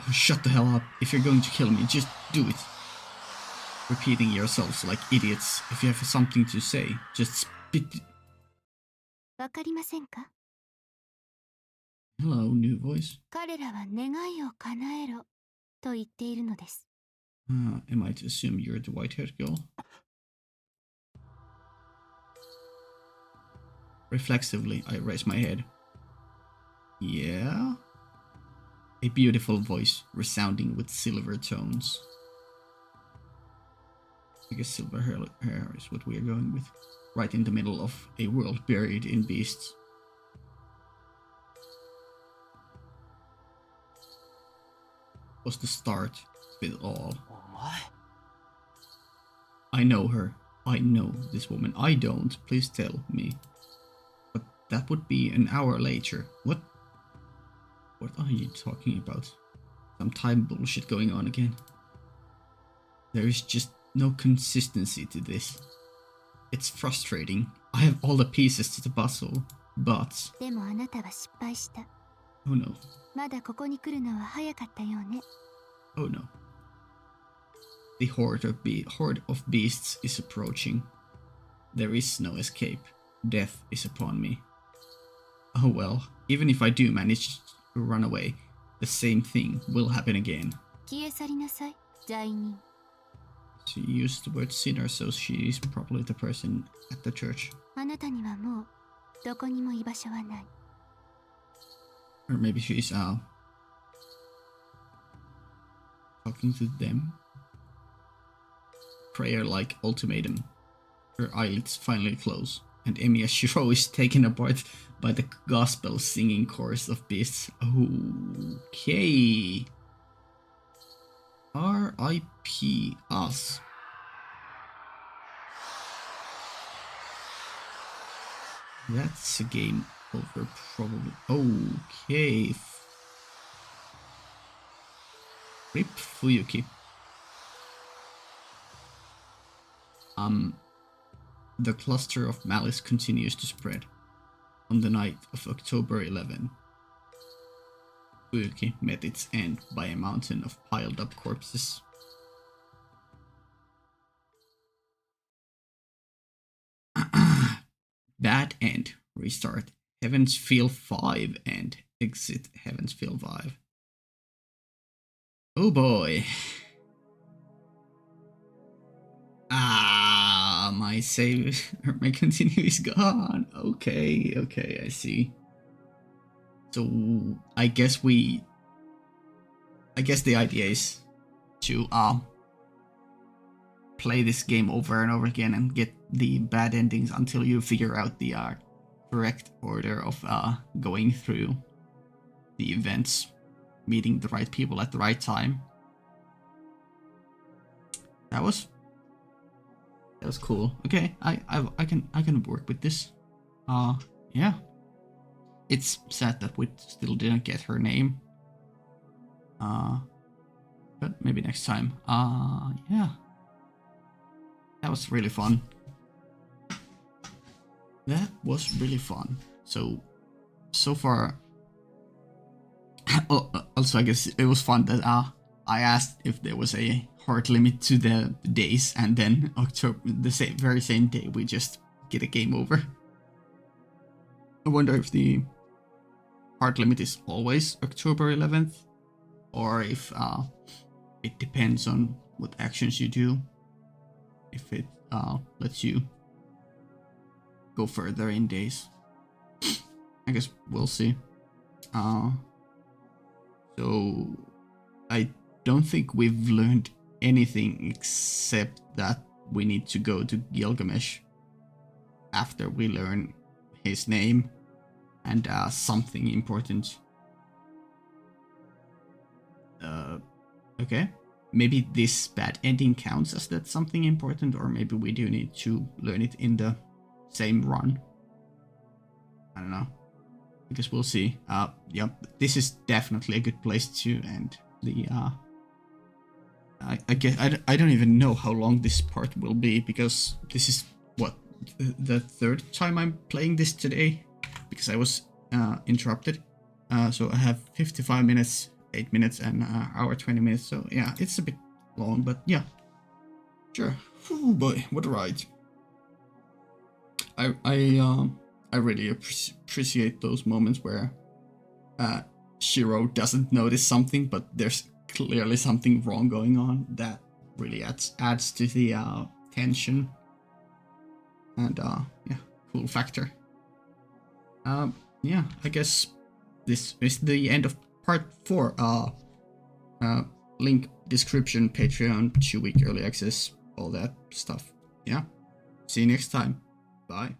Oh, shut the hell up. If you're going to kill me, just do it. Repeating yourselves like idiots. If you have something to say, just spit it. わかりませんか? Hello, new voice. 彼らは願いを叶えろと言っているのです。Am I to assume you're the white-haired girl? Reflexively, I raise my head. Yeah? A beautiful voice, resounding with silver tones. I guess silver hair is what we are going with. Right in the middle of a world buried in beasts. Was the start of it all. I know her. I know this woman. I don't. Please tell me. But that would be an hour later. What? What are you talking about? Some time bullshit going on again. There is just no consistency to this. It's frustrating. I have all the pieces to the puzzle, but... でもあなたは失敗した。Oh no. まだここに来るのは早かったようね。Oh no. The horde of beasts is approaching. There is no escape. Death is upon me. Oh well, even if I do manage to run away, the same thing will happen again. 消え去りなさい、罪人。 She used the word sinner, so she is probably the person at the church. あなたにはもうどこにも居場所はない。 Or maybe she's talking to them. Prayer-like ultimatum. Her eyelids finally close, and Emiya Shiro is taken apart by the gospel singing chorus of beasts. Okay. R.I.P. us. That's a game over, probably. Okay. Rip Fuyuki. The cluster of malice continues to spread. On the night of October 11, Fuyuki met its end by a mountain of piled up corpses. Bad end. Restart Heaven's Feel 5 and exit Heaven's Feel 5. Oh boy. My save, my continue is gone. Okay, I see. So I guess the idea is to play this game over and over again and get the bad endings until you figure out the correct order of going through the events, meeting the right people at the right time. That was cool. Okay, I can work with this. Yeah. It's sad that we still didn't get her name. But maybe next time. Yeah. That was really fun. That was really fun. So far. Also, I guess it was fun that I asked if there was a hard limit to the days, and then October, the very same day, we just get a game over. I wonder if the hard limit is always October 11th, or if it depends on what actions you do. If it lets you go further in days. I guess we'll see. So I don't think we've learned anything except that we need to go to Gilgamesh after we learn his name and something important. Okay. Maybe this bad ending counts as that something important, or maybe we do need to learn it in the same run. I don't know. I guess we'll see. Yeah, this is definitely a good place to end the I guess I don't even know how long this part will be, because this is what the third time I'm playing this today, because I was interrupted. So I have 55 minutes, 8 minutes, and hour 20 minutes. So yeah, it's a bit long, but yeah, sure. Oh boy, what a ride! I really appreciate those moments where Shiro doesn't notice something, but there's clearly something wrong going on. That really adds to the tension, and yeah, cool factor. Yeah, I guess this is the end of part 4. Link description, Patreon, 2-week early access, all that stuff. Yeah, see you next time. Bye.